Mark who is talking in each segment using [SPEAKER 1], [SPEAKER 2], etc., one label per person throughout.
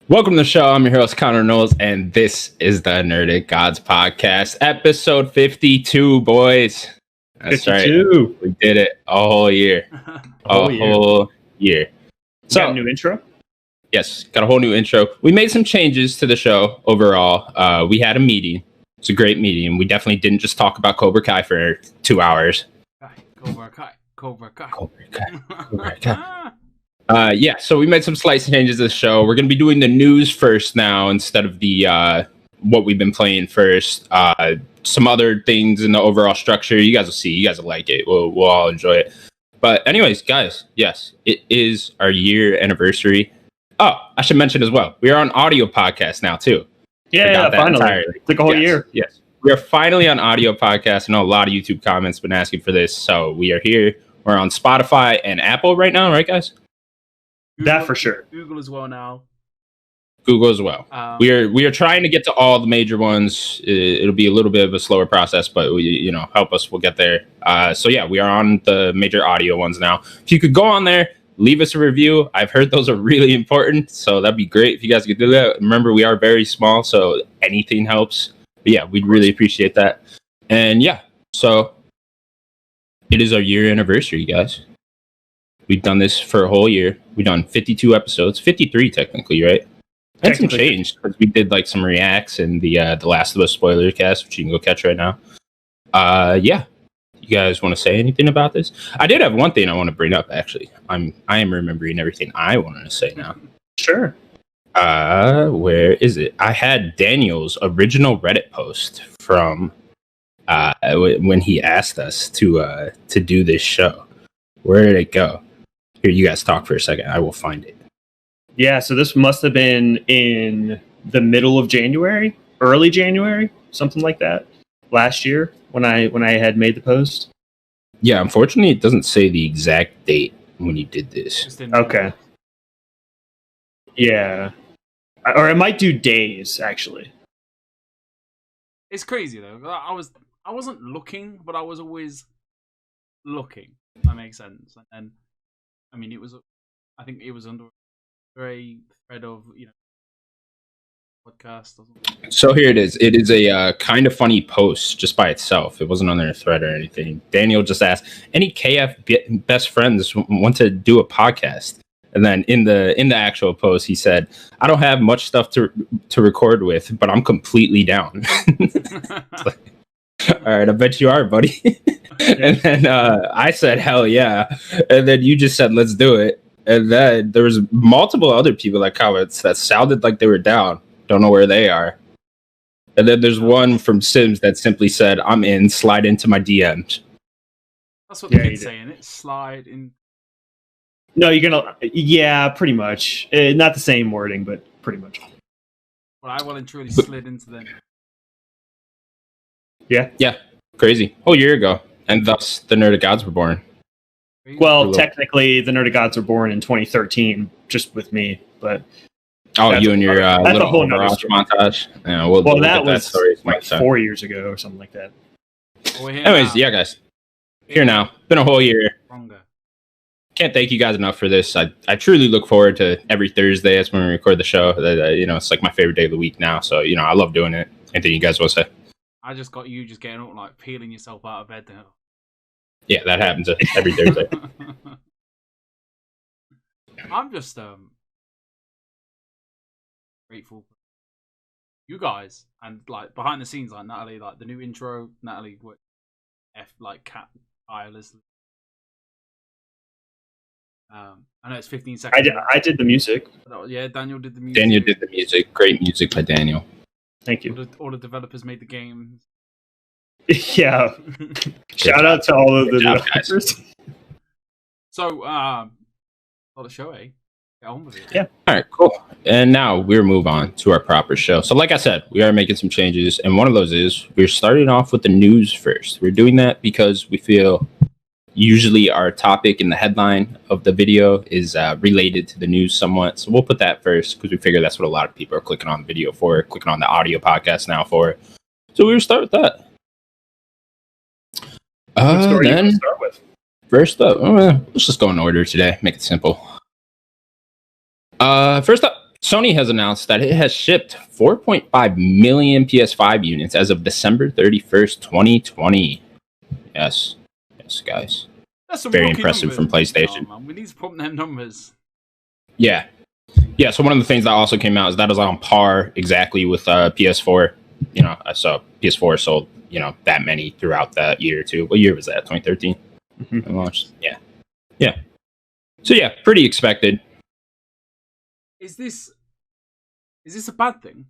[SPEAKER 1] Welcome to the show. I'm your host, Connor Knowles, and this is the Nerdic Gods Podcast, episode 52, boys. That's 52. Right. We did it a whole year. Whole year.
[SPEAKER 2] So, got a new intro?
[SPEAKER 1] Yes, got a whole new intro. We made some changes to the show overall. We had a meeting. It's a great meeting. We definitely didn't just talk about Cobra Kai for 2 hours.
[SPEAKER 3] Cobra Kai.
[SPEAKER 1] So we made some slight changes to the show. We're going to be doing the news first now instead of the what we've been playing first. Some other things in the overall structure. You guys will see. You guys will like it. We'll all enjoy it. But anyways, guys, yes, it is our year anniversary. Oh, I should mention as well, we are on audio podcast now too.
[SPEAKER 2] Yeah, finally. Entirely. Took a whole year.
[SPEAKER 1] Yes, we are finally on audio podcast. I know a lot of YouTube comments been asking for this, so we are here. We're on Spotify and Apple right now, right, guys?
[SPEAKER 2] Google, that for sure.
[SPEAKER 3] Google as well now.
[SPEAKER 1] Google as well. We are trying to get to all the major ones. It'll be a little bit of a slower process, but help us. We'll get there. So yeah, we are on the major audio ones now. If you could go on there, leave us a review. I've heard those are really important, so that'd be great if you guys could do that. Remember, we are very small, so anything helps. But yeah, we'd really appreciate that. And yeah, so it is our year anniversary, guys. We've done this for a whole year. We've done 52 episodes, 53 technically, right? And some change because we did like some reacts and the Last of Us spoiler cast, which you can go catch right now. Yeah, you guys want to say anything about this? I did have one thing I want to bring up. Actually, I am remembering everything I wanted to say now.
[SPEAKER 2] Sure.
[SPEAKER 1] Where is it? I had Daniel's original Reddit post from when he asked us to do this show. Where did it go? Here, you guys talk for a second. I will find it.
[SPEAKER 2] Yeah, so this must have been in the middle of January, early January, something like that, last year when I had made the post.
[SPEAKER 1] Yeah, unfortunately, it doesn't say the exact date when you did this.
[SPEAKER 2] Okay. Yeah. Or it might do days, actually.
[SPEAKER 3] It's crazy, though. I wasn't looking, but I was always looking. That makes sense. And I mean, I think it was under a thread of podcast.
[SPEAKER 1] So here it is. It is a kind of funny post just by itself. It wasn't on their thread or anything. Daniel just asked, "Any KF best friends want to do a podcast?" And then in the actual post, he said, "I don't have much stuff to record with, but I'm completely down." Like, all right, I bet you are, buddy. And then I said, "Hell yeah!" And then you just said, "Let's do it." And then there was multiple other people that comments that sounded like they were down. Don't know where they are. And then there's one from Sims that simply said, "I'm in. Slide into my DMs."
[SPEAKER 3] That's what they're saying. It slide in.
[SPEAKER 2] No, you're gonna. Yeah, pretty much. Not the same wording, but pretty much.
[SPEAKER 3] Well, I well and truly slid into them.
[SPEAKER 1] Yeah, crazy. A whole year ago. And thus, the Nerdic Gods were born.
[SPEAKER 2] Well, technically, the Nerdic Gods were born in 2013, just with me. But
[SPEAKER 1] you and your little Overwatch montage. Yeah, we'll
[SPEAKER 2] that was like 4 years ago or something like that.
[SPEAKER 1] Anyways, yeah, guys, here now. Been a whole year. Can't thank you guys enough for this. I truly look forward to every Thursday. That's when we record the show. It's like my favorite day of the week now. So I love doing it. Anything you guys want to say?
[SPEAKER 3] I just got you just getting up, like peeling yourself out of bed now.
[SPEAKER 1] Yeah, that happens every Thursday.
[SPEAKER 3] I'm just grateful for you guys and like behind the scenes, like Natalie, like the new intro. Natalie, what like cat tirelessly. I know it's 15 seconds.
[SPEAKER 2] I did the music.
[SPEAKER 3] Yeah, Daniel did the music.
[SPEAKER 1] Daniel did the music. Great music by Daniel.
[SPEAKER 2] Thank you.
[SPEAKER 3] All the developers made the game.
[SPEAKER 2] Yeah. Shout out to all of the developers.
[SPEAKER 3] So, not a show, eh? Get on with it.
[SPEAKER 2] Yeah.
[SPEAKER 1] All right, cool. And now we'll move on to our proper show. So like I said, we are making some changes. And one of those is we're starting off with the news first. We're doing that because we feel usually our topic in the headline of the video is related to the news somewhat. So we'll put that first because we figure that's what a lot of people are clicking on the video for, clicking on the audio podcast now for. So we'll start with that.
[SPEAKER 2] What story you want to start with?
[SPEAKER 1] First up, let's just go in order today. Make it simple. First up, Sony has announced that it has shipped 4.5 million PS5 units as of December 31st, 2020. Yes, guys.
[SPEAKER 3] That's some
[SPEAKER 1] very
[SPEAKER 3] rookie
[SPEAKER 1] impressive
[SPEAKER 3] numbers.
[SPEAKER 1] from PlayStation.
[SPEAKER 3] Oh, man. We need to pump them numbers.
[SPEAKER 1] Yeah. So one of the things that also came out is that is on par exactly with PS4. So PS4 sold that many throughout that year too. What year was that? 2013. Launched. Yeah. So yeah, pretty expected.
[SPEAKER 3] Is this a bad thing?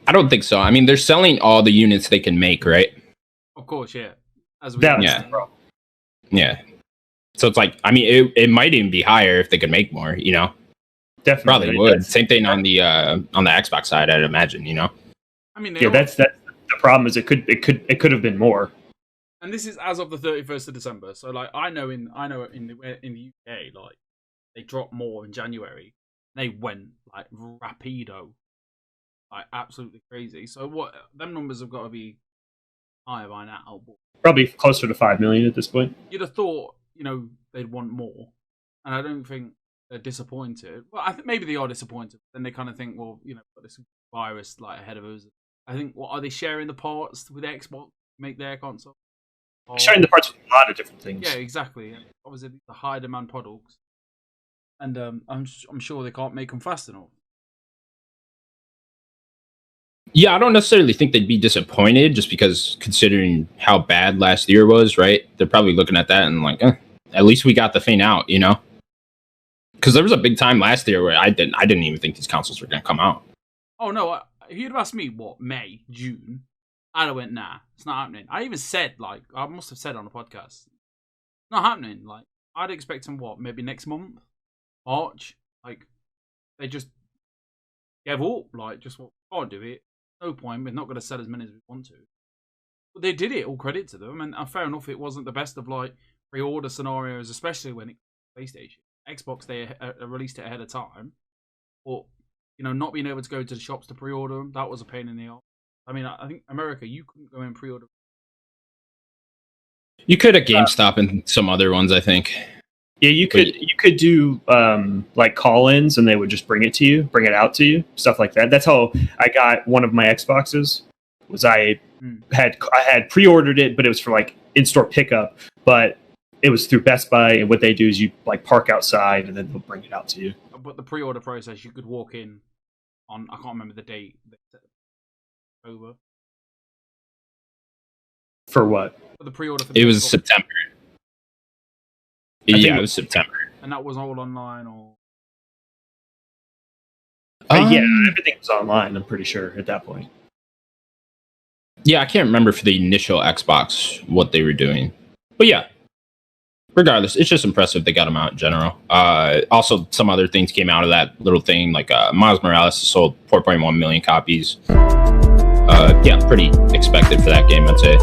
[SPEAKER 1] I don't think so. I mean, they're selling all the units they can make, right?
[SPEAKER 3] Of course, yeah.
[SPEAKER 1] Yeah. So it's like, I mean, it might even be higher if they could make more.
[SPEAKER 2] Definitely
[SPEAKER 1] probably would. Same thing on the Xbox side, I'd imagine.
[SPEAKER 3] I mean,
[SPEAKER 2] that's the problem. Is it could have been more.
[SPEAKER 3] And this is as of the 31st of December. So like, I know in the UK, like they dropped more in January. They went like rapido, like absolutely crazy. So what? Them numbers have got to be higher by now.
[SPEAKER 2] Probably closer to 5 million at this point.
[SPEAKER 3] You'd have thought, they'd want more, and I don't think they're disappointed. Well, I think maybe they are disappointed. Then they kind of think, well, got this virus like ahead of us. I think, what are they sharing the parts with Xbox to make their console?
[SPEAKER 2] Sharing the parts with a lot of different things.
[SPEAKER 3] Yeah, exactly. And obviously, the high demand products, and I'm sure they can't make them fast enough.
[SPEAKER 1] Yeah, I don't necessarily think they'd be disappointed just because considering how bad last year was, right? They're probably looking at that and like, at least we got the thing out, Because there was a big time last year where I didn't even think these consoles were going to come out.
[SPEAKER 3] Oh no, if you'd have asked me May, June, I'd have went, nah, it's not happening. I even said, like, I must have said on a podcast, it's not happening. Like, I'd expect them maybe next month, March. Like, they just gave up. Like, just can't do it. No point. We're not going to sell as many as we want to. But they did it. All credit to them. And fair enough, it wasn't the best of like pre-order scenarios, especially when it comes to PlayStation. Xbox, they released it ahead of time. But not being able to go to the shops to pre-order them, that was a pain in the ass. I mean, I think America, you couldn't go and pre-order.
[SPEAKER 1] You could at GameStop and some other ones, I think.
[SPEAKER 2] Yeah, you could do like call-ins, and they would just bring it out to you, stuff like that. That's how I got one of my Xboxes. I had pre-ordered it, but it was for like in-store pickup. But it was through Best Buy, and what they do is you like park outside, and then they'll bring it out to you.
[SPEAKER 3] But the pre-order process, you could walk in on, I can't remember the date. Over.
[SPEAKER 2] For what?
[SPEAKER 3] For the pre-order.
[SPEAKER 1] It was September. Yeah, it was September.
[SPEAKER 3] And that was all online, or?
[SPEAKER 2] Yeah, everything was online, I'm pretty sure, at that point.
[SPEAKER 1] Yeah, I can't remember for the initial Xbox what they were doing. But yeah, regardless, it's just impressive they got them out in general. Also, some other things came out of that little thing, like Miles Morales sold 4.1 million copies. Yeah, pretty expected for that game, I'd say.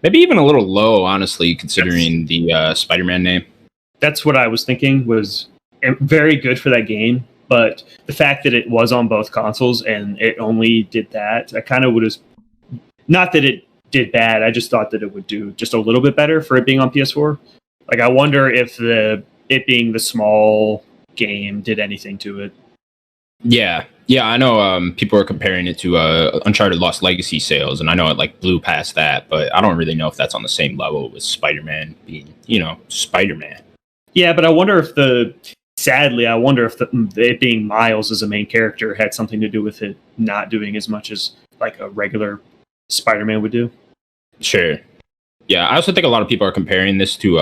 [SPEAKER 1] Maybe even a little low, honestly, considering the Spider-Man name. That's
[SPEAKER 2] what I was thinking, was very good for that game, but the fact that it was on both consoles and it only did that, I kind of would have... Not that it did bad, I just thought that it would do just a little bit better for it being on PS4. Like, I wonder if it being the small game did anything to it.
[SPEAKER 1] Yeah, I know people are comparing it to Uncharted Lost Legacy sales, and I know it like blew past that, but I don't really know if that's on the same level with Spider-Man being, Spider-Man.
[SPEAKER 2] Yeah, but I wonder if it being Miles as a main character had something to do with it not doing as much as like a regular Spider-Man would do.
[SPEAKER 1] Sure. Yeah, I also think a lot of people are comparing this to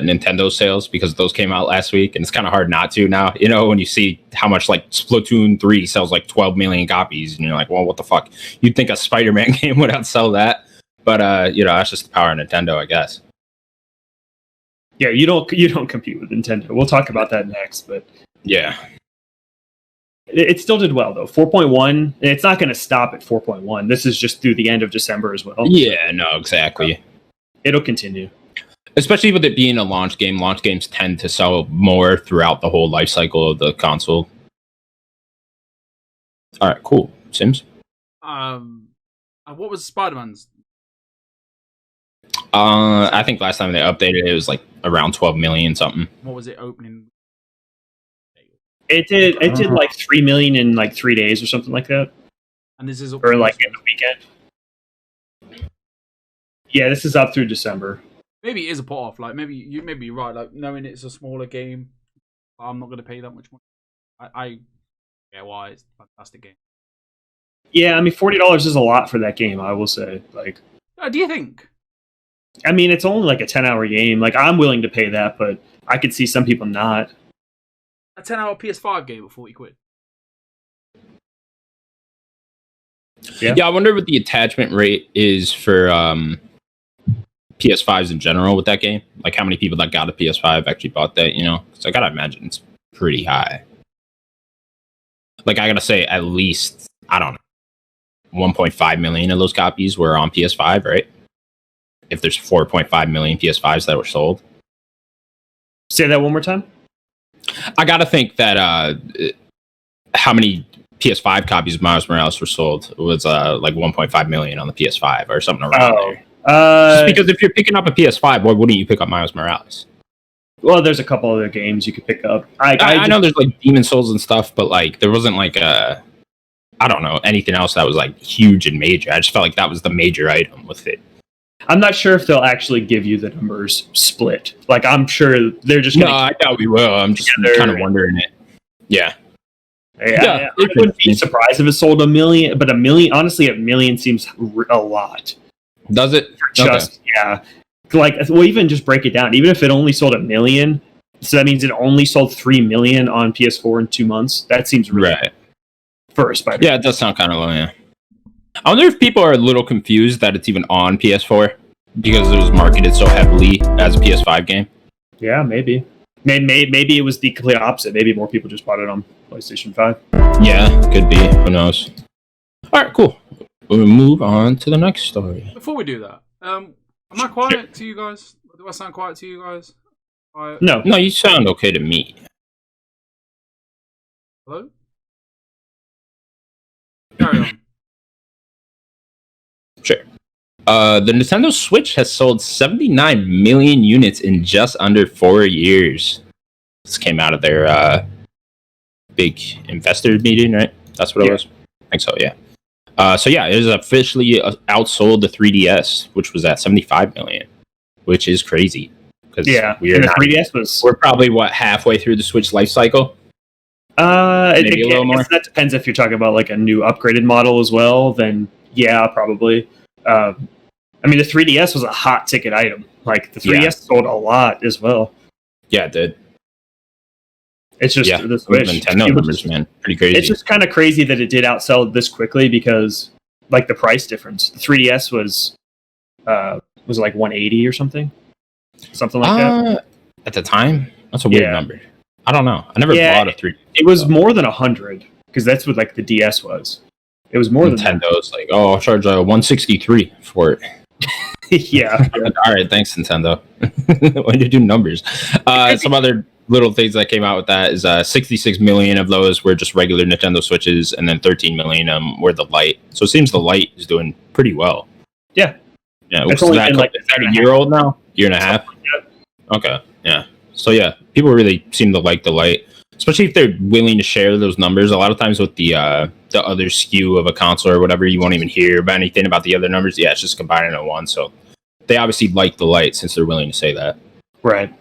[SPEAKER 1] Nintendo sales because those came out last week, and it's kind of hard not to now. When you see how much like Splatoon 3 sells like 12 million copies, and you're like, well, what the fuck? You'd think a Spider-Man game would outsell that, but that's just the power of Nintendo, I guess.
[SPEAKER 2] Yeah, you don't compete with Nintendo. We'll talk about that next, but
[SPEAKER 1] yeah.
[SPEAKER 2] It still did well, though. 4.1, it's not going to stop at 4.1. This is just through the end of December as well.
[SPEAKER 1] Yeah, no, exactly.
[SPEAKER 2] It'll continue.
[SPEAKER 1] Especially with it being a launch game. Launch games tend to sell more throughout the whole life cycle of the console. All right, cool. Sims?
[SPEAKER 3] What was Spider-Man's?
[SPEAKER 1] I think last time they updated it was like around 12 million something.
[SPEAKER 3] What was it opening?
[SPEAKER 2] It did like 3 million in like 3 days or something like that.
[SPEAKER 3] And this is
[SPEAKER 2] or like in the weekend. Yeah, this is up through December.
[SPEAKER 3] Maybe it is a put off. Like maybe you're right. Like knowing it's a smaller game, I'm not going to pay that much money. I get why it's a fantastic game.
[SPEAKER 2] Yeah, I mean $40 is a lot for that game. I will say, like,
[SPEAKER 3] do you think?
[SPEAKER 2] I mean, it's only like a 10-hour game. Like, I'm willing to pay that, but I could see some people not.
[SPEAKER 3] A 10-hour PS5 game at 40 quid.
[SPEAKER 1] Yeah, I wonder what the attachment rate is for PS5s in general with that game. Like, how many people that got a PS5 actually bought that, you know? Because I gotta imagine it's pretty high. Like, I gotta say, at least, I don't know, 1.5 million of those copies were on PS5, right? If there's 4.5 million PS5s that were sold.
[SPEAKER 2] Say that one more time.
[SPEAKER 1] I gotta think that how many PS5 copies of Miles Morales were sold was like 1.5 million on the PS5 or something around there. Just because if you're picking up a PS5, why wouldn't you pick up Miles Morales?
[SPEAKER 2] Well, there's a couple other games you could pick up.
[SPEAKER 1] I know there's like Demon Souls and stuff, but like there wasn't like I don't know, anything else that was like huge and major. I just felt like that was the major item with it.
[SPEAKER 2] I'm not sure if they'll actually give you the numbers split. Like, I'm sure they're just
[SPEAKER 1] No, I doubt we will. I'm just kind of wondering it. Yeah.
[SPEAKER 2] I wouldn't be surprised if it sold 1 million, but 1 million, honestly, 1 million seems a lot.
[SPEAKER 1] Does it?
[SPEAKER 2] Just, yeah. Like, well, even just break it down. Even if it only sold 1 million, so that means it only sold 3 million on PS4 in 2 months. That seems really
[SPEAKER 1] right.
[SPEAKER 2] For a Spider.
[SPEAKER 1] Yeah, it does sound kind of low, yeah. I wonder if people are a little confused that it's even on PS4 because it was marketed so heavily as a PS5 game.
[SPEAKER 2] Yeah, maybe. Maybe it was the complete opposite. Maybe more people just bought it on PlayStation 5.
[SPEAKER 1] Yeah, could be. Who knows? All right, cool. We'll move on to the next story.
[SPEAKER 3] Before we do that, am I quiet to you guys? Do I sound quiet to you guys? Quiet?
[SPEAKER 2] No,
[SPEAKER 1] you sound okay to me.
[SPEAKER 3] Hello? Carry on.
[SPEAKER 1] Sure. The Nintendo Switch has sold 79 million units in just under 4 years. This came out of their big investor meeting, right? That's what it was? I think so, yeah. So yeah, it has officially outsold the 3DS, which was at 75 million, which is crazy.
[SPEAKER 2] Yeah, and the 3DS was...
[SPEAKER 1] We're probably, halfway through the Switch life cycle?
[SPEAKER 2] Maybe a little more. That depends if you're talking about like a new upgraded model as well, then yeah, probably. I mean, the 3DS was a hot ticket item. Like, the 3DS sold a lot as well.
[SPEAKER 1] Yeah, it did.
[SPEAKER 2] It's just the Switch.
[SPEAKER 1] Nintendo numbers, man. Pretty crazy.
[SPEAKER 2] It's just kind of crazy that it did outsell this quickly because, like, the price difference. The 3DS was like 180 or something? Something like that?
[SPEAKER 1] At the time? That's a weird number. I don't know. I never bought a 3DS.
[SPEAKER 2] It was more than 100 because that's what, like, the DS was. It was more
[SPEAKER 1] Nintendo's like, I'll charge 163 for it.
[SPEAKER 2] Yeah.
[SPEAKER 1] All right, thanks, Nintendo. When you do numbers. Some other little things that came out with that is 66 million of those were just regular Nintendo Switches, and then 13 million were the Lite. So it seems the Lite is doing pretty well.
[SPEAKER 2] Yeah.
[SPEAKER 1] Yeah. Is that a year old now? Year and a half? Okay. Yeah. So yeah, people really seem to like the Lite, especially if they're willing to share those numbers. A lot of times with the other SKU of a console or whatever, you won't even hear about anything about the other numbers. Yeah, it's just combining in one. So they obviously like the Lite since they're willing to say that.
[SPEAKER 2] Right.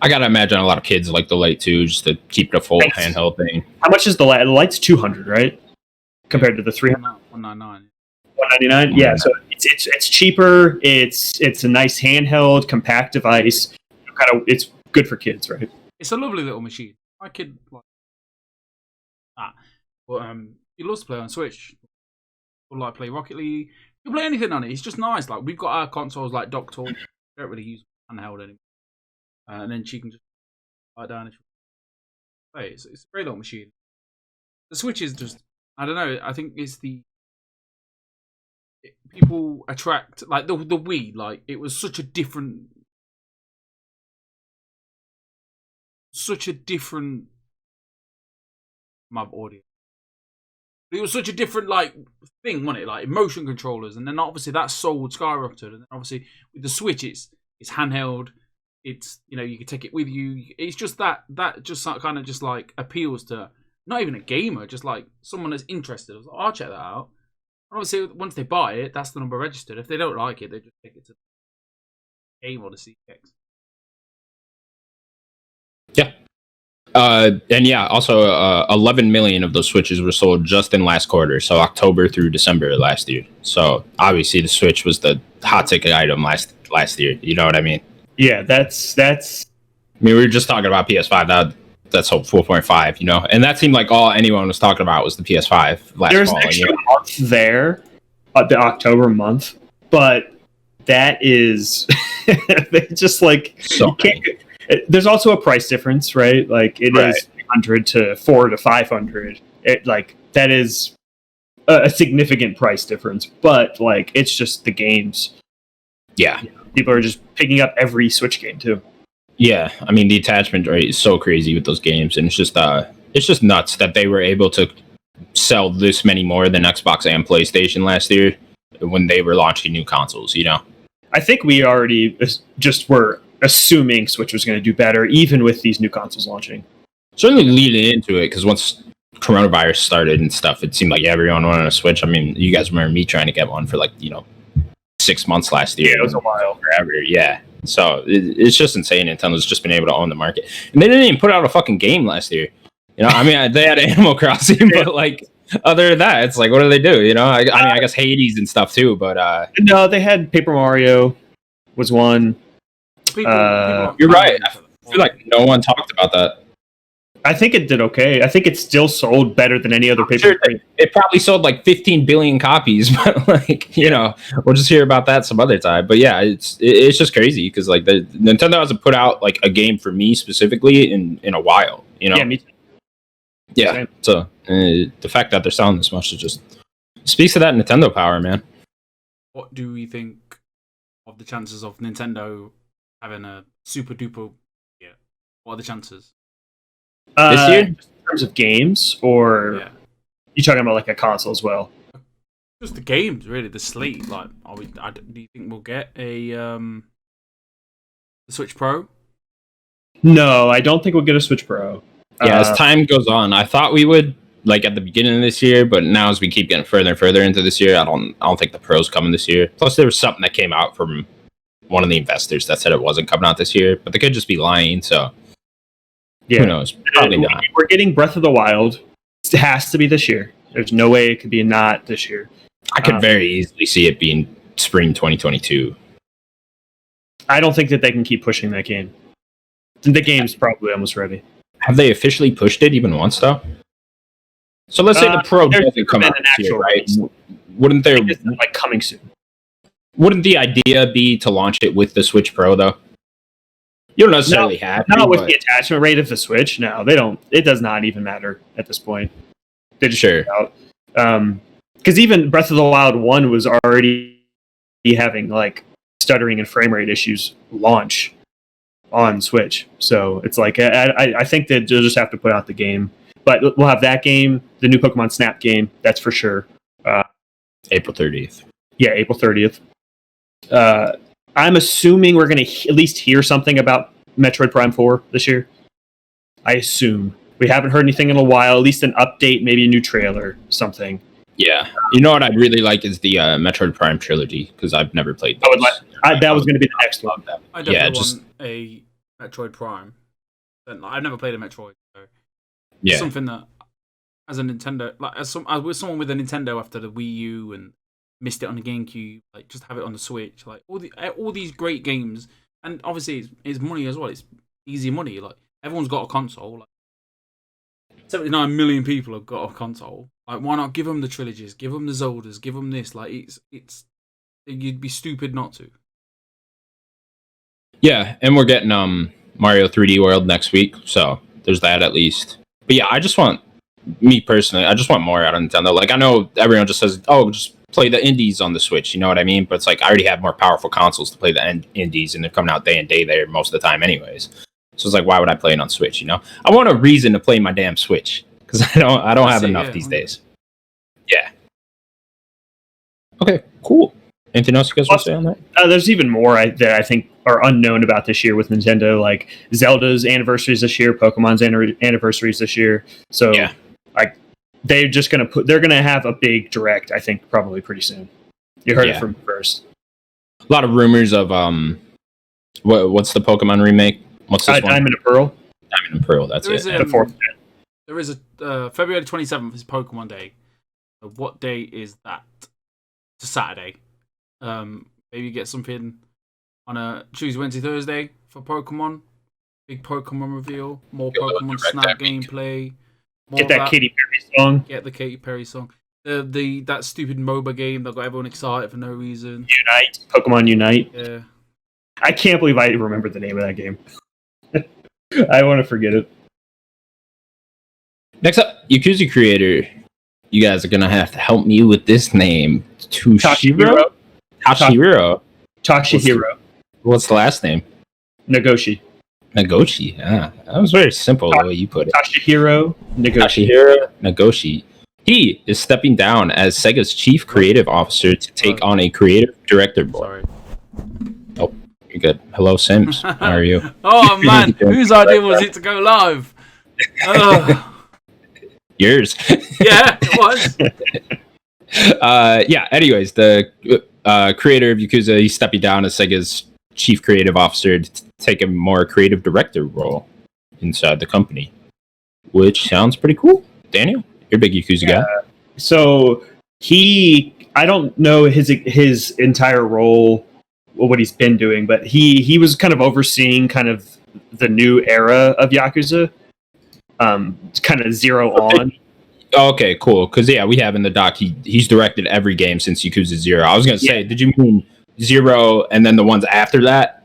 [SPEAKER 1] I gotta imagine a lot of kids like the Lite too, just to keep it a full handheld thing.
[SPEAKER 2] How much is the Lite? The Lite's 200, right? Compared to the 300.
[SPEAKER 3] 199.
[SPEAKER 2] 199. Yeah, so it's cheaper. It's a nice handheld, compact device. It's good for kids, right?
[SPEAKER 3] It's a lovely little machine. My kid like that. But he loves to play on Switch. He'll like play Rocket League. He'll play anything on it. It's just nice. Like, we've got our consoles like docked up. Don't really use handheld anymore. And then she can just lie down and play. It's a great little machine. The Switch is just, I don't know, I think it's people attract, like the Wii, like it was such a different my audio. It was such a different like thing, wasn't it? Like motion controllers, and then obviously that sold skyrocketed, and then obviously with the Switch, it's handheld. it's you can take it with you. It's just that just kind of just like appeals to not even a gamer, just like someone that's interested. I was like, I'll check that out. And obviously, once they buy it, that's the number registered. If they don't like it, they just take it to the game or the CX.
[SPEAKER 1] Yeah. And yeah, also 11 million of those Switches were sold just in last quarter, so October through December last year. So obviously the Switch was the hot ticket item last year. You know what I mean?
[SPEAKER 2] Yeah, that's.
[SPEAKER 1] I mean, we were just talking about PS5. That's 4.5, and that seemed like all anyone was talking about was the PS5 last
[SPEAKER 2] There's
[SPEAKER 1] fall.
[SPEAKER 2] an extra month there, the October month, but that is just like
[SPEAKER 1] so.
[SPEAKER 2] There's also a price difference, right? Like it is 300 to 400 to 500. That is a significant price difference, but like it's just the games.
[SPEAKER 1] Yeah,
[SPEAKER 2] people are just picking up every Switch game too.
[SPEAKER 1] Yeah, I mean the attachment rate is so crazy with those games, and it's just nuts that they were able to sell this many more than Xbox and PlayStation last year when they were launching new consoles.
[SPEAKER 2] I think we already just were assuming Switch was going to do better, even with these new consoles launching.
[SPEAKER 1] Certainly leading into it, because once coronavirus started and stuff, it seemed like everyone wanted a Switch. I mean, you guys remember me trying to get one for 6 months last year.
[SPEAKER 2] Yeah, it was a while.
[SPEAKER 1] Forever, yeah. So it's just insane. Nintendo's just been able to own the market, and they didn't even put out a fucking game last year. I mean, they had Animal Crossing, but other than that, it's like, what do they do? I mean, I guess Hades and stuff too, but
[SPEAKER 2] no, they had Paper Mario was one.
[SPEAKER 3] People
[SPEAKER 1] you're right. I feel like no one talked about that.
[SPEAKER 2] I think it did okay. I think it still sold better than any other paper.
[SPEAKER 1] Sure, it probably sold 15 billion copies, but we'll just hear about that some other time. But yeah, it's just crazy because Nintendo hasn't put out a game for me specifically in a while.
[SPEAKER 2] Yeah, me too.
[SPEAKER 1] Yeah.
[SPEAKER 2] Same.
[SPEAKER 1] So the fact that they're selling this much is just speaks to that Nintendo power, man.
[SPEAKER 3] What do we think of the chances of Nintendo having a super duper? Yeah. What are the chances?
[SPEAKER 1] This year?
[SPEAKER 2] In terms of games, or you talking about a console as well?
[SPEAKER 3] Just the games, really. The slate. Do you think we'll get a the Switch Pro?
[SPEAKER 2] No, I don't think we'll get a Switch Pro.
[SPEAKER 1] Yeah, as time goes on, I thought we would at the beginning of this year, but now as we keep getting further and further into this year, I don't think the Pro's coming this year. Plus, there was something that came out from one of the investors that said it wasn't coming out this year, but they could just be lying. So.
[SPEAKER 2] Yeah.
[SPEAKER 1] Who knows? Probably not.
[SPEAKER 2] We're getting Breath of the Wild. It has to be this year. There's no way it could be not this year.
[SPEAKER 1] I could very easily see it being spring 2022.
[SPEAKER 2] I don't think that they can keep pushing that game. The game's probably almost ready.
[SPEAKER 1] Have they officially pushed it even once, though? So let's say the Pro doesn't come out this year, right? Wouldn't there
[SPEAKER 2] coming soon?
[SPEAKER 1] Wouldn't the idea be to launch it with the Switch Pro, though? You don't necessarily have to.
[SPEAKER 2] Not with the attachment rate of the Switch. No, they don't. It does not even matter at this point. They just
[SPEAKER 1] sure.
[SPEAKER 2] Because even Breath of the Wild 1 was already having stuttering and frame rate issues launch on Switch. So it's I think that they'll just have to put out the game. But we'll have that game, the new Pokemon Snap game, that's for sure.
[SPEAKER 1] April 30th.
[SPEAKER 2] Yeah, April 30th. I'm assuming we're going to at least hear something about Metroid Prime 4 this year. I assume. We haven't heard anything in a while, at least an update, maybe a new trailer, something.
[SPEAKER 1] Yeah. You know what I'd really like is the Metroid Prime trilogy, because I've never played those.
[SPEAKER 2] That was going to be the next one.
[SPEAKER 3] I definitely want a Metroid Prime. I've never played a Metroid, so it's something that, as a Nintendo, as someone with a Nintendo after the Wii U and missed it on the GameCube, just have it on the Switch, all these great games, and obviously it's money as well. It's easy money. Everyone's got a console. 79 million people have got a console. Why not give them the trilogies? Give them the Zeldas. Give them this. It's you'd be stupid not to.
[SPEAKER 1] Yeah, and we're getting Mario 3D World next week, so there's that at least. But yeah, I just want more out of Nintendo. I know everyone just says, "Oh, just play the indies on the Switch," you know what I mean? But it's I already have more powerful consoles to play the indies, and they're coming out day and day there most of the time anyways. So it's why would I play it on Switch, I want a reason to play my damn Switch, because I don't have enough these days. Yeah. Okay, cool. Anything else you guys want to say on that?
[SPEAKER 2] There's even more that I think are unknown about this year with Nintendo, like Zelda's anniversaries this year, Pokemon's anniversaries this year. So, like, they're gonna have a big direct. I think probably pretty soon. You heard it from me first.
[SPEAKER 1] A lot of rumors of what's the Pokemon remake? What's this one?
[SPEAKER 2] Diamond and Pearl.
[SPEAKER 1] Diamond and Pearl. That's it.
[SPEAKER 2] The fourth.
[SPEAKER 3] There is a February 27th is Pokemon Day. What day is that? It's a Saturday. Maybe get something on a Tuesday, Wednesday, Thursday for Pokemon. Big Pokemon reveal. More Pokemon Snap gameplay.
[SPEAKER 2] Get that Katy Perry song.
[SPEAKER 3] Get the Katy Perry song. That stupid MOBA game that got everyone excited for no reason.
[SPEAKER 2] Unite. Pokemon Unite.
[SPEAKER 3] Yeah.
[SPEAKER 2] I can't believe I remember the name of that game. I want to forget it.
[SPEAKER 1] Next up, Yakuza creator. You guys are going to have to help me with this name.
[SPEAKER 2] Toshihiro.
[SPEAKER 1] What's the last name?
[SPEAKER 2] Nagoshi.
[SPEAKER 1] Yeah, that was very simple the way you put it.
[SPEAKER 2] Toshihiro
[SPEAKER 1] Nagoshi. He is stepping down as Sega's chief creative officer to take on a creative director role.
[SPEAKER 3] Sorry.
[SPEAKER 1] Oh, you're good. Hello, Sims. How are you?
[SPEAKER 3] Oh, man. Whose idea was it to go live?
[SPEAKER 1] Yours.
[SPEAKER 3] Yeah, it was.
[SPEAKER 1] Anyways, the creator of Yakuza, he's stepping down as Sega's chief creative officer to take a more creative director role inside the company, which sounds pretty cool. Daniel, you're a big Yakuza guy.
[SPEAKER 2] So I don't know his entire role, what he's been doing, but he was kind of overseeing kind of the new era of Yakuza, kind of zero on.
[SPEAKER 1] Okay, cool. Because we have in the doc he's directed every game since Yakuza 0. I was gonna say, did you mean 0 and then the ones after that?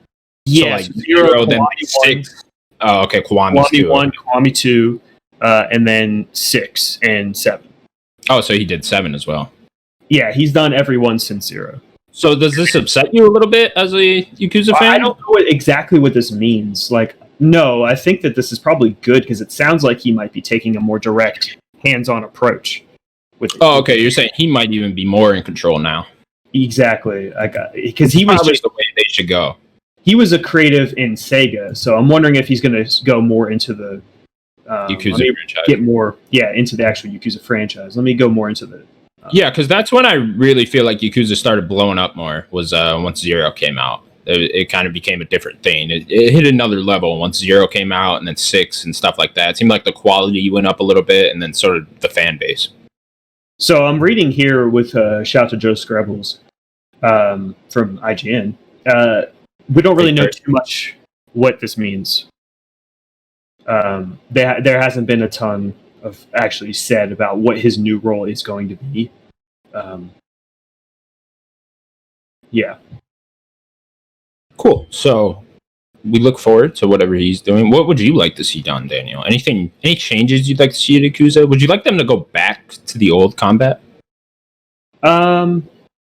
[SPEAKER 2] Yeah,
[SPEAKER 1] so like 0, then 6. Oh, okay, Kiwami
[SPEAKER 2] 1, Kiwami 2, and then 6 and 7.
[SPEAKER 1] Oh, so he did 7 as well.
[SPEAKER 2] Yeah, he's done every one since 0.
[SPEAKER 1] So does this upset you a little bit as a Yakuza fan?
[SPEAKER 2] I don't know exactly what this means. Like, no, I think that this is probably good because it sounds like he might be taking a more direct, hands-on approach.
[SPEAKER 1] Okay, you're saying he might even be more in control now.
[SPEAKER 2] Exactly, because he was just
[SPEAKER 1] the way they should go.
[SPEAKER 2] He was a creative in Sega, so I'm wondering if he's going to go more into the
[SPEAKER 1] Yakuza franchise.
[SPEAKER 2] Get more, into the actual Yakuza franchise. Let me go more into the.
[SPEAKER 1] Because that's when I really feel like Yakuza started blowing up more. Was once 0 came out, it kind of became a different thing. It hit another level once 0 came out, and then 6 and stuff like that. It seemed like the quality went up a little bit, and then sort of the fan base.
[SPEAKER 2] So I'm reading here with shout to Joe Screbbles from IGN. We don't really know too much what this means. There hasn't been a ton of actually said about what his new role is going to be.
[SPEAKER 1] Cool. So we look forward to whatever he's doing. What would you like to see done, Daniel? Any changes you'd like to see at Yakuza? Would you like them to go back to the old combat?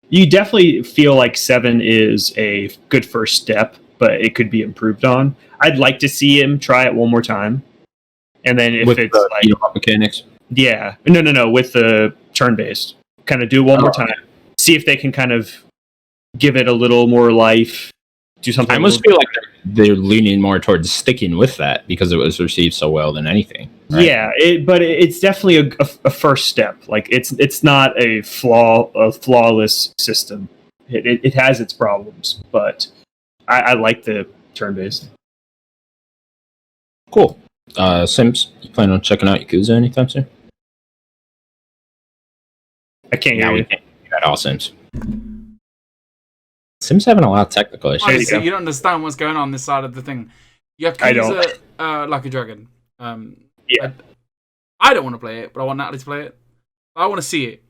[SPEAKER 2] You definitely feel like 7 is a good first step, but it could be improved on. I'd like to see him try it one more time. And then if it's like
[SPEAKER 1] mechanics.
[SPEAKER 2] Yeah. No, with the turn-based. Kind of do it one more time. See if they can kind of give it a little more life. Do something.
[SPEAKER 1] I almost feel like they're leaning more towards sticking with that because it was received so well than anything. Right?
[SPEAKER 2] Yeah, but it's definitely a first step. Like it's not a flawless system. It has its problems, but I like the turn-based.
[SPEAKER 1] Cool. Sims, you plan on checking out Yakuza anytime soon?
[SPEAKER 2] I can't hear you.
[SPEAKER 1] At all, Sims. Sims having a lot of technical issues.
[SPEAKER 3] Honestly, you don't understand what's going on this side of the thing. Yakuza, Like a Dragon. I don't want to play it, but I want Natalie to play it. I want to see it.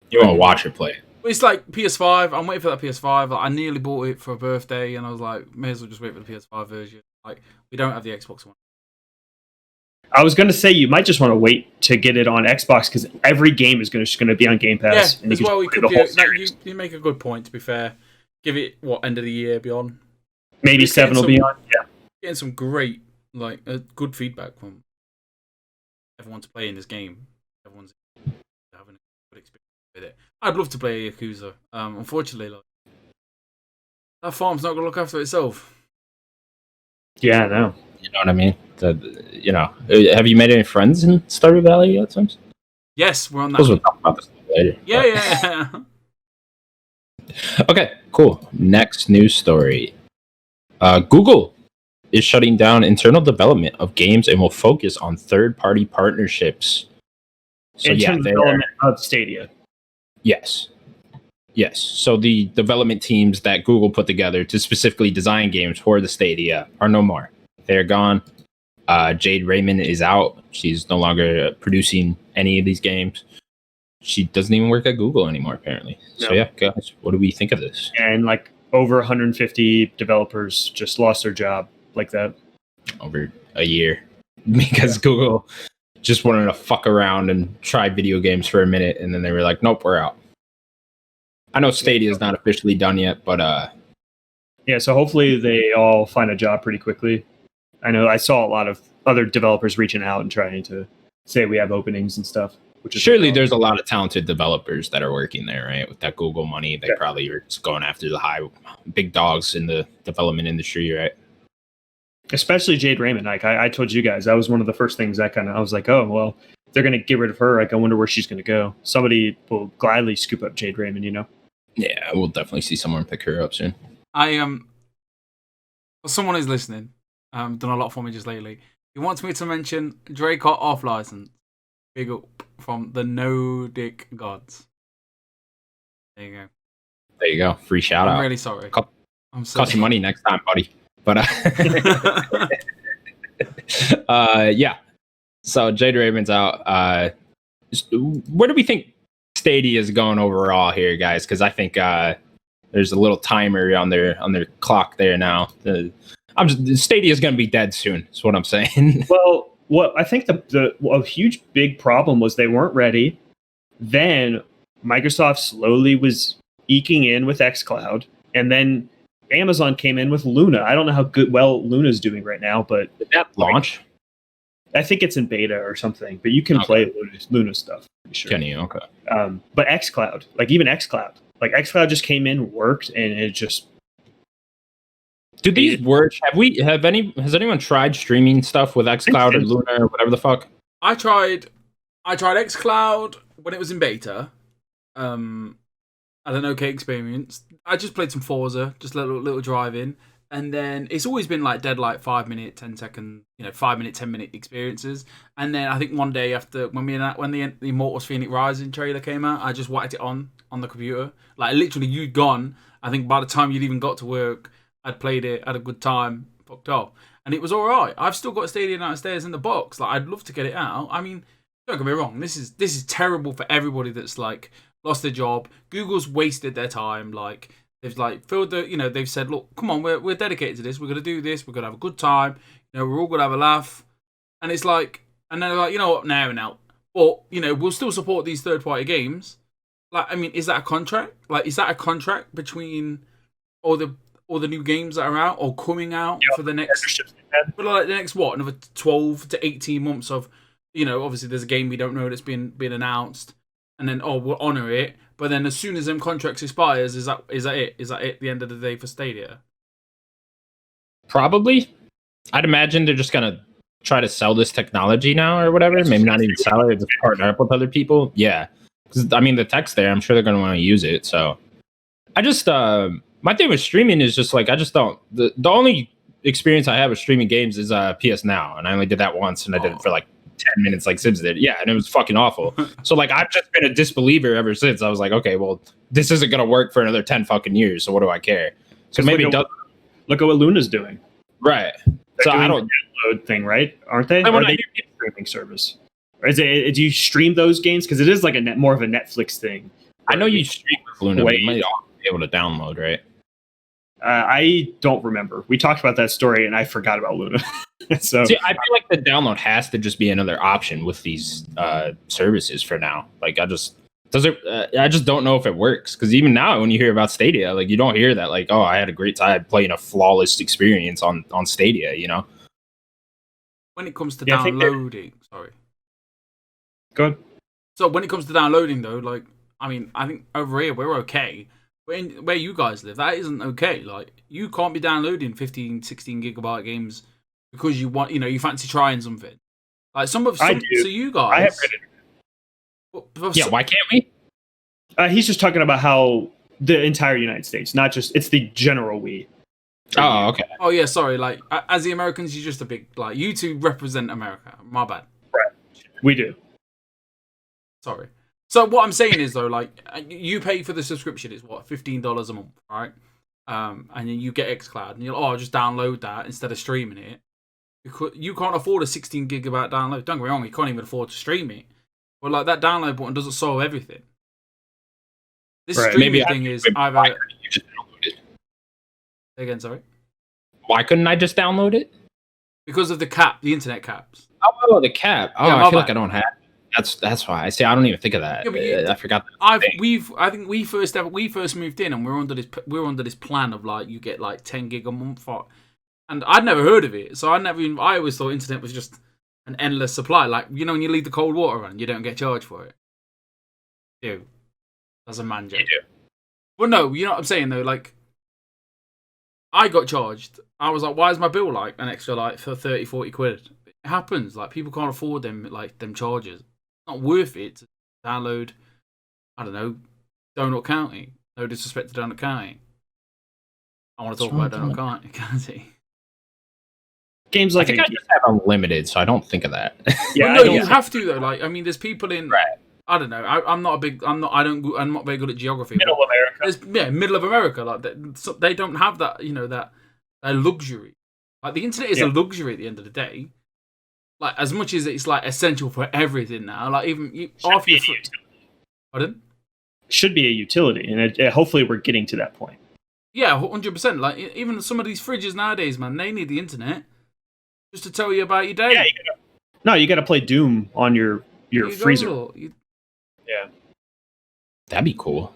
[SPEAKER 1] You want to watch her play it?
[SPEAKER 3] It's like PS5. I'm waiting for that PS5. Like, I nearly bought it for a birthday, and I was like, may as well just wait for the PS5 version. Like, we don't have the Xbox One.
[SPEAKER 2] I was going to say you might just want to wait to get it on Xbox because every game is just going to be on Game Pass.
[SPEAKER 3] Yeah, as well. You make a good point. To be fair, give it end of the year beyond.
[SPEAKER 2] Maybe 7 will be on. Yeah,
[SPEAKER 3] getting some great good feedback from everyone's playing this game. Everyone's having a good experience with it. I'd love to play Yakuza. Unfortunately, That farm's not gonna look after itself.
[SPEAKER 2] Yeah, I know.
[SPEAKER 1] You know what I mean? Have you made any friends in Stardew Valley yet, Sims?
[SPEAKER 3] Yes, we're on that.
[SPEAKER 1] We'll talk about this later.
[SPEAKER 3] Yeah.
[SPEAKER 1] Okay, cool. Next news story. Google is shutting down internal development of games and will focus on third-party partnerships. So
[SPEAKER 2] Internal development of Stadia.
[SPEAKER 1] Yes. So the development teams that Google put together to specifically design games for the Stadia are no more. They're gone. Jade Raymond is out. She's no longer producing any of these games. She doesn't even work at Google anymore, apparently. No. So yeah, guys, what do we think of this?
[SPEAKER 2] And like over 150 developers just lost their job like that.
[SPEAKER 1] Over a year. Because Google just wanted to fuck around and try video games for a minute, and then they were like, nope, we're out. I know Stadia is not officially done yet, but
[SPEAKER 2] so hopefully they all find a job pretty quickly. I know I saw a lot of other developers reaching out and trying to say we have openings and stuff. Which is
[SPEAKER 1] surely there's a lot of talented developers that are working there, right? With that Google money, they probably are just going after the big dogs in the development industry, right?
[SPEAKER 2] Especially Jade Raymond. Like I told you guys, that was one of the first things I was like, oh well, they're gonna get rid of her. Like I wonder where she's gonna go. Somebody will gladly scoop up Jade Raymond, you know?
[SPEAKER 1] Yeah, we'll definitely see someone pick her up soon.
[SPEAKER 3] Someone is listening. Done a lot for me just lately. He wants me to mention Drake got off license. Big up from the Nerdic gods. There you go.
[SPEAKER 1] Free shout out.
[SPEAKER 3] I'm really sorry. I'm sorry.
[SPEAKER 1] Cost you money next time, buddy. But yeah. So Jade Raymond's out. Where do we think Stadia is going overall here, guys? Because I think there's a little timer on their clock there now. Stadia is going to be dead soon. Is what I'm saying.
[SPEAKER 2] Well, what I think a huge big problem was they weren't ready. Then Microsoft slowly was eking in with xCloud, and then Amazon came in with Luna. I don't know how well Luna's doing right now, but
[SPEAKER 1] did that launch?
[SPEAKER 2] I think it's in beta or something, but you can play Luna stuff. Sure.
[SPEAKER 1] Can you? Okay.
[SPEAKER 2] But xCloud, even xCloud, xCloud just came in, worked, and it just.
[SPEAKER 1] Do these work? Has anyone tried streaming stuff with xCloud or Luna or whatever the fuck?
[SPEAKER 3] I tried xCloud when it was in beta. Had an okay experience. I just played some Forza, just a little drive in, and then it's always been dead 5 minute, 10 second, 5 minute, 10 minute experiences. And then I think one day after when the Immortals Phoenix Rising trailer came out, I just whacked it on the computer. Literally, you'd gone. I think by the time you'd even got to work, I'd played it, had a good time, fucked off, and it was all right. I've still got Stadia downstairs in the box. I'd love to get it out. I mean, don't get me wrong. This is terrible for everybody that's lost their job. Google's wasted their time. They've filled the, they've said, look, come on, we're dedicated to this. We're gonna do this. We're gonna have a good time. We're all gonna have a laugh. And it's and they're like, you know what, now and out. But we'll still support these third-party games. Is that a contract? Is that a contract between all the new games that are out or coming out for the next, another 12 to 18 months of, obviously there's a game we don't know that's been announced, and then we'll honor it, but then as soon as them contracts expires, is that it? Is that it at the end of the day for Stadia?
[SPEAKER 1] Probably. I'd imagine they're just gonna try to sell this technology now or whatever. Maybe not even sell it, just partner up with other people. Yeah, because the tech's there. I'm sure they're gonna want to use it. So I just my thing with streaming is just I just don't. The only experience I have with streaming games is PS Now, and I only did that once, and I did it for 10 minutes like Sims did. Yeah, and it was fucking awful. So I've just been a disbeliever ever since. I was like, okay, well, this isn't gonna work for another 10 fucking years, so what do I care? So maybe it does.
[SPEAKER 2] Look at what Luna's doing.
[SPEAKER 1] Right.
[SPEAKER 2] They're doing I don't download thing, right? Aren't they? Or they a streaming service? Or do you stream those games? Because it is more of a Netflix thing.
[SPEAKER 1] I know you stream with Luna, but you might be able to download, right?
[SPEAKER 2] I don't remember. We talked about that story, and I forgot about Luna. So
[SPEAKER 1] see, I feel like the download has to just be another option with these services for now. I just don't know if it works, because even now when you hear about Stadia, you don't hear that I had a great time playing a flawless experience on Stadia.
[SPEAKER 3] When it comes to downloading, sorry.
[SPEAKER 2] Go ahead.
[SPEAKER 3] So when it comes to downloading though, I think over here we're okay. where you guys live, that isn't okay. Like, you can't be downloading 15, 16 gigabyte games because you want, you fancy trying something. Like
[SPEAKER 2] I do.
[SPEAKER 3] So you guys,
[SPEAKER 2] I have
[SPEAKER 1] Yeah, why can't we?
[SPEAKER 2] He's just talking about how the entire United States, not just it's the general we.
[SPEAKER 1] Oh, okay.
[SPEAKER 3] Oh yeah, sorry. Like, as the Americans, you're just a big, like, you two represent America. My bad.
[SPEAKER 2] Right. We do.
[SPEAKER 3] Sorry. So what I'm saying is, though, like, you pay for the subscription. It's what, $15 a month, right? And then you get xCloud, and you're like, I'll just download that instead of streaming it. You can't afford a 16 gigabyte download. Don't get me wrong, you can't even afford to stream it. But like, that download button doesn't solve everything. This streaming thing is either.
[SPEAKER 1] Why couldn't you just download it?
[SPEAKER 3] Again, sorry.
[SPEAKER 1] Why couldn't I just download it?
[SPEAKER 3] Because of the internet caps.
[SPEAKER 1] Oh, the cap. Oh,
[SPEAKER 3] Yeah,
[SPEAKER 1] I feel like I don't have. That's why I say I don't even think of that.
[SPEAKER 3] Yeah,
[SPEAKER 1] I forgot.
[SPEAKER 3] I think we first moved in, and we're under this plan of, like, you get like 10 gig a month, and I'd never heard of it, so I always thought internet was just an endless supply. Like, when you leave the cold water on, you don't get charged for it. You, as a man,
[SPEAKER 1] You do.
[SPEAKER 3] Well, no, you know what I'm saying though. Like, I got charged. I was like, why is my bill like an extra, like, for 30, 40 quid? It happens. Like, people can't afford them charges. Not worth it to download, I don't know, Donut County. No disrespect to Donut County. I want to talk about Donut County.
[SPEAKER 2] Games like
[SPEAKER 1] I think I just have unlimited, so I don't think of that.
[SPEAKER 3] Yeah, well, no, you have to though. Like, I mean, there's people in.
[SPEAKER 1] Right.
[SPEAKER 3] I don't know. I'm not very good at geography.
[SPEAKER 2] Middle America.
[SPEAKER 3] Middle of America. Like, they don't have that. That luxury. Like, the internet is a luxury at the end of the day. Like, as much as it's, like, essential for everything now. Like, even after your pardon?
[SPEAKER 2] Should be a utility, and hopefully we're getting to that point.
[SPEAKER 3] Yeah, 100%. Like, even some of these fridges nowadays, man, they need the internet just to tell you about your day.
[SPEAKER 2] Yeah, you got to play Doom on your freezer.
[SPEAKER 1] Yeah, that'd be cool.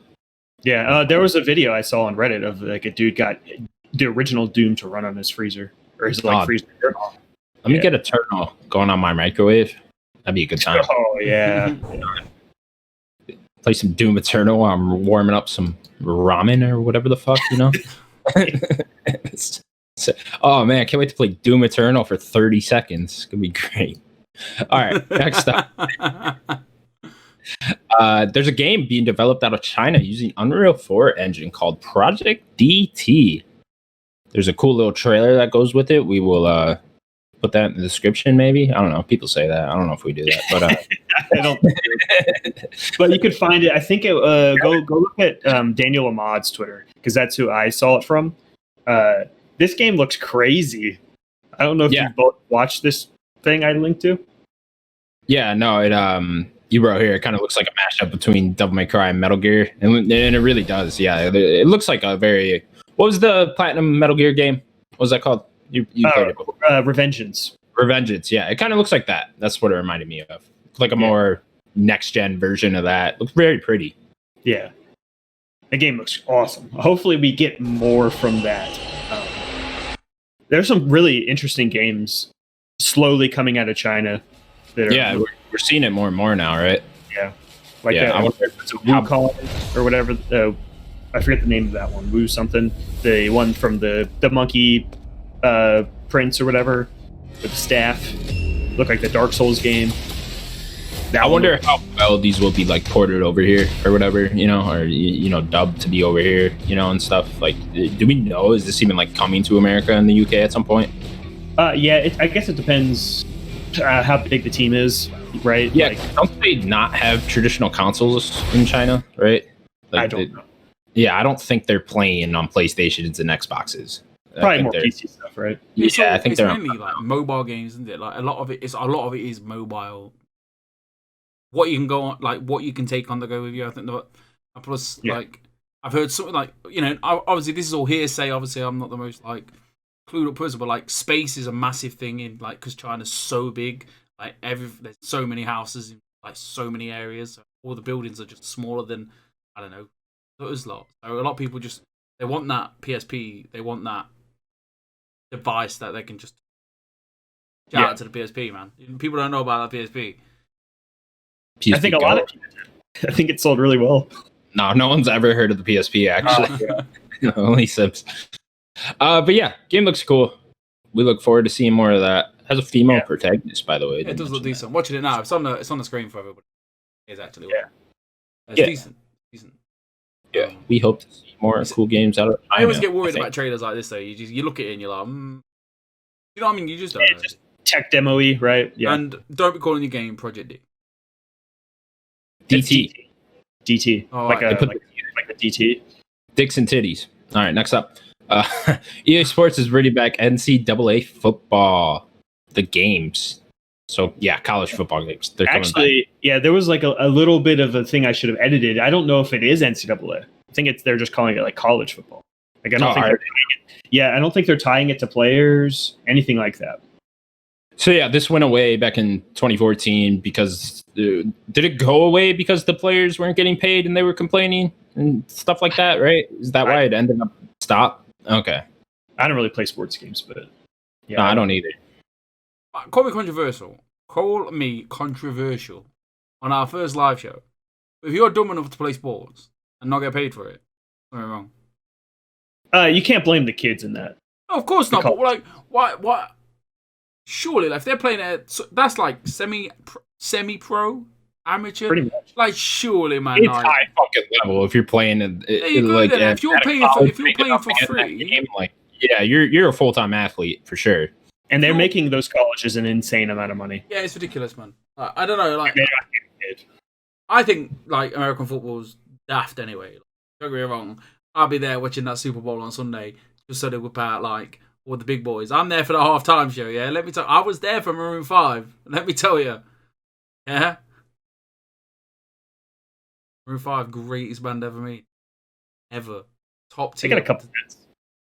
[SPEAKER 2] Yeah, there was a video I saw on Reddit of, like, a dude got the original Doom to run on his freezer or his freezer.
[SPEAKER 1] Let me get a turtle going on my microwave. That'd be a good time.
[SPEAKER 2] Oh yeah.
[SPEAKER 1] Play some Doom Eternal while I'm warming up some ramen or whatever the fuck, Oh man, I can't wait to play Doom Eternal for 30 seconds. It's gonna be great. All right, next up. There's a game being developed out of China using Unreal 4 engine called Project DT. There's a cool little trailer that goes with it. We will put that in the description, maybe. I don't know. People say that. I don't know if we do that, but
[SPEAKER 2] I don't. But you could find it. I think it. Go look at Daniel Ahmad's Twitter, because that's who I saw it from. This game looks crazy. I don't know if you both watched this thing I linked to.
[SPEAKER 1] Yeah, no, it you wrote here. It kind of looks like a mashup between Devil May Cry and Metal Gear, and it really does. Yeah, it looks like a very. What was the Platinum Metal Gear game? What was that called? You played it before.
[SPEAKER 2] Revengeance.
[SPEAKER 1] Revengeance, yeah. It kind of looks like that. That's what it reminded me of. Like a more next-gen version of that. Looks very pretty.
[SPEAKER 2] Yeah. The game looks awesome. Hopefully we get more from that. There's some really interesting games slowly coming out of China.
[SPEAKER 1] We're seeing it more and more now, right?
[SPEAKER 2] Yeah. Like that. I wonder if it's a Wukong or whatever. I forget the name of that one. Wu something. The one from the monkey prince or whatever with the staff. Look like the Dark Souls game.
[SPEAKER 1] I wonder how well these will be like ported over here or whatever, or dubbed to be over here, and stuff. Like, do we know? Is this even like coming to America and the UK at some point?
[SPEAKER 2] I guess it depends how big the team is, right?
[SPEAKER 1] Yeah, don't they not have traditional consoles in China, right?
[SPEAKER 2] I don't know.
[SPEAKER 1] Yeah, I don't think they're playing on PlayStations and Xboxes.
[SPEAKER 2] Probably more PC stuff, right?
[SPEAKER 1] Yeah, I think they're
[SPEAKER 3] mainly like mobile games, isn't it? Like a lot of it is mobile. What you can go on, like what you can take on the go with you. I think like I've heard something like obviously this is all hearsay. Obviously, I'm not the most like clued up person, but like space is a massive thing in like because China's so big. Like there's so many houses in like so many areas. So all the buildings are just smaller than I don't know those lot. So a lot of people they want that PSP. They want that device that they can just shout out to the PSP, man. People don't know about that PSP.
[SPEAKER 2] I think a lot of people did. I think it sold really well.
[SPEAKER 1] No one's ever heard of the PSP, actually. Only Sims. But yeah, game looks cool. We look forward to seeing more of that. It has a female protagonist, by the way.
[SPEAKER 3] It does look decent. Watching it now, it's on the screen for everybody. It's actually it's decent.
[SPEAKER 1] Yeah, we hope to see more cool games out of it.
[SPEAKER 3] I always get worried about trailers like this, though. You look at it and you're like, you know what I mean? You just don't know.
[SPEAKER 2] Just tech demo-y, right? Yeah.
[SPEAKER 3] And don't be calling your game Project D.
[SPEAKER 2] DT.
[SPEAKER 1] Oh,
[SPEAKER 2] like a DT.
[SPEAKER 1] Dicks and titties. All right, next up. EA Sports is bringing back NCAA football, the games. So yeah, college football games. They're
[SPEAKER 2] actually, there was like a little bit of a thing I should have edited. I don't know if it is NCAA. I think they're just calling it like college football. Like I don't think they're tying it. Yeah, I don't think they're tying it to players, anything like that.
[SPEAKER 1] So yeah, this went away back in 2014 because did it go away because the players weren't getting paid and they were complaining and stuff like that, right? Is that why it ended up stop? Okay.
[SPEAKER 2] I don't really play sports games, but
[SPEAKER 1] yeah, no, I don't either.
[SPEAKER 3] Call me controversial. Call me controversial on our first live show. If you're dumb enough to play sports and not get paid for it, something wrong.
[SPEAKER 2] You can't blame the kids in that.
[SPEAKER 3] No, of course not. But like, why? Surely, like, if they're playing that's like semi-pro, amateur. Pretty much. Like, surely, man.
[SPEAKER 1] It's high fucking level if you're playing
[SPEAKER 3] if you're playing for free,
[SPEAKER 1] game, like, yeah, you're a full-time athlete for sure.
[SPEAKER 2] And they're making those colleges an insane amount of money.
[SPEAKER 3] Yeah, it's ridiculous, man. I don't know, like, I think like American football's daft anyway. Don't get me wrong. I'll be there watching that Super Bowl on Sunday just so they whip out like all the big boys. I'm there for the halftime show. Yeah, let me tell. I was there for Maroon 5. Let me tell you. Yeah, Maroon 5, greatest band ever. Top tier.
[SPEAKER 2] They got a couple hits.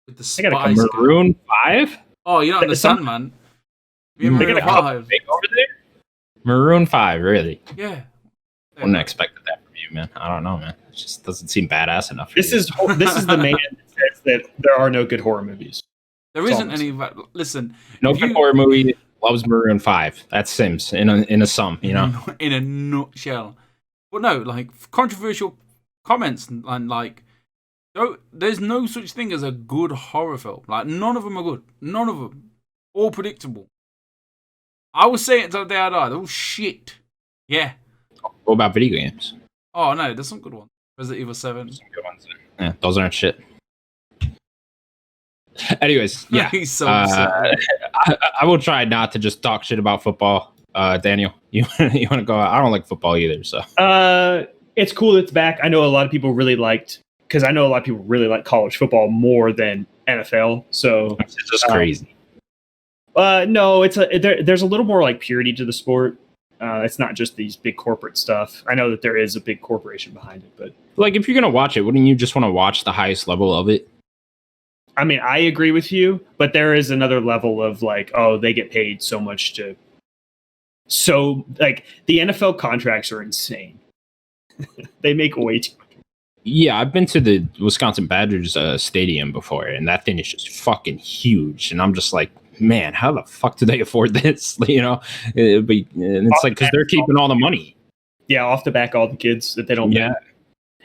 [SPEAKER 3] With the spice.
[SPEAKER 1] Maroon 5.
[SPEAKER 3] Oh, you don't understand, man. Maroon 5
[SPEAKER 1] big over there. Maroon 5, really?
[SPEAKER 3] Yeah.
[SPEAKER 1] I wouldn't have expected that from you, man. I don't know, man. It just doesn't seem badass enough.
[SPEAKER 2] This is the man that says that there are no good horror movies.
[SPEAKER 3] There isn't any. Listen,
[SPEAKER 1] no good horror movie loves Maroon 5. That's Sims in a sum, you know.
[SPEAKER 3] In a nutshell. But no, like controversial comments and like, there's no such thing as a good horror film. Like none of them are good. None of them. All predictable. I was saying it until the day I died. Oh shit. Yeah.
[SPEAKER 1] What about video games?
[SPEAKER 3] Oh no, there's some good ones. Resident Evil 7.
[SPEAKER 1] Some good ones. Yeah, those aren't shit. Anyways, yeah.
[SPEAKER 3] He's so upset.
[SPEAKER 1] I will try not to just talk shit about football. Daniel, you want to go? I don't like football either. So
[SPEAKER 2] it's cool it's back. I know a lot of people really like college football more than NFL. So
[SPEAKER 1] it's just crazy.
[SPEAKER 2] No, there's a little more like purity to the sport. It's not just these big corporate stuff. I know that there is a big corporation behind it, but
[SPEAKER 1] like if you're gonna watch it, wouldn't you just want to watch the highest level of it?
[SPEAKER 2] I mean, I agree with you, but there is another level of like, oh, they get paid so much so like the NFL contracts are insane. They make way too much.
[SPEAKER 1] Yeah, I've been to the Wisconsin Badgers stadium before, and that thing is just fucking huge. And I'm just like, man, how the fuck do they afford this? You know, and it's like because they're keeping all the money.
[SPEAKER 2] Yeah, off the back, all the kids that they don't. Yeah,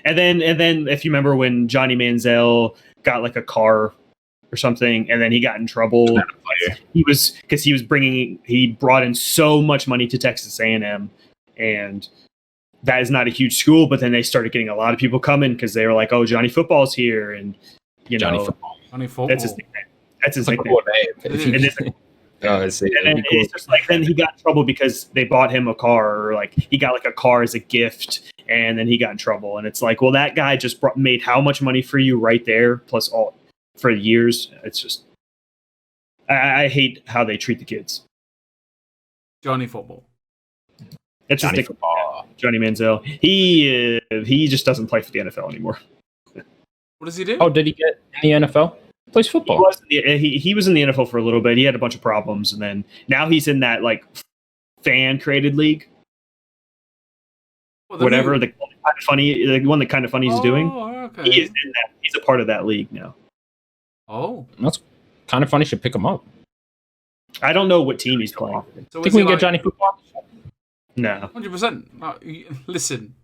[SPEAKER 2] and then if you remember when Johnny Manziel got like a car or something, and then he got in trouble. He brought in so much money to Texas A&M, and that is not a huge school. But then they started getting a lot of people coming because they were like, "Oh, Johnny Football's here," and
[SPEAKER 1] Johnny
[SPEAKER 3] Football.
[SPEAKER 2] That's his nickname. That's his nickname.
[SPEAKER 1] Cool name.
[SPEAKER 2] It's just like then he got in trouble because they bought him a car, or like he got like a car as a gift, and then he got in trouble. And it's like, well, that guy just made how much money for you right there, plus all for years. It's just, I hate how they treat the kids.
[SPEAKER 3] Johnny Football.
[SPEAKER 2] It's Johnny just Football. Johnny Manziel. He just doesn't play for the NFL anymore.
[SPEAKER 3] What does he do?
[SPEAKER 1] Oh, did he get in the NFL? Plays football.
[SPEAKER 2] He was in the NFL for a little bit. He had a bunch of problems, and then now he's in that like fan created league. Well, the one that Kind of Funny is doing.
[SPEAKER 3] Okay.
[SPEAKER 2] He is in that. He's a part of that league now.
[SPEAKER 3] Oh,
[SPEAKER 1] that's Kind of Funny. Should pick him up.
[SPEAKER 2] I don't know what team he's playing.
[SPEAKER 3] So
[SPEAKER 1] think we can get Johnny Football?
[SPEAKER 2] No,
[SPEAKER 3] 100%. Listen,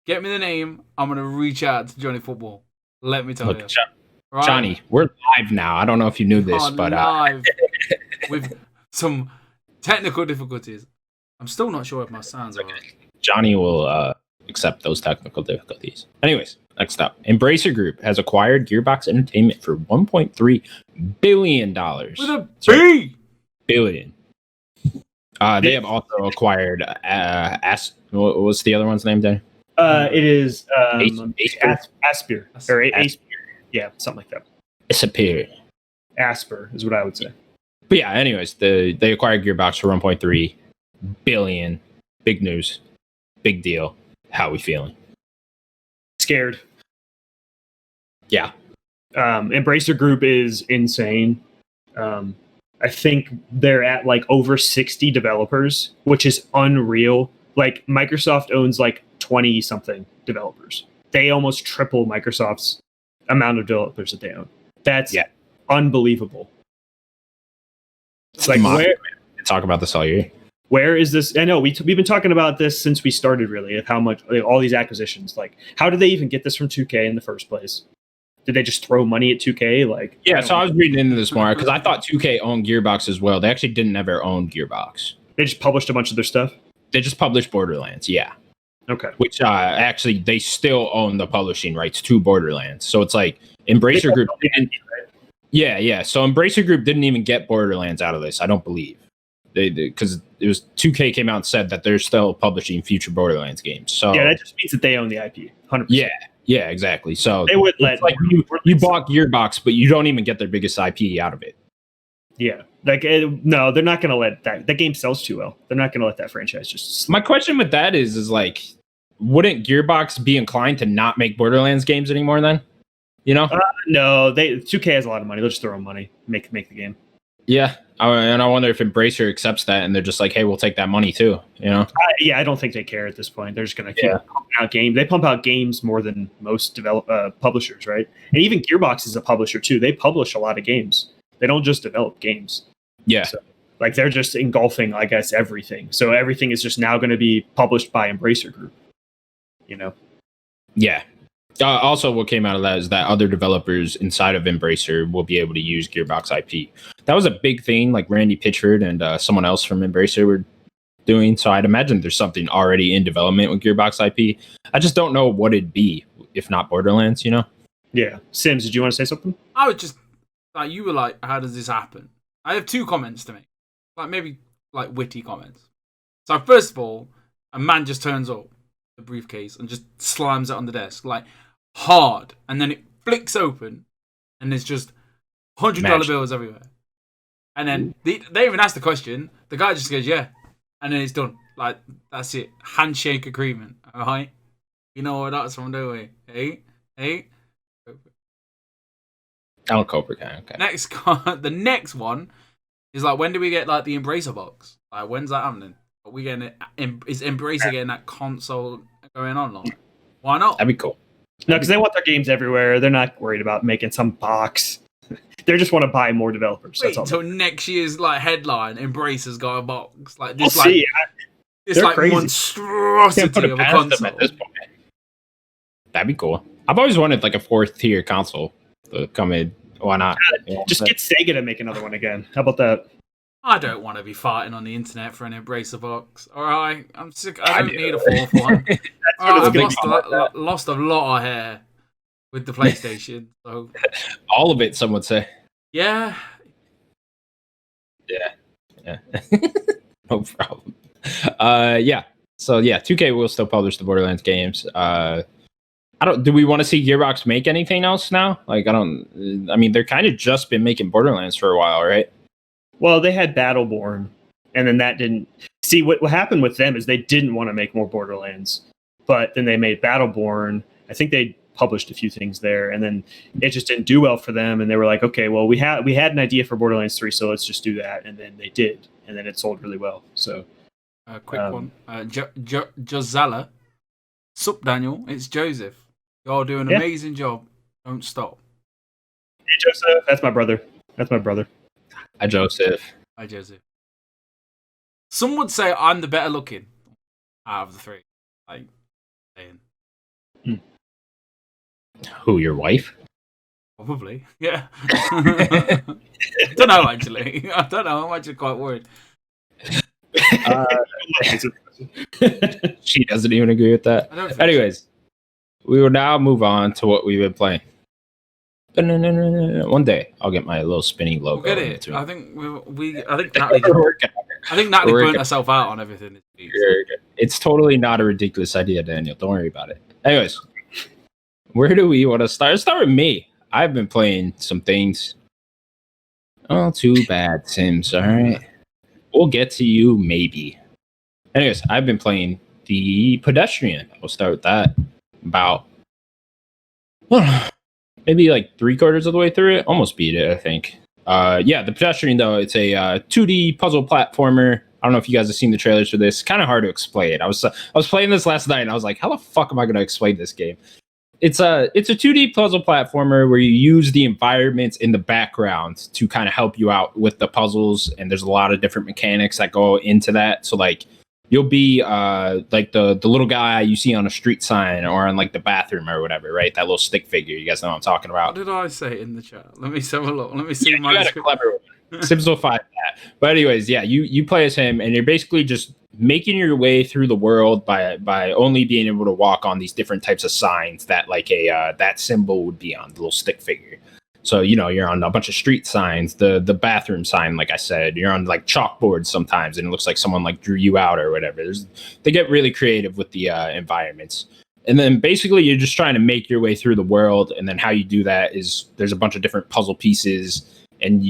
[SPEAKER 3] Get me the name. I'm gonna reach out to Johnny Football. Let me tell you,
[SPEAKER 1] right? Johnny, we're live now. I don't know if you knew this, but
[SPEAKER 3] live with some technical difficulties. I'm still not sure if my sounds are right.
[SPEAKER 1] Johnny will accept those technical difficulties. Anyways, next up, Embracer Group has acquired Gearbox Entertainment for $1.3 billion.
[SPEAKER 3] With a B!
[SPEAKER 1] Billion. They have also acquired what's the other one's name there?
[SPEAKER 2] It is
[SPEAKER 1] Asper.
[SPEAKER 2] Yeah, something like that. Asper is what I would say.
[SPEAKER 1] But yeah, anyways, they acquired Gearbox for 1.3 billion. Big news. Big deal. How are we feeling?
[SPEAKER 2] Scared.
[SPEAKER 1] Yeah.
[SPEAKER 2] Embracer Group is insane. I think they're at like over 60 developers, which is unreal. Like Microsoft owns like 20 something developers. They almost triple Microsoft's amount of developers that they own. That's unbelievable. It's like,
[SPEAKER 1] talk about this all year.
[SPEAKER 2] Where is this? I know we've been talking about this since we started, really, of how much all these acquisitions. Like, how did they even get this from 2K in the first place? Did they just throw money at 2K? Like,
[SPEAKER 1] so I was reading into this more because I thought 2K owned Gearbox as well. They actually didn't ever own Gearbox.
[SPEAKER 2] They just published a bunch of their stuff.
[SPEAKER 1] They just published Borderlands, yeah.
[SPEAKER 2] Okay.
[SPEAKER 1] Which actually they still own the publishing rights to Borderlands. So it's like Embracer Group. Yeah. So Embracer Group didn't even get Borderlands out of this. I don't believe because it was 2K came out and said that they're still publishing future Borderlands games. So
[SPEAKER 2] yeah, that just means that they own the IP. 100%.
[SPEAKER 1] Yeah, exactly. So
[SPEAKER 2] they would let
[SPEAKER 1] like you bought Gearbox, but you don't even get their biggest IP out of it.
[SPEAKER 2] Yeah, like no, they're not going to let that game sells too well. They're not going to let that franchise just.
[SPEAKER 1] My question with that is like, wouldn't Gearbox be inclined to not make Borderlands games anymore? Then,
[SPEAKER 2] no, 2K has a lot of money. They'll just throw in money, make the game.
[SPEAKER 1] Yeah, and I wonder if Embracer accepts that, and they're just like, hey, we'll take that money too.
[SPEAKER 2] I don't think they care at this point. They're just going to keep pumping out games. They pump out games more than most publishers, right? And even Gearbox is a publisher too. They publish a lot of games. They don't just develop games.
[SPEAKER 1] Yeah.
[SPEAKER 2] So, like they're just engulfing, I guess, everything. So everything is just now going to be published by Embracer Group.
[SPEAKER 1] Yeah. Also, what came out of that is that other developers inside of Embracer will be able to use Gearbox IP. That was a big thing, like Randy Pitchford and someone else from Embracer were doing. So I'd imagine there's something already in development with Gearbox IP. I just don't know what it'd be if not Borderlands,
[SPEAKER 2] Yeah. Sims, did you want to say something?
[SPEAKER 3] I would just, like, you were like, how does this happen? I have two comments to make. Like, maybe, like, witty comments. So, first of all, a man just turns up the briefcase and just slams it on the desk, like, hard. And then it flicks open, and there's just $100 bills everywhere. And then they even ask the question. The guy just goes, yeah. And then it's done. Like, that's it. Handshake agreement. All right? You know what that's from, don't we? Hey?
[SPEAKER 1] Oh, Cobra Kai. Okay.
[SPEAKER 3] The next one is like, when do we get like the Embracer box? Like, when's that happening? Are we getting it? Is Embracer getting that console going on? Like, why not?
[SPEAKER 1] That'd be cool.
[SPEAKER 2] No, because they want their games everywhere. They're not worried about making some box. They just want to buy more developers.
[SPEAKER 3] Wait until next year's like headline. Embracer's got a box. Like this,
[SPEAKER 2] it's like
[SPEAKER 3] monstrosity of a console.
[SPEAKER 1] At this point. That'd be cool. I've always wanted like a 4th tier console to come in. Why not?
[SPEAKER 2] Just get Sega to make another one again. How about that?
[SPEAKER 3] I don't want to be fighting on the internet for an Embracer box. All right, I'm sick. I don't need a 4th one. I've lost a lot of hair with the PlayStation. So
[SPEAKER 1] all of it, some would say.
[SPEAKER 3] Yeah.
[SPEAKER 1] No problem. Yeah. So yeah, 2K will still publish the Borderlands games. Do we want to see Gearbox make anything else now? Like, they're kind of just been making Borderlands for a while, right?
[SPEAKER 2] Well, they had Battleborn, and then that didn't. See, what happened with them is they didn't want to make more Borderlands, but then they made Battleborn. I think they published a few things there, and then it just didn't do well for them, and they were like, okay, well, we had an idea for Borderlands 3, so let's just do that, and then they did, and then it sold really well. So,
[SPEAKER 3] quick one. Josella. Sup, Daniel? It's Joseph. Y'all do an amazing job. Don't stop.
[SPEAKER 2] Hey, Joseph. That's my brother.
[SPEAKER 1] Hi, Joseph.
[SPEAKER 3] Some would say I'm the better looking out of the three. Like, saying.
[SPEAKER 1] Who, your wife?
[SPEAKER 3] Probably, yeah. I don't know, actually. I don't know. I'm actually quite worried.
[SPEAKER 1] She doesn't even agree with that. Anyways, we will now move on to what we've been playing. One day I'll get my little spinning logo.
[SPEAKER 3] We'll get it. I think Natalie burnt herself out on everything.
[SPEAKER 1] It's totally not a ridiculous idea, Daniel. Don't worry about it. Anyways, where do we want to start? Let's start with me. I've been playing some things. Oh, too bad, Sims. All right. We'll get to you, maybe. Anyways, I've been playing The Pedestrian. We'll start with that. About, maybe like 3/4 of the way through it. Almost beat it, I think. Yeah, The Pedestrian, though, it's a 2D puzzle platformer. I don't know if you guys have seen the trailers for this. Kind of hard to explain. I was playing this last night, and I was like, how the fuck am I going to explain this game? It's a 2D puzzle platformer where you use the environments in the background to kind of help you out with the puzzles, and there's a lot of different mechanics that go into that. So like you'll be like the little guy you see on a street sign or on like the bathroom or whatever, right? That little stick figure. You guys know what I'm talking about.
[SPEAKER 3] What did I say in the chat? Let me have a look. Let me see my.
[SPEAKER 1] You got a clever one. Sims will find that. But anyways, yeah, you play as him, and you're basically just making your way through the world by only being able to walk on these different types of signs that like that symbol would be on, the little stick figure. So, you're on a bunch of street signs, the bathroom sign, like I said, you're on like chalkboards sometimes, and it looks like someone like drew you out or whatever. They get really creative with the environments. And then basically you're just trying to make your way through the world. And then how you do that is there's a bunch of different puzzle pieces, and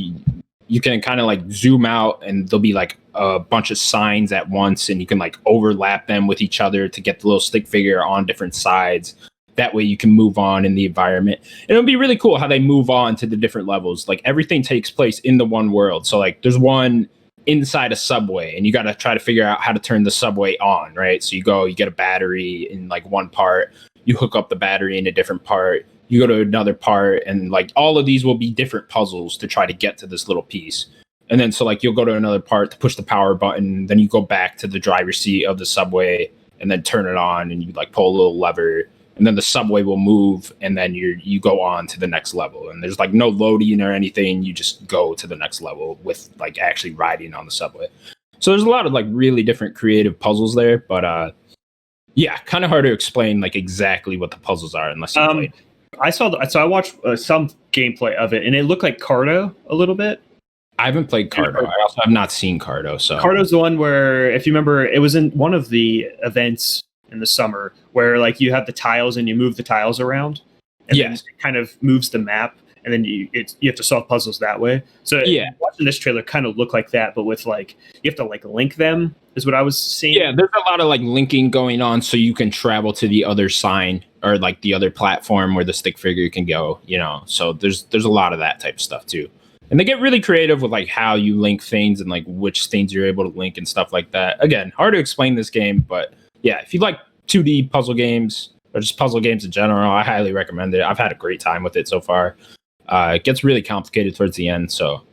[SPEAKER 1] you can kind of like zoom out, and there'll be like a bunch of signs at once, and you can like overlap them with each other to get the little stick figure on different sides. That way you can move on in the environment. And it'll be really cool how they move on to the different levels. Like everything takes place in the one world. So like there's one inside a subway, and you got to try to figure out how to turn the subway on, right? So you get a battery in like one part, you hook up the battery in a different part, you go to another part, and like all of these will be different puzzles to try to get to this little piece. And then so like you'll go to another part to push the power button, then you go back to the driver's seat of the subway and then turn it on, and you like pull a little lever, and then the subway will move, and then you go on to the next level. And there's like no loading or anything. You just go to the next level with like actually riding on the subway. So there's a lot of like really different creative puzzles there, but yeah, kind of hard to explain like exactly what the puzzles are unless you play.
[SPEAKER 2] I watched some gameplay of it, and it looked like Cardo a little bit.
[SPEAKER 1] I haven't played Cardo. I also have not seen Cardo. So
[SPEAKER 2] Cardo's the one where, if you remember, it was in one of the events in the summer where like you have the tiles and you move the tiles around, and then it kind of moves the map, and then you have to solve puzzles that way. So
[SPEAKER 1] yeah,
[SPEAKER 2] watching this trailer kind of looked like that, but with like you have to like link them is what I was seeing.
[SPEAKER 1] Yeah, there's a lot of like linking going on, so you can travel to the other sign or like the other platform where the stick figure can go. So there's a lot of that type of stuff too. And they get really creative with like how you link things and like which things you're able to link and stuff like that. Again, hard to explain this game, but yeah, if you like 2D puzzle games or just puzzle games in general, I highly recommend it. I've had a great time with it so far. It gets really complicated towards the end, so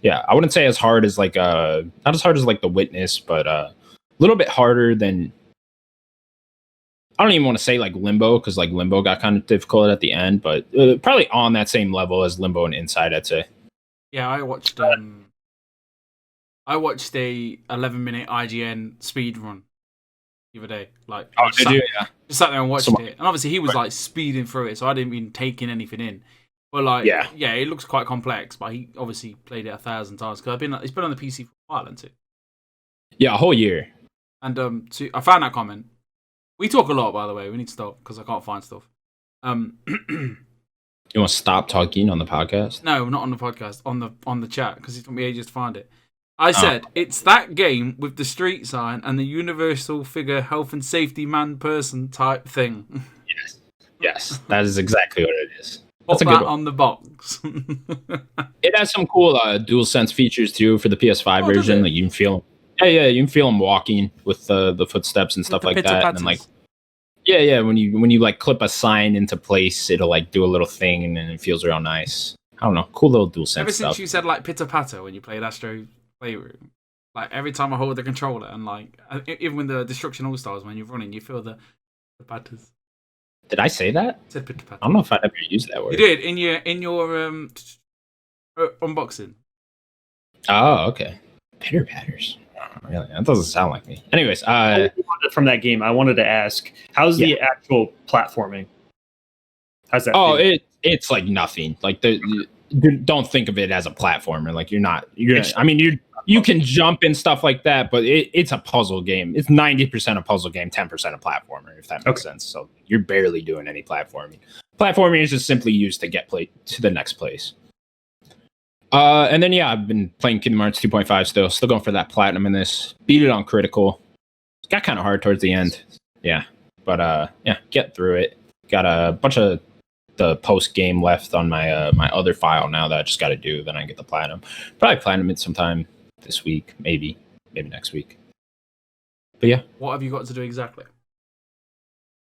[SPEAKER 1] yeah, I wouldn't say as hard as like not as hard as like The Witness, but a little bit harder than. I don't even want to say like Limbo, because like Limbo got kind of difficult at the end, but probably on that same level as Limbo and Inside, I'd say.
[SPEAKER 3] Yeah, I watched a 11-minute IGN speed run the other day. Like, just sat there and watched it, and obviously he was like speeding through it, so I didn't even taking anything in. But like, yeah, it looks quite complex. But he obviously played it 1,000 times because it's been on the PC for a while, hasn't it?
[SPEAKER 1] Yeah, a whole year.
[SPEAKER 3] And I found that comment. We talk a lot, by the way. We need to stop because I can't find stuff.
[SPEAKER 1] You want to stop talking on the podcast?
[SPEAKER 3] No, not on the podcast. On the chat, because it took me ages to find it. I said it's that game with the street sign and the universal figure health and safety man person type thing.
[SPEAKER 1] Yes, that is exactly what it is.
[SPEAKER 3] That's a good one. On the box.
[SPEAKER 1] It has some cool DualSense features too for the PS5 version. Like you can feel, you can feel them walking with the footsteps and stuff like that, and then like. Yeah. When you like clip a sign into place, it'll like do a little thing, and then it feels real nice. I don't know, cool little DualSense stuff.
[SPEAKER 3] Ever since you said like pitter patter when you played Astro Playroom, like every time I hold the controller, and like even with the Destruction All Stars, when you're running, you feel the patters.
[SPEAKER 1] Did I say that?
[SPEAKER 3] Said pitter patter.
[SPEAKER 1] I don't know if I ever used that word.
[SPEAKER 3] You did in your unboxing.
[SPEAKER 1] Oh, okay. Pitter patters. Oh, really? That doesn't sound like me. Anyways,
[SPEAKER 2] from that game, I wanted to ask, how's the actual platforming? How's that?
[SPEAKER 1] Oh, it's like nothing. Like don't think of it as a platformer. Like you can jump and stuff like that, but it's a puzzle game. It's 90% a puzzle game, 10% a platformer, if that makes sense. So you're barely doing any platforming. Platforming is just simply used to get to the next place. And then I've been playing Kingdom Hearts 2.5 still going for that platinum in this. Beat it on critical. It got kind of hard towards the end. Yeah. But get through it. Got a bunch of the post game left on my my other file now that I just got to do. Then I get the platinum. Probably platinum it sometime this week, maybe next week. But yeah.
[SPEAKER 3] What have you got to do exactly?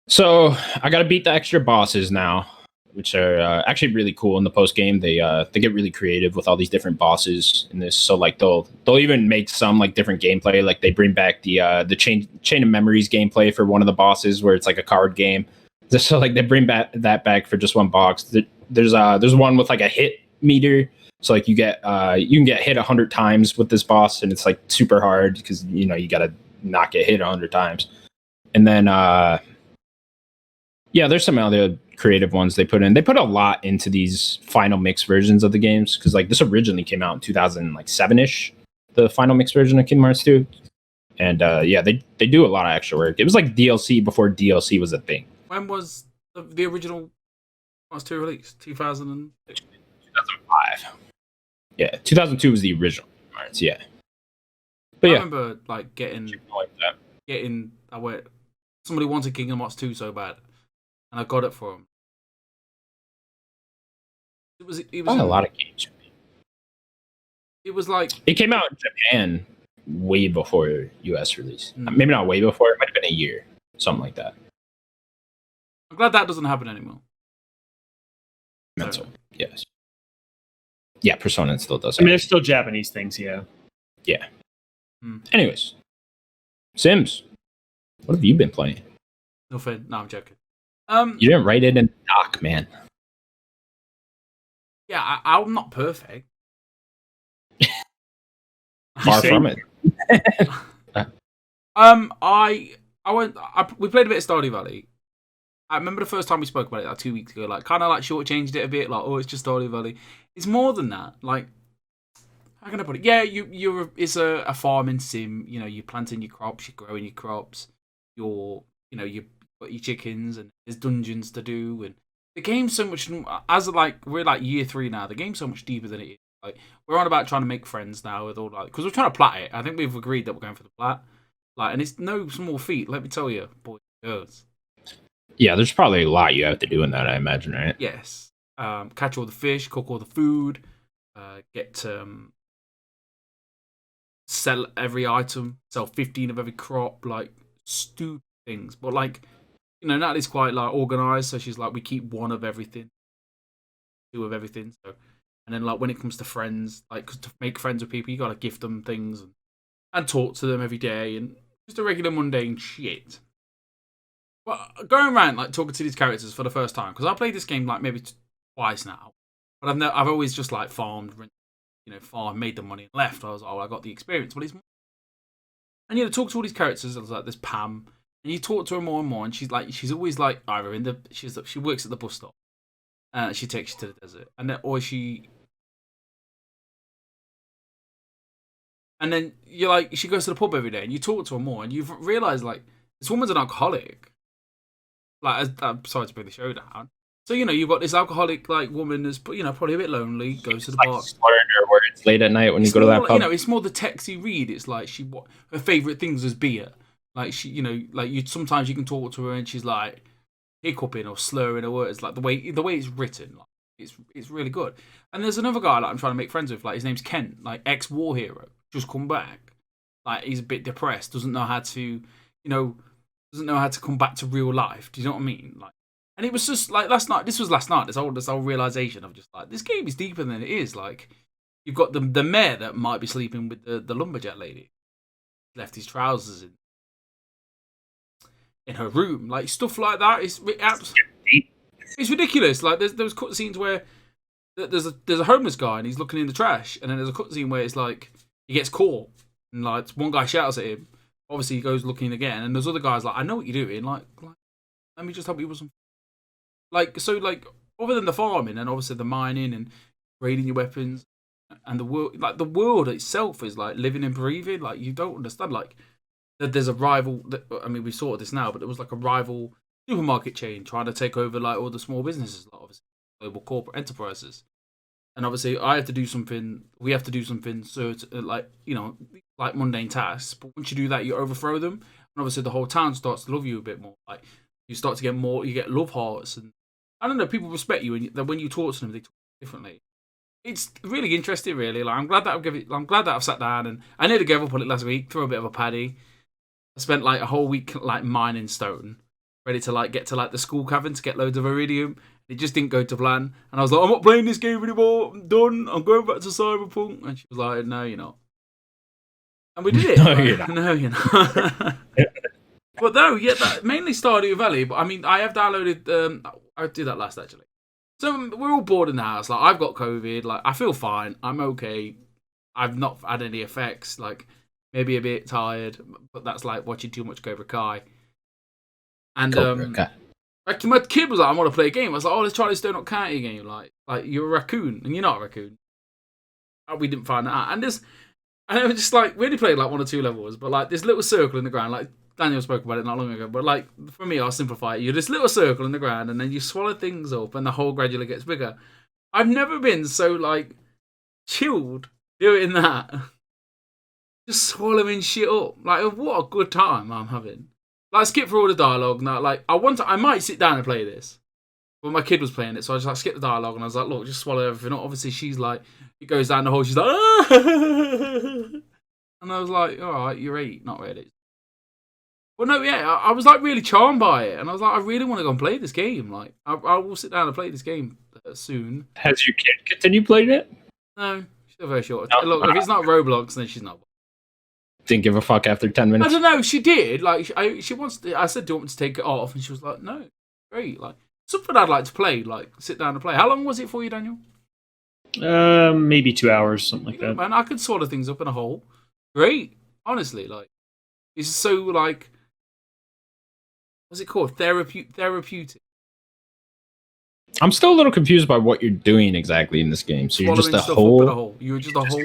[SPEAKER 1] So I got to beat the extra bosses now, which are actually really cool in the post game. They get really creative with all these different bosses in this. So like they'll even make some like different gameplay. Like they bring back the chain of memories gameplay for one of the bosses where it's like a card game. So like they bring that back for just one box. There's one with like a hit meter. So like you can get hit 100 times with this boss, and it's like super hard because you gotta not get hit 100 times. And then there's some other creative ones they put in. They put a lot into these final mix versions of the games because like this originally came out in 2007-ish, the final mix version of Kingdom Hearts 2. And they do a lot of extra work. It was like DLC before DLC was a thing.
[SPEAKER 3] When was the original Hearts 2 released? 2005.
[SPEAKER 1] Yeah, 2002 was the original Hearts. Yeah, but
[SPEAKER 3] I remember like getting somebody wanted Kingdom Hearts 2 so bad, and I got it for him. It was
[SPEAKER 1] a lot of games.
[SPEAKER 3] It was like
[SPEAKER 1] it came out in Japan way before US release. Maybe not way before. It might have been a year, something like that.
[SPEAKER 3] I'm glad that doesn't happen anymore.
[SPEAKER 1] Mental, yes. Yeah, Persona still does.
[SPEAKER 2] I mean, there's still Japanese things, yeah.
[SPEAKER 1] Yeah. Anyways, Sims, what have you been playing?
[SPEAKER 3] Nothing. No, I'm joking.
[SPEAKER 1] You didn't write it in the doc, man.
[SPEAKER 3] Yeah, I'm not perfect.
[SPEAKER 1] Far from it.
[SPEAKER 3] We played a bit of Stardew Valley. I remember the first time we spoke about it like 2 weeks ago, like kind of like shortchanged it a bit, like, oh, it's just Stardew Valley. It's more than that. Like, how can I put it? Yeah, it's a farming sim. You're planting your crops, you're growing your crops, you got your chickens, and there's dungeons to do. And the game's so much, we're like year 3 now. The game's so much deeper than it is. Like, we're on about trying to make friends now with all that, because we're trying to plat it. I think we've agreed that we're going for the plat. Like, and it's no small feat. Let me tell you, boys and girls.
[SPEAKER 1] Yeah, there's probably a lot you have to do in that, I imagine, right?
[SPEAKER 3] Yes. Catch all the fish, cook all the food, sell every item, sell 15 of every crop, like stupid things. But like, Natalie's quite like organized, so she's like, we keep 1 of everything, 2 of everything. So, and then like when it comes to friends, like to make friends with people, you gotta gift them things and talk to them every day, and just a regular mundane shit. But going around like talking to these characters for the first time, because I played this game like maybe twice now, but I've always just like farmed, made the money and left. I was like, I got the experience, but it's more. And talk to all these characters. I was like, there's Pam, and you talk to her more and more, and she's always like either she works at the bus stop, she takes you to the desert, and then and then you're like, she goes to the pub every day, and you talk to her more, and you've realised like this woman's an alcoholic. Like, I'm sorry to bring the show down. So, you've got this alcoholic, like, woman that's, probably a bit lonely, goes to the bar.
[SPEAKER 1] Slurring her words late at night when you go to that pub.
[SPEAKER 3] It's more the texty read. It's like her favourite things was beer. Like, sometimes you can talk to her and she's like hiccuping or slurring her words. Like, the way it's written, like, it's really good. And there's another guy that I'm trying to make friends with. Like, his name's Kent, like, ex-war hero, just come back. Like, he's a bit depressed, doesn't know how to, doesn't know how to come back to real life. Do you know what I mean? Like, and it was just like last night. This was last night. This whole realization of just like this game is deeper than it is. Like, you've got the mayor that might be sleeping with the lumberjack lady, left his trousers in her room, like stuff like that. It's ridiculous. Like there's cutscenes where there's a homeless guy and he's looking in the trash, and then there's a cutscene where it's like he gets caught and like one guy shouts at him. Obviously, he goes looking again, and there's other guys like, I know what you're doing. Like let me just help you with some. Like so, like other than the farming and obviously the mining and grading your weapons and the world itself is like living and breathing. Like you don't understand. Like that there's a rival. I mean, we sorted this now, but there was like a rival supermarket chain trying to take over like all the small businesses, like obviously global corporate enterprises. And obviously, I have to do something. We have to do something. So, like like mundane tasks. But once you do that, you overthrow them, and obviously, the whole town starts to love you a bit more. Like you start to get more. You get love hearts, and I don't know. People respect you, and when you talk to them, they talk differently. It's really interesting, really. Like I'm glad that I've sat down, and I nearly gave up on it last week. Threw a bit of a paddy. I spent like a whole week like mining stone, ready to like get to like the school cavern to get loads of iridium. It just didn't go to plan, and I was like, I'm not playing this game anymore. I'm done. I'm going back to Cyberpunk. And she was like, No, you're not. And we did it.
[SPEAKER 1] No, you're not.
[SPEAKER 3] No, you're not. But no, yeah, mainly Stardew Valley. But I mean, I have downloaded. I did that last actually. So we're all bored in the house. Like I've got COVID. Like I feel fine. I'm okay. I've not had any effects. Like maybe a bit tired, but that's like watching too much Cobra Kai. And like my kid was like, I want to play a game. I was like, let's try this Donut County game. Like you're a raccoon and you're not a raccoon. We didn't find that out. And it was just like we only played like 1 or 2 levels, but like this little circle in the ground, like Daniel spoke about it not long ago. But like for me, I'll simplify it. You're this little circle in the ground, and then you swallow things up, and the hole gradually gets bigger. I've never been so like chilled doing that. Just swallowing shit up. Like what a good time I'm having. Like skip through all the dialogue. Now, like I might sit down and play this, but my kid was playing it, so I just like skipped the dialogue and I was like, look, just swallow everything up. Obviously, she's like, it goes down the hole. She's like, and I was like, all right, you're 8, not really. But no, yeah, I was like really charmed by it, and I was like, I really want to go and play this game. Like, I will sit down and play this game soon.
[SPEAKER 1] Has your kid continued playing it?
[SPEAKER 3] No, she's still very short. No. Look, if it's not Roblox, then she's not.
[SPEAKER 1] Didn't give a fuck after 10 minutes.
[SPEAKER 3] I don't know. She did. Like, she wants. I said, "Do you want me to take it off?" And she was like, "No, great." Like something I'd like to play. Like sit down and play. How long was it for you, Daniel?
[SPEAKER 2] Maybe 2 hours, something like that.
[SPEAKER 3] Man, I could swallow things up in a hole. Great, honestly. Like, it's so like, what's it called? Therapeutic.
[SPEAKER 1] I'm still a little confused by what you're doing exactly in this game. So you're just a hole.
[SPEAKER 3] You're just a hole.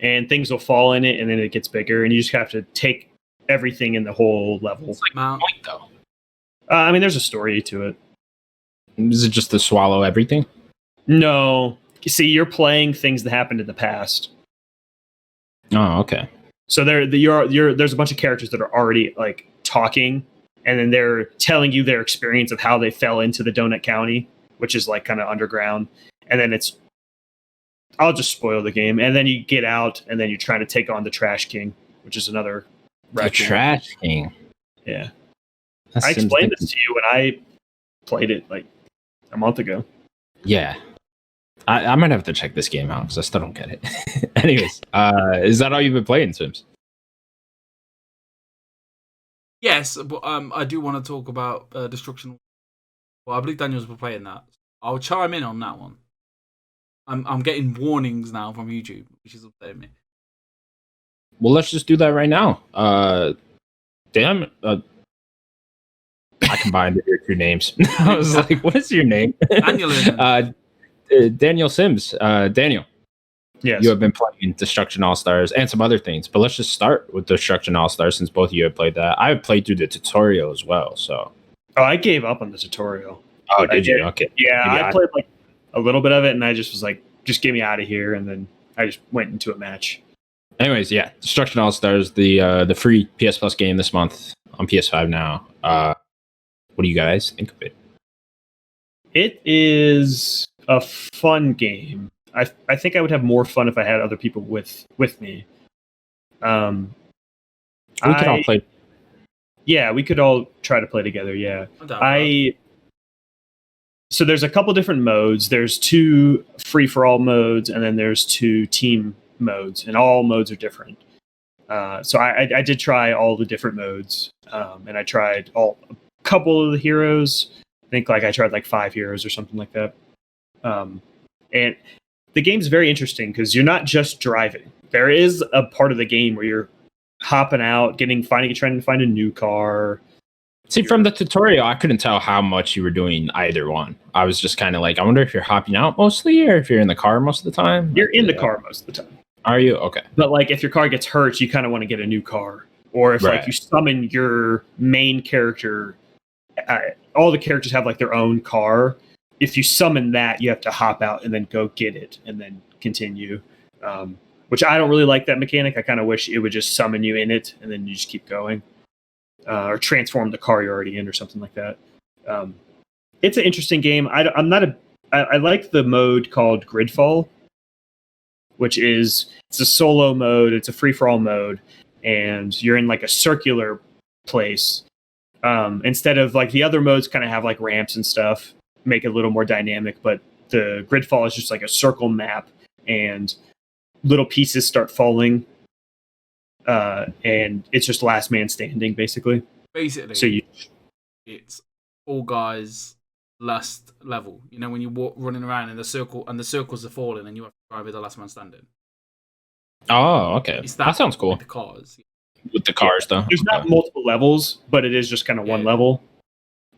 [SPEAKER 2] And things will fall in it, and then it gets bigger, and you just have to take everything in the whole level.
[SPEAKER 1] It's like a point, though.
[SPEAKER 2] I mean, there's a story to it.
[SPEAKER 1] Is it just to swallow everything?
[SPEAKER 2] No. You see, you're playing things that happened in the past.
[SPEAKER 1] Oh, okay.
[SPEAKER 2] So there's a bunch of characters that are already like talking, and then they're telling you their experience of how they fell into the Donut County, which is like kind of underground, and then I'll just spoil the game. And then you get out, and then you're trying to take on the Trash King, which is another raccoon.
[SPEAKER 1] The Trash King?
[SPEAKER 2] Yeah. I explained this to you when I played it like a month ago.
[SPEAKER 1] Yeah. I might have to check this game out because I still don't get it. Anyways, is that all you've been playing, Sims?
[SPEAKER 3] Yes, but I do want to talk about Destruction. Well, I believe Daniel's been playing that. I'll chime in on that one. I'm getting warnings now from YouTube, which is upsetting me.
[SPEAKER 1] Well, let's just do that right now. Damn. I combined your 2 names. I was like, what is your name?
[SPEAKER 3] Daniel.
[SPEAKER 1] Daniel Sims. Daniel.
[SPEAKER 2] Yes.
[SPEAKER 1] You have been playing Destruction All-Stars and some other things, but let's just start with Destruction All-Stars since both of you have played that. I have played through the tutorial as well, so.
[SPEAKER 2] Oh, I gave up on the tutorial.
[SPEAKER 1] Oh, did you? Okay.
[SPEAKER 2] Yeah, I played like a little bit of it, and I just was like, just get me out of here, and then I just went into a match.
[SPEAKER 1] Anyways, yeah, Destruction All-Stars, the free PS Plus game this month on PS5 now. What do you guys think of it?
[SPEAKER 2] It is a fun game. I think I would have more fun if I had other people with me.
[SPEAKER 1] We could all play.
[SPEAKER 2] Yeah, we could all try to play together. Yeah, So there's a couple different modes. There's 2 free-for-all modes, and then there's 2 team modes, and all modes are different. So I did try all the different modes, and I tried a couple of the heroes. think like I tried like 5 years or something like that. And the game's very interesting because you're not just driving. There is a part of the game where you're hopping out, trying to find a new car.
[SPEAKER 1] See, from the tutorial, I couldn't tell how much you were doing either one. I was just kind of like, I wonder if you're hopping out mostly or if you're in the car most of the time.
[SPEAKER 2] You're in the car most of the time.
[SPEAKER 1] Are you? Okay.
[SPEAKER 2] But like if your car gets hurt, you kind of want to get a new car. Or if like you summon your main character, all the characters have like their own car. If you summon that, you have to hop out and then go get it and then continue. Which I don't really like that mechanic. I kind of wish it would just summon you in it and then you just keep going. Or transform the car you're already in or something like that. It's an interesting game. I like the mode called Gridfall, which it's a solo mode. It's a free-for-all mode. And you're in like a circular place. Instead of like the other modes kind of have like ramps and stuff, make it a little more dynamic, but the Gridfall is just like a circle map and little pieces start falling. And it's just last man standing, basically. So
[SPEAKER 3] it's all guys last level. You know, when you walk running around in the circle and the circles are falling and you have to drive with the last man standing.
[SPEAKER 1] Oh, okay. That sounds cool.
[SPEAKER 3] With the cars.
[SPEAKER 1] With the cars, though.
[SPEAKER 2] There's not multiple levels, but it is just kind of one level.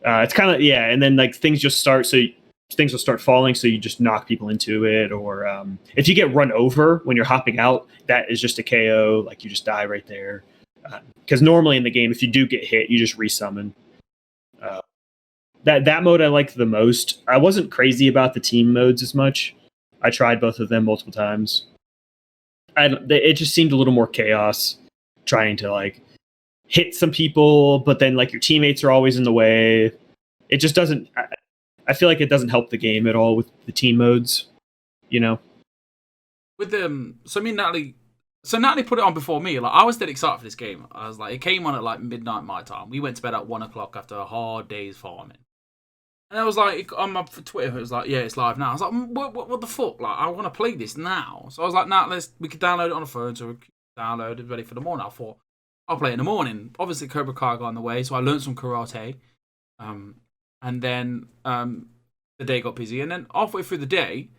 [SPEAKER 2] It's kind of, and then like things just start, so things will start falling, so you just knock people into it, or if you get run over when you're hopping out, that is just a KO, like you just die right there. Because normally in the game, if you do get hit, you just resummon. That mode I liked the most. I wasn't crazy about the team modes as much. I tried both of them multiple times. It just seemed a little more chaos, trying to like hit some people, but then like your teammates are always in the way. It just doesn't. I feel like it doesn't help the game at all with the team modes, you know.
[SPEAKER 3] With Natalie put it on before me. Like I was dead excited for this game. I was like, it came on at like midnight my time. We went to bed at 1:00 after a hard day's farming. And I was like, on my Twitter, it was like, yeah, it's live now. I was like, what the fuck? Like, I want to play this now. So I was like, we could download it on a phone, so we could download it ready for the morning. I thought, I'll play it in the morning. Obviously, Cobra Kai got on the way, so I learned some karate. And then the day got busy. And then halfway through the day,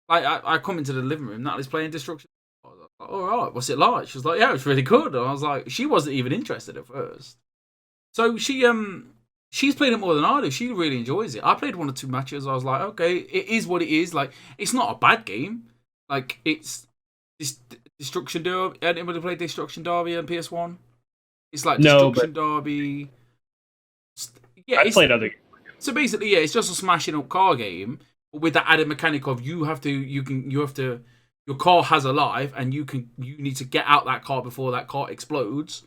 [SPEAKER 3] like I come into the living room, Natalie's playing Destruction. I was like, all right, what's it like? She was like, yeah, it's really good. And I was like, she wasn't even interested at first. So she's played it more than I do. She really enjoys it. I played 1 or 2 matches. I was like, okay, it is what it is. Like, it's not a bad game. Like, it's Destruction Derby. Anybody play Destruction Derby on PS1? It's like Destruction Derby. Yeah,
[SPEAKER 2] I played other games.
[SPEAKER 3] So basically, yeah, it's just a smashing up car game, but with that added mechanic of your car has a life, and you need to get out that car before that car explodes,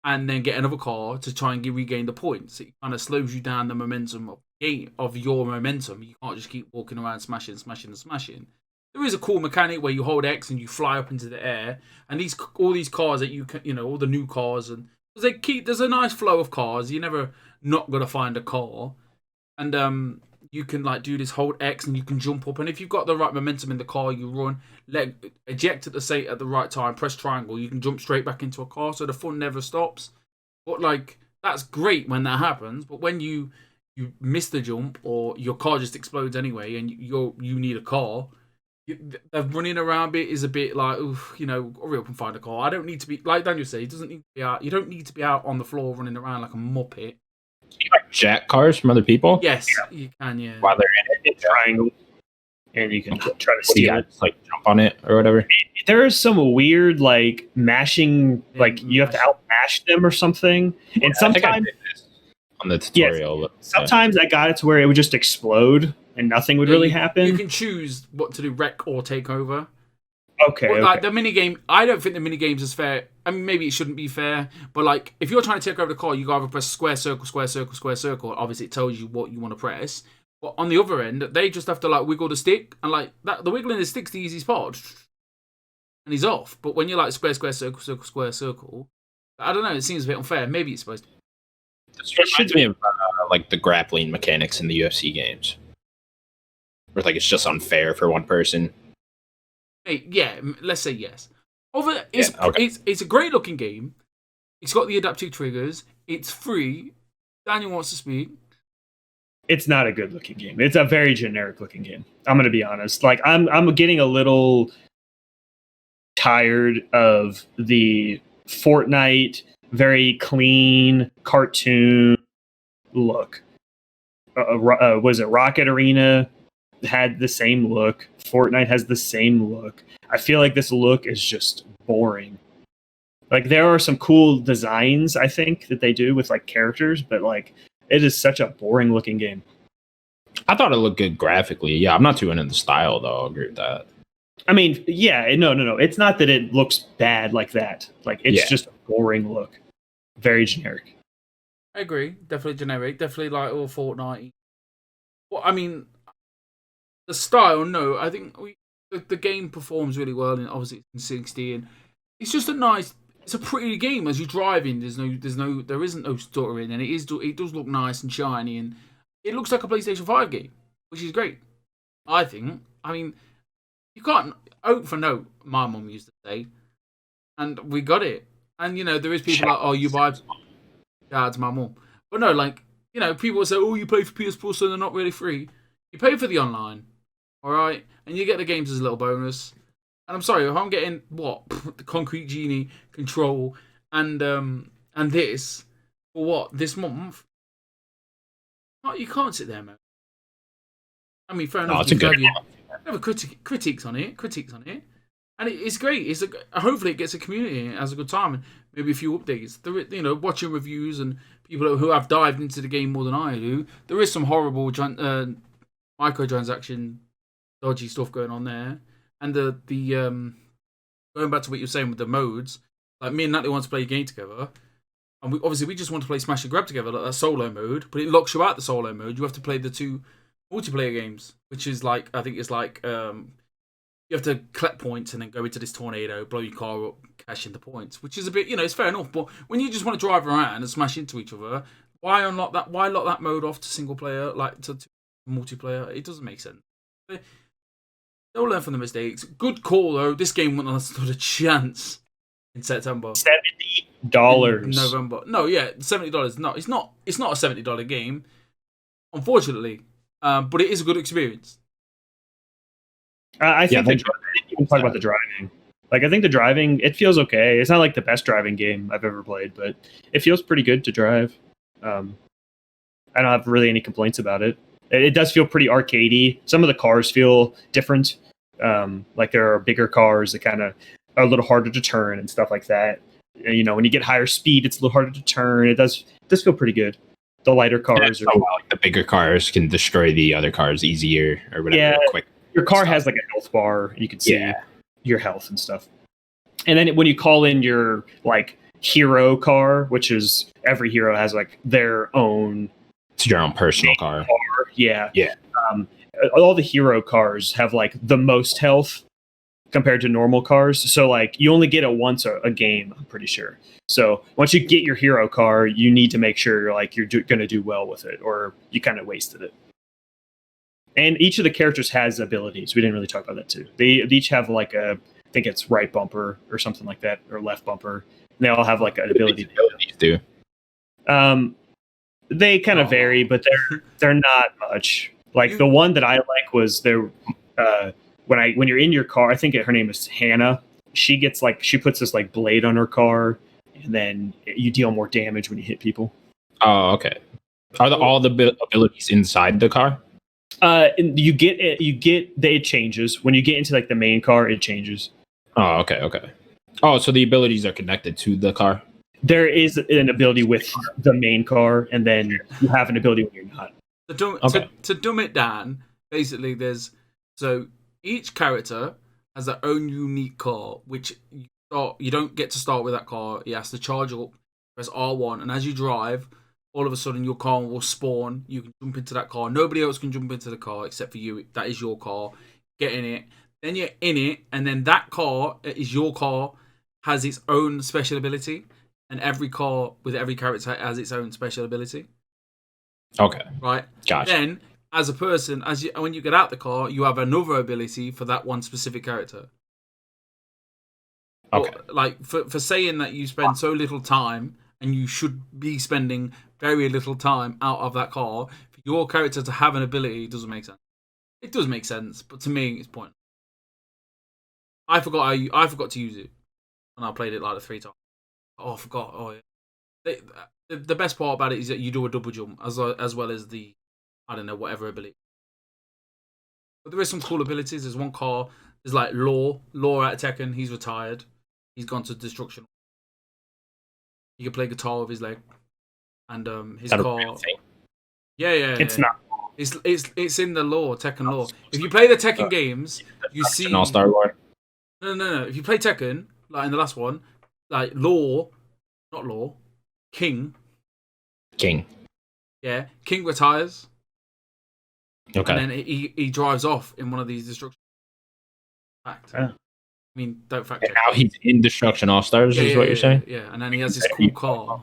[SPEAKER 3] and then get another car to try and regain the points. It kind of slows you down the momentum of your momentum. You can't just keep walking around smashing. There is a cool mechanic where you hold X and you fly up into the air, and all these cars that you can, all the new cars, and there's a nice flow of cars. You're never not gonna find a car. And you can like do this hold X and you can jump up, and if you've got the right momentum in the car, you run, eject at the right time, press triangle, you can jump straight back into a car, so the fun never stops. But like that's great when that happens, but when you miss the jump or your car just explodes anyway, and you need a car, the running around bit is a bit like, oof, hurry up and find a car. I don't need to be like Daniel said. He doesn't need to be out. You don't need to be out on the floor running around like a muppet.
[SPEAKER 1] Can you like jack cars from other people?
[SPEAKER 3] Yes, you can. Yeah.
[SPEAKER 1] While they're in it,
[SPEAKER 2] triangle, and you can try to steal it.
[SPEAKER 1] Just, like jump on it or whatever.
[SPEAKER 2] There is some weird like mashing, like you have to outmash them or something. And sometimes
[SPEAKER 1] on the tutorial,
[SPEAKER 2] yes, sometimes I got it to where it would just explode and nothing would really happen.
[SPEAKER 3] You can choose what to do, wreck or take over.
[SPEAKER 2] Okay.
[SPEAKER 3] But, like the minigame, I don't think the minigames is fair. I mean, maybe it shouldn't be fair, but like if you're trying to take over the car, you gotta press square, circle, square, circle, square, circle. Obviously, it tells you what you want to press. But on the other end, they just have to like wiggle the stick, and like that, the wiggling the stick's the easiest part, and he's off. But when you're like square, square, circle, circle, square, circle, I don't know. It seems a bit unfair. Maybe it's supposed to.
[SPEAKER 1] It reminds me of like the grappling mechanics in the UFC games, where like it's just unfair for one person.
[SPEAKER 3] Yeah, let's say yes. It's a great looking game. It's got the adaptive triggers. It's free. Daniel wants to speak.
[SPEAKER 2] it's not a good looking game. It's a very generic looking game. I'm going to be honest. Like I'm getting a little tired of the Fortnite very clean cartoon look. Was it Rocket Arena had the same look? Fortnite has the same look. I feel like this look is just boring. Like there are some cool designs I think that they do with like characters, but like it is such a boring looking game.
[SPEAKER 1] I thought it looked good graphically. Yeah, I'm not too into the style though. I'll agree with that.
[SPEAKER 2] I mean, yeah, no. It's not that it looks bad like that. Like it's just a boring look. Very generic.
[SPEAKER 3] I agree. Definitely generic. Definitely like all Fortnite. Well, I mean, the style. No, I think the game performs really well, and obviously it's in 60, and it's just it's a pretty game as you're driving. There isn't no stuttering, and it does look nice and shiny, and it looks like a PlayStation 5 game, which is great. I think. I mean, you can't oak for note. My mum used to say, and we got it. And there is people like, oh, you buy. Yeah, it's my mum. But no, like people say, oh, you pay for PS Plus, so they're not really free. You pay for the online, all right, and you get the games as a little bonus. And I'm sorry if I'm getting the Concrete Genie Control and this for what this month. You can't sit there, man. I mean, fair enough. You have critiques on it, and it's great. Hopefully it gets a community and it has a good time, and maybe a few updates. Watching reviews and people who have dived into the game more than I do. There is some horrible microtransaction, dodgy stuff going on there, and the going back to what you were saying with the modes. Like me and Natalie want to play a game together. And we just want to play Smash and Grab together, like that solo mode, but it locks you out the solo mode. You have to play the 2 multiplayer games, which is like, I think it's like, you have to collect points and then go into this tornado, blow your car up, cash in the points, which is a bit, it's fair enough, but when you just want to drive around and smash into each other, why lock that mode off to single player, like to multiplayer? It doesn't make sense. They'll learn from the mistakes. Good call, though. This game wouldn't have stood a chance in September.
[SPEAKER 2] $70
[SPEAKER 3] in November. No, yeah, $70. No, it's not a $70 game, unfortunately. But it is a good experience.
[SPEAKER 2] I think even talk about the driving. Like I think the driving, it feels okay. It's not like the best driving game I've ever played, but it feels pretty good to drive. I don't have really any complaints about it. It does feel pretty arcadey. Some of the cars feel different. Like there are bigger cars that kind of are a little harder to turn and stuff like that. When you get higher speed, it's a little harder to turn. It does feel pretty good. The lighter cars are
[SPEAKER 1] like the bigger cars can destroy the other cars easier or whatever.
[SPEAKER 2] Yeah,
[SPEAKER 1] quick.
[SPEAKER 2] Your car has like a health bar. You can see your health and stuff. And then when you call in your like hero car, which is every hero has like their own.
[SPEAKER 1] It's your own personal car.
[SPEAKER 2] Yeah.
[SPEAKER 1] Yeah.
[SPEAKER 2] All the hero cars have like the most health compared to normal cars. So like you only get it once a game, I'm pretty sure. So once you get your hero car, you need to make sure you're going to do well with it, or you kind of wasted it. And each of the characters has abilities. We didn't really talk about that too. They each have like I think it's right bumper or something like that, or left bumper. And they all have like an ability.
[SPEAKER 1] Do.
[SPEAKER 2] They kind of vary, but they're not much. Like the one that I like was there. When you're in your car, I think her name is Hannah. She puts this like blade on her car, and then you deal more damage when you hit people.
[SPEAKER 1] Oh, okay. Are all the abilities inside the car?
[SPEAKER 2] It changes when you get into like the main car. It changes.
[SPEAKER 1] Oh, okay. Oh, so the abilities are connected to the car.
[SPEAKER 2] There is an ability with the main car, and then you have an ability when you're not.
[SPEAKER 3] To dumb it down, basically, so each character has their own unique car, which you don't get to start with that car. You have to charge up, press R1, and as you drive, all of a sudden your car will spawn. You can jump into that car. Nobody else can jump into the car except for you. That is your car. Get in it. Then you're in it, and then that car is your car, has its own special ability, and every car with every character has its own special ability.
[SPEAKER 1] Okay.
[SPEAKER 3] Right.
[SPEAKER 1] Gotcha.
[SPEAKER 3] Then, as a person, when you get out the car, you have another ability for that one specific character.
[SPEAKER 1] Okay.
[SPEAKER 3] But, like for saying that you spend so little time, and you should be spending very little time out of that car, for your character to have an ability doesn't make sense. It does make sense, but to me, it's pointless. I forgot to use it when I played it like 3 times. Oh, I forgot. Oh, yeah. The best part about it is that you do a double jump as well as the, I don't know, whatever ability. But there is some cool abilities. There's one car. There's like Law out of Tekken. He's retired. He's gone to Destruction. You can play guitar with his leg, and his car. Yeah.
[SPEAKER 2] It's not.
[SPEAKER 3] It's in the lore, Tekken lore. If you play the Tekken games, you see
[SPEAKER 1] All-Star lore.
[SPEAKER 3] No. If you play Tekken, like in the last one, like Law, not Law, King. Yeah, King retires.
[SPEAKER 1] Okay.
[SPEAKER 3] And then he drives off in one of these destruction. Fact.
[SPEAKER 2] Yeah.
[SPEAKER 3] I mean, don't fact check.
[SPEAKER 1] Now he's in Destruction All-Stars, is what you're saying?
[SPEAKER 3] Yeah, and then he has this cool car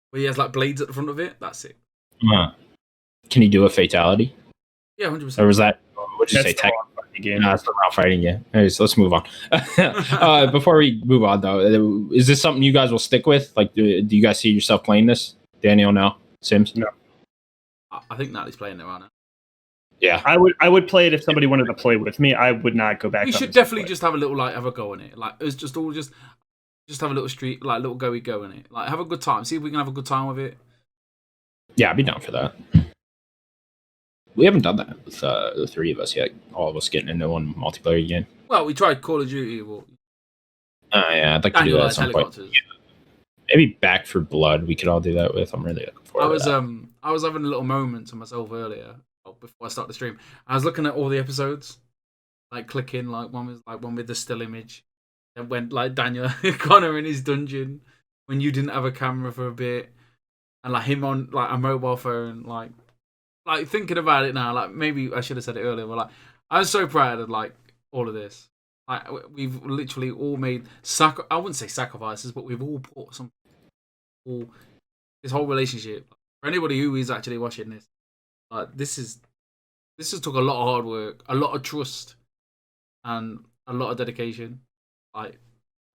[SPEAKER 3] where he has like blades at the front of it. That's it.
[SPEAKER 1] Can he do a fatality?
[SPEAKER 3] Yeah, 100%.
[SPEAKER 1] Or was that, what did you say?
[SPEAKER 2] Game.
[SPEAKER 1] No, that's the round fighting game. Anyways, so let's move on. Before we move on, though, is this something you guys will stick with? Like, do you guys see yourself playing this? Daniel, now? Sims?
[SPEAKER 2] No.
[SPEAKER 3] I think Natalie's playing it right now.
[SPEAKER 1] Yeah.
[SPEAKER 2] I would play it if somebody wanted to play with me. I would not go back.
[SPEAKER 3] We should definitely just have a little, have a go on it. Like, it's just all just have a little street, little goey go in it. Like, have a good time. See if we can have a good time with it.
[SPEAKER 1] Yeah, I'd be down for that. We haven't done that with the 3 of us yet. All of us getting into one multiplayer game.
[SPEAKER 3] Well, we tried Call of Duty.
[SPEAKER 1] Yeah, I'd like to do that at some point. Maybe Back for Blood. We could all do that with. I'm really looking forward to that.
[SPEAKER 3] I was having a little moment to myself earlier before I start the stream. I was looking at all the episodes, clicking. One was one with the still image, and when Daniel Connor in his dungeon when you didn't have a camera for a bit, and him on a mobile phone, thinking about it now, maybe I should have said it earlier, but I'm so proud of all of this. We've literally all made I wouldn't say sacrifices, but we've all put this whole relationship. For anybody who is actually watching this, this has took a lot of hard work, a lot of trust, and a lot of dedication. I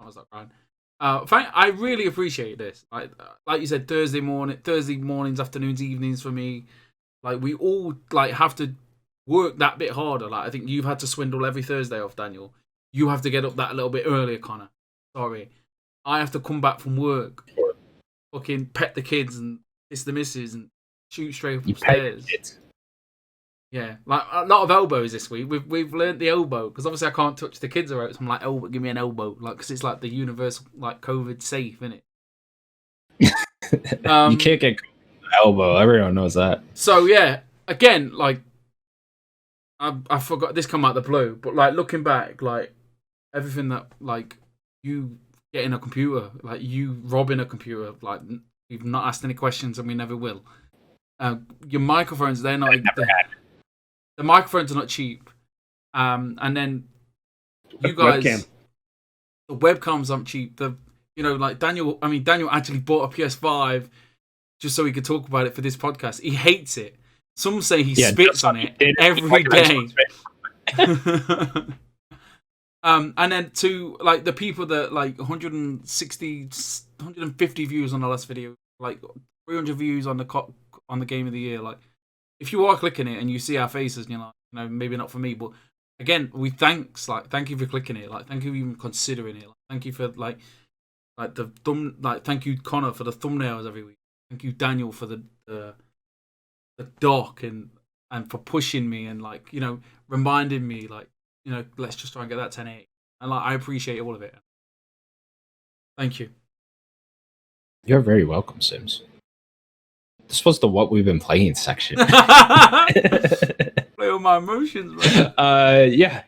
[SPEAKER 3] was like crying. I really appreciate this. Like you said, Thursday mornings, afternoons, evenings for me. We all have to work that bit harder. I think you've had to swindle every Thursday off, Daniel. You have to get up that little bit earlier, Connor. Sorry. I have to come back from work, fucking pet the kids and kiss the missus and shoot straight up upstairs. Yeah, a lot of elbows this week. We've learnt the elbow because obviously I can't touch the kids around. So I'm like, elbow, give me an elbow, because it's the universal COVID safe, isn't it?
[SPEAKER 1] You can't get elbow. Everyone knows that.
[SPEAKER 3] So yeah, again, I forgot this come out the blue, but looking back, everything that you getting a computer, you robbing a computer, we've not asked any questions and we never will. Your microphones, they're not. The microphones are not cheap. And then you guys, the webcams aren't cheap. Daniel actually bought a PS5 just so he could talk about it for this podcast. He hates it. Some say he spits on it every day. And then to the people that 160, 150 views on the last video, 300 views on the game of the year. If you are clicking it and you see our faces, maybe not for me, but again, thank you for clicking it. Thank you for even considering it. Thank you for thank you Connor for the thumbnails every week. Thank you Daniel for the doc and for pushing me and reminding me let's just try and get that 1080. And I appreciate all of it. Thank you.
[SPEAKER 1] You're very welcome, Sims. This was the what we've been playing section.
[SPEAKER 3] Play all my emotions, man.
[SPEAKER 1] Yeah.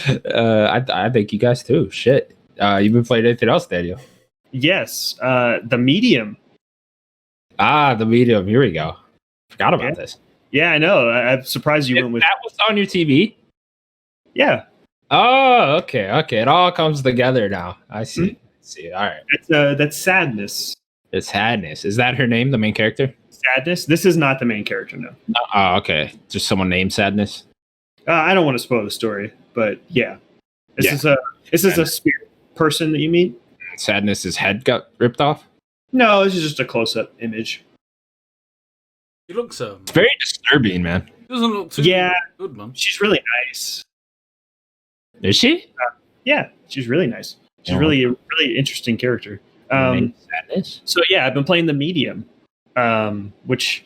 [SPEAKER 1] I think you guys too. Shit. You've been playing anything else, Daniel?
[SPEAKER 2] Yes. The Medium.
[SPEAKER 1] The Medium. Here we go. Forgot about this.
[SPEAKER 2] Yeah, I know. I'm surprised you went with
[SPEAKER 1] that. Was on your TV?
[SPEAKER 2] Yeah.
[SPEAKER 1] Oh, okay. It all comes together now. I see.
[SPEAKER 2] Mm-hmm.
[SPEAKER 1] See. All right.
[SPEAKER 2] That's Sadness.
[SPEAKER 1] It's Sadness. Is that her name, the main character?
[SPEAKER 2] Sadness? This is not the main character, no.
[SPEAKER 1] Okay. Just someone named Sadness?
[SPEAKER 2] I don't want to spoil the story, but yeah. This is a spirit person that you meet.
[SPEAKER 1] Sadness's head got ripped off?
[SPEAKER 2] No, this is just a close-up image.
[SPEAKER 3] She looks
[SPEAKER 1] It's very disturbing, man.
[SPEAKER 3] doesn't look too good, man.
[SPEAKER 2] She's really nice.
[SPEAKER 1] Is she?
[SPEAKER 2] Yeah, she's really nice. She's
[SPEAKER 1] Oh.
[SPEAKER 2] really a really interesting character.
[SPEAKER 1] Sadness.
[SPEAKER 2] So yeah, I've been playing the Medium, which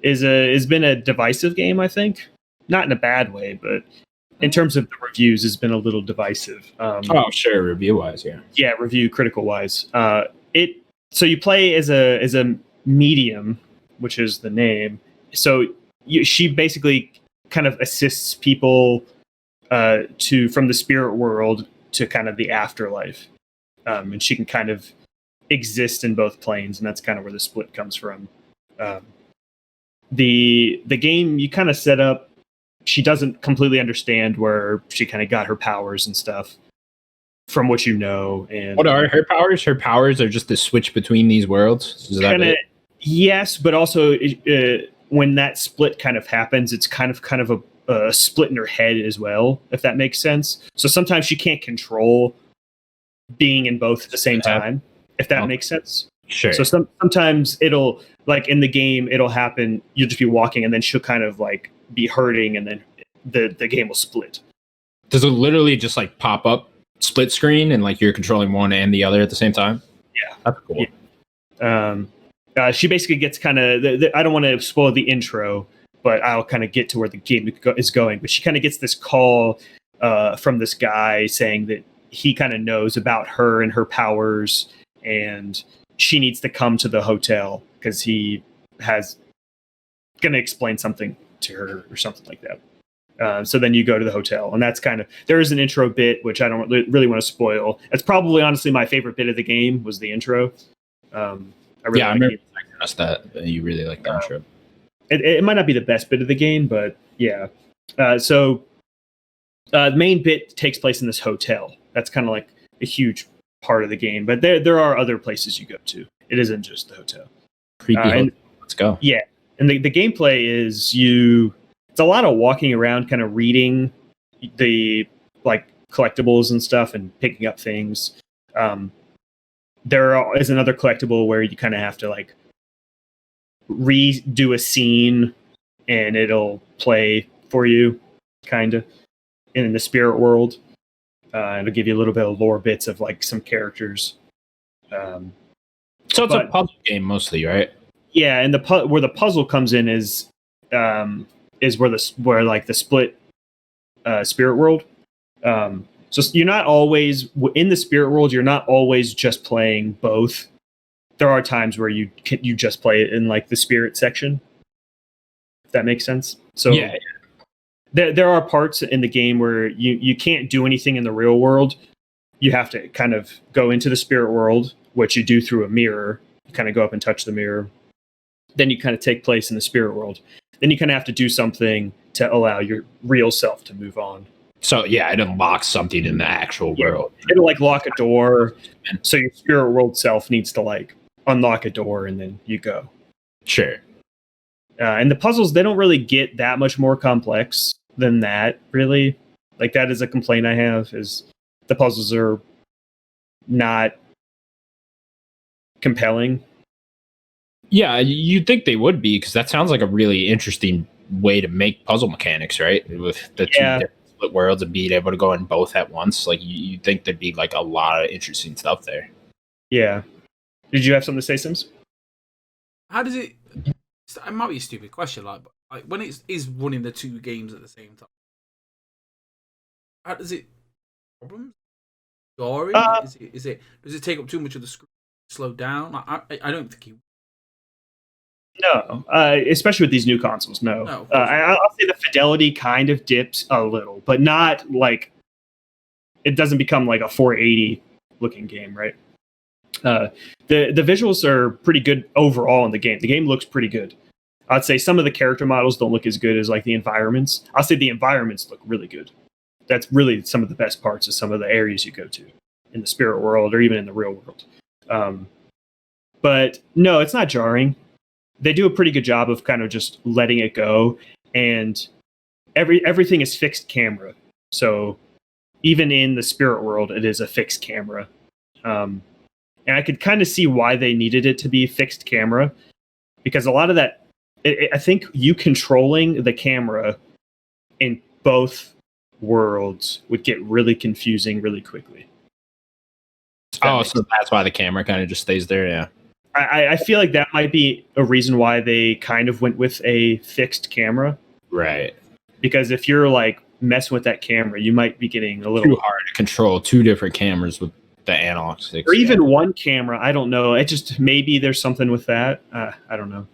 [SPEAKER 2] has been a divisive game. I think not in a bad way, but in terms of the reviews, it's been a little divisive.
[SPEAKER 1] Oh, sure, review wise, yeah.
[SPEAKER 2] Yeah, review critical wise. So you play as a medium, which is the name. So she basically kind of assists people from the spirit world to kind of the afterlife, and she can kind of exist in both planes, and that's kind of where the split comes from. The game you kind of set up, she doesn't completely understand where she kind of got her powers and stuff from what you know. And
[SPEAKER 1] what are her powers? Her powers are just the switch between these worlds. Is that it?
[SPEAKER 2] Yes, but also when that split kind of happens, it's kind of a split in her head as well, if that makes sense. So sometimes she can't control being in both at the same time, if that makes sense.
[SPEAKER 1] Sure.
[SPEAKER 2] So sometimes it'll, like in the game, it'll happen, you'll just be walking and then she'll kind of like be hurting and then the game will split.
[SPEAKER 1] Does it literally just like pop up split screen and like you're controlling one and the other at the same time?
[SPEAKER 2] Yeah.
[SPEAKER 1] That's cool.
[SPEAKER 2] Yeah. She basically gets kind of, I don't want to spoil the intro, but I'll kind of get to where the game is going. But she kind of gets this call from this guy saying that he kind of knows about her and her powers, and she needs to come to the hotel because he has going to explain something to her or something like that. So then you go to the hotel, and that's kind of, there is an intro bit, which I don't really want to spoil. It's probably honestly my favorite bit of the game was the intro. I remember
[SPEAKER 1] that you really like the intro.
[SPEAKER 2] It might not be the best bit of the game, but yeah. So the main bit takes place in this hotel. That's kind of like a huge part of the game, but there are other places you go to. It isn't just the hotel.
[SPEAKER 1] Creepy. Let's go.
[SPEAKER 2] Yeah, and the gameplay is it's a lot of walking around, kind of reading the like collectibles and stuff, and picking up things. There is another collectible where you kind of have to like redo a scene, and it'll play for you, kind of in the spirit world. It'll give you a little bit of lore bits of like some characters.
[SPEAKER 1] So it's a puzzle game mostly, right?
[SPEAKER 2] Yeah, and where the puzzle comes in is where like the split spirit world. So you're not always in the spirit world. You're not always just playing both. There are times where you just play it in like the spirit section. If that makes sense. So yeah. There are parts in the game where you can't do anything in the real world. You have to kind of go into the spirit world, which you do through a mirror. You kind of go up and touch the mirror. Then you kind of take place in the spirit world. Then you kind of have to do something to allow your real self to move on.
[SPEAKER 1] So yeah, it unlocks something in the actual world.
[SPEAKER 2] It'll like lock a door. So your spirit world self needs to like unlock a door, and then you go.
[SPEAKER 1] Sure.
[SPEAKER 2] And the puzzles, they don't really get that much more complex than that, really. Like, that is a complaint I have, is the puzzles are not compelling.
[SPEAKER 1] Yeah, you'd think they would be, because that sounds like a really interesting way to make puzzle mechanics, right? With the two different split worlds and being able to go in both at once. Like, you'd think there'd be like a lot of interesting stuff there.
[SPEAKER 2] Yeah. Did you have something to say, Sims?
[SPEAKER 3] How does it... It might be a stupid question, like when it is running the two games at the same time, how does it problems? Story? Does it take up too much of the screen? Slow down? I don't think you.
[SPEAKER 2] No, especially with these new consoles. No, I'll say the fidelity kind of dips a little, but not like it doesn't become like a 480 looking game, right? The visuals are pretty good overall in the game. The game looks pretty good. I'd say some of the character models don't look as good as like the environments. I'll say the environments look really good. That's really some of the best parts of some of the areas you go to in the spirit world or even in the real world. But no, it's not jarring. They do a pretty good job of kind of just letting it go, and everything is fixed camera. So even in the spirit world, it is a fixed camera. And I could kind of see why they needed it to be fixed camera, because a lot of that I think you controlling the camera in both worlds would get really confusing really quickly.
[SPEAKER 1] Oh, so that's why the camera kind of just stays there, yeah.
[SPEAKER 2] I feel like that might be a reason why they kind of went with a fixed camera.
[SPEAKER 1] Right.
[SPEAKER 2] Because if you're like messing with that camera, you might be getting a little
[SPEAKER 1] too hard to control two different cameras with the analog sticks.
[SPEAKER 2] Or even one camera. I don't know. It just maybe there's something with that. I don't know.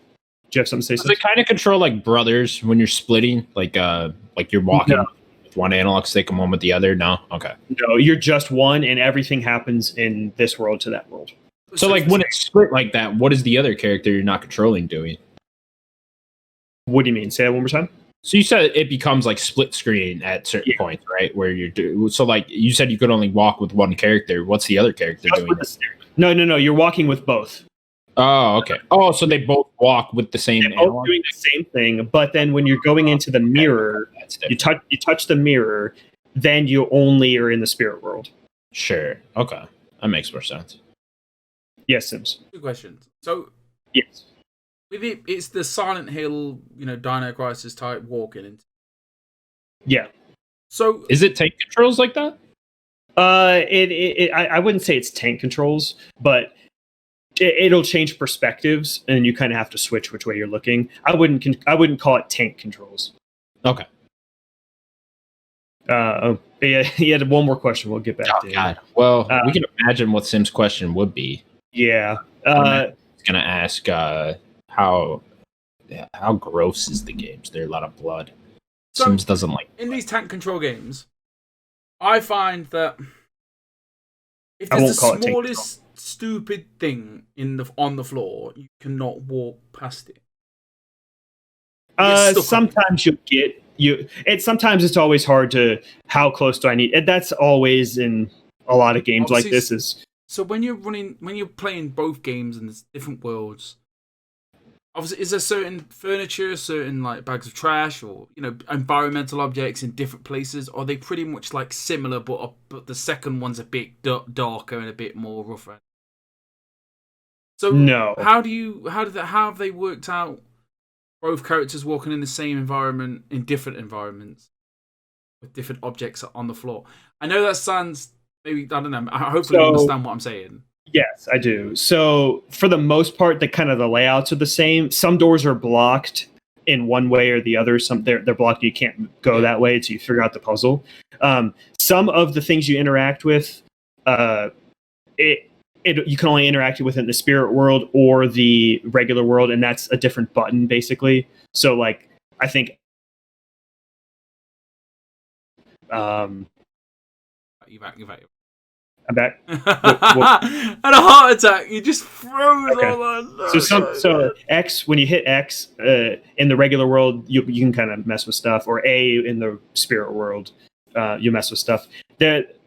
[SPEAKER 2] Do you have something to say?
[SPEAKER 1] Does it kind of control like brothers when you're splitting? Like you're walking with one analog stick and one with the other? No? Okay.
[SPEAKER 2] No, you're just one and everything happens in this world to that world.
[SPEAKER 1] So like when it's split like that, what is the other character you're not controlling doing?
[SPEAKER 2] What do you mean? Say that one more time.
[SPEAKER 1] So you said it becomes like split screen at certain points, right? Where so like you said you could only walk with one character. What's the other character doing?
[SPEAKER 2] No. You're walking with both.
[SPEAKER 1] Oh, okay. Oh, so they both walk with the same.
[SPEAKER 2] They're both doing the same thing, but then when you're going into the mirror, you touch the mirror, then you only are in the spirit world.
[SPEAKER 1] Sure. Okay, that makes more sense.
[SPEAKER 2] Yes, Sims.
[SPEAKER 3] Two questions. So
[SPEAKER 2] yes.
[SPEAKER 3] With it's the Silent Hill, Dino Crisis type walking.
[SPEAKER 2] Yeah.
[SPEAKER 3] So
[SPEAKER 1] is it tank controls like that?
[SPEAKER 2] I wouldn't say it's tank controls, but it'll change perspectives, and you kind of have to switch which way you're looking. I wouldn't call it tank controls.
[SPEAKER 1] Okay.
[SPEAKER 2] Yeah, he had one more question. We'll get back to
[SPEAKER 1] God. Well, we can imagine what Sim's question would be.
[SPEAKER 2] Yeah.
[SPEAKER 1] It's gonna ask how gross is the game? Is there a lot of blood?
[SPEAKER 3] So,
[SPEAKER 1] Sims doesn't like
[SPEAKER 3] in these tank control games. I find that if there's the smallest stupid thing on the floor, you cannot walk past it.
[SPEAKER 2] Sometimes sometimes it's always hard to how close do I need. And that's always in a lot of games like this is.
[SPEAKER 3] So when you're playing both games and there's different worlds, obviously, is there certain furniture, certain like bags of trash, or environmental objects in different places? Or are they pretty much like similar, but the second one's a bit darker and a bit more rougher? So
[SPEAKER 2] no,
[SPEAKER 3] how have they worked out both characters walking in the same environment in different environments with different objects on the floor? I know that sounds maybe I don't know. Hopefully, you understand what I'm saying.
[SPEAKER 2] Yes, I do. So for the most part, the layouts are the same. Some doors are blocked in one way or the other. Some they're blocked. You can't go that way until you figure out the puzzle. Some of the things you interact with, you can only interact with it in the spirit world or the regular world, and that's a different button basically. So like I think.
[SPEAKER 3] You're back.
[SPEAKER 2] I'm back.
[SPEAKER 3] Had a heart attack. You just froze all on.
[SPEAKER 2] No, so X, when you hit X in the regular world, you can kind of mess with stuff, or A in the spirit world, you mess with stuff. It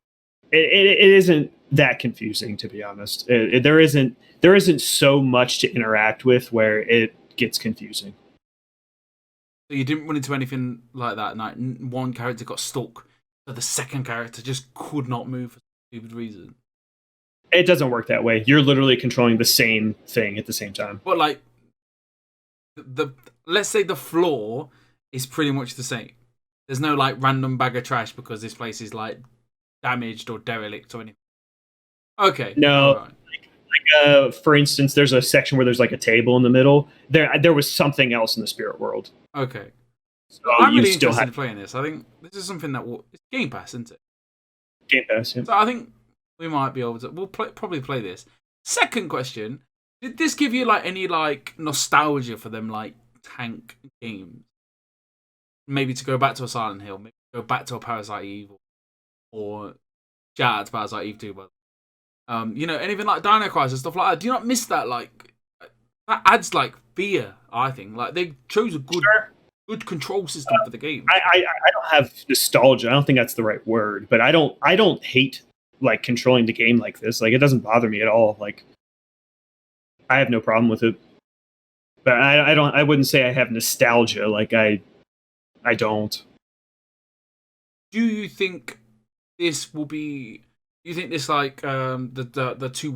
[SPEAKER 2] isn't that confusing, to be honest. There isn't so much to interact with where it gets confusing.
[SPEAKER 3] So you didn't run into anything like that. Like one character got stuck, but the second character just could not move for stupid reason.
[SPEAKER 2] It doesn't work that way. You're literally controlling the same thing at the same time.
[SPEAKER 3] But like, let's say the floor is pretty much the same. There's no like random bag of trash because this place is like damaged or derelict or anything. Okay.
[SPEAKER 2] No. Like for instance, there's a section where there's like a table in the middle. There was something else in the spirit world.
[SPEAKER 3] Okay.
[SPEAKER 2] So
[SPEAKER 3] I'm really interested in playing this. I think this is something that it's Game Pass, isn't it?
[SPEAKER 2] Game Pass, yeah.
[SPEAKER 3] So I think we might be able to. We'll probably play this. Second question: did this give you like any like nostalgia for them like tank games? Maybe to go back to a Silent Hill, maybe go back to a Parasite Eve, or shout out to Parasite Eve 2, but anything like Dino Crisis and stuff like that. Do you not miss that? Like that adds like fear. I think like they chose a good control system for the game.
[SPEAKER 2] I don't have nostalgia. I don't think that's the right word, but I don't hate like controlling the game like this. Like it doesn't bother me at all. Like I have no problem with it. But I wouldn't say I have nostalgia. Like I don't.
[SPEAKER 3] Do you think this will be? Do you think this like the two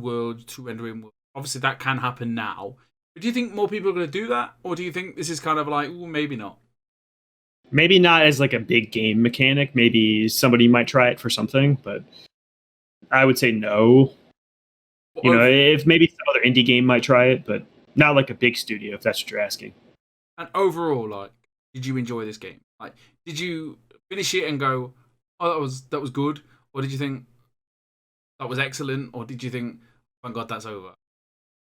[SPEAKER 3] rendering worlds? Obviously that can happen now. Do you think more people are going to do that, or do you think this is kind of like, ooh, maybe not?
[SPEAKER 2] Maybe not as like a big game mechanic. Maybe somebody might try it for something, but I would say no. If maybe some other indie game might try it, but not like a big studio, if that's what you're asking.
[SPEAKER 3] And overall, like, did you enjoy this game? Like, did you finish it and go, "Oh, that was good," or did you think that was excellent, or did you think, "Thank God that's over"?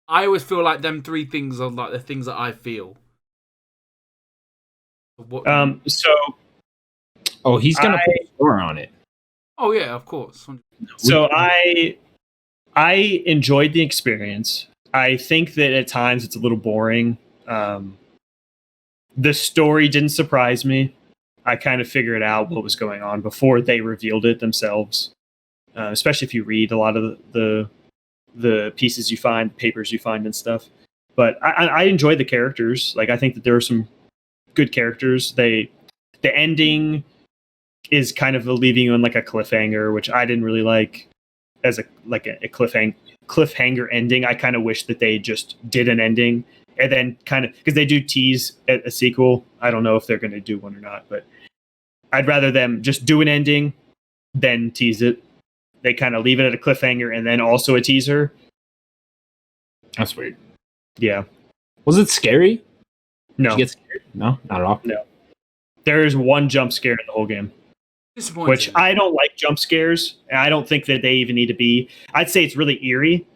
[SPEAKER 3] I always feel like them three things are like the things that I feel.
[SPEAKER 1] He's gonna put a score on it.
[SPEAKER 3] Oh yeah, of course.
[SPEAKER 2] So I enjoyed the experience. I think that at times it's a little boring. The story didn't surprise me. I kind of figured out what was going on before they revealed it themselves. Especially if you read a lot of the pieces you find, papers you find, and stuff. But I enjoyed the characters. Like, I think that there are some good characters. The ending is kind of leaving you on like a cliffhanger, which I didn't really like as a cliffhanger ending. I kind of wish that they just did an ending and then kind of, because they do tease a sequel. I don't know if they're going to do one or not, but I'd rather them just do an ending than tease it. They kind of leave it at a cliffhanger and then also a teaser.
[SPEAKER 1] That's weird.
[SPEAKER 2] Yeah.
[SPEAKER 1] Was it scary?
[SPEAKER 2] No.
[SPEAKER 1] Did you get scared? No, not at all.
[SPEAKER 2] No. There is one jump scare in the whole game. Which I don't like jump scares. And I don't think that they even need to be. I'd say it's really eerie.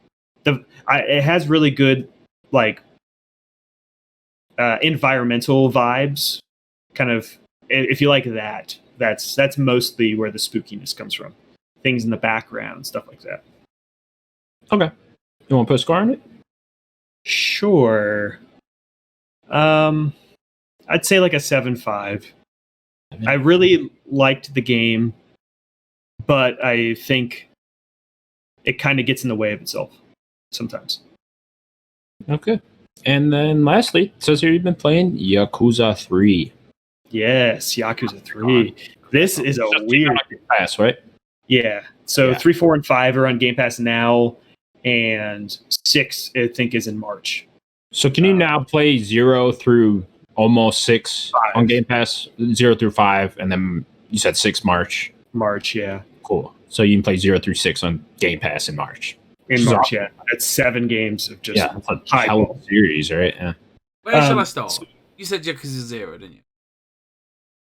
[SPEAKER 2] It has really good like environmental vibes. Kind of, if you like that, that's mostly where the spookiness comes from. Things in the background, stuff like that.
[SPEAKER 1] Okay. You want to put a score on it?
[SPEAKER 2] Sure. I'd say like a 7.5. I really liked the game, but I think it kind of gets in the way of itself sometimes.
[SPEAKER 1] Okay. And then lastly, it says here you've been playing Yakuza 3.
[SPEAKER 2] Yes, Yakuza 3. This is a weird
[SPEAKER 1] pass, right?
[SPEAKER 2] Yeah. So 3, 4, and 5 are on Game Pass now, and 6, I think, is in March.
[SPEAKER 1] So can you now play 0 through almost 6 on Game Pass? 0 through 5, and then you said 6 March.
[SPEAKER 2] March, yeah.
[SPEAKER 1] Cool. So you can play 0 through 6 on Game Pass in March.
[SPEAKER 2] In March, awesome. Yeah. That's 7 games of just
[SPEAKER 1] high hell series, right? Yeah.
[SPEAKER 3] Where shall I start? You said Yakuza 0, didn't you?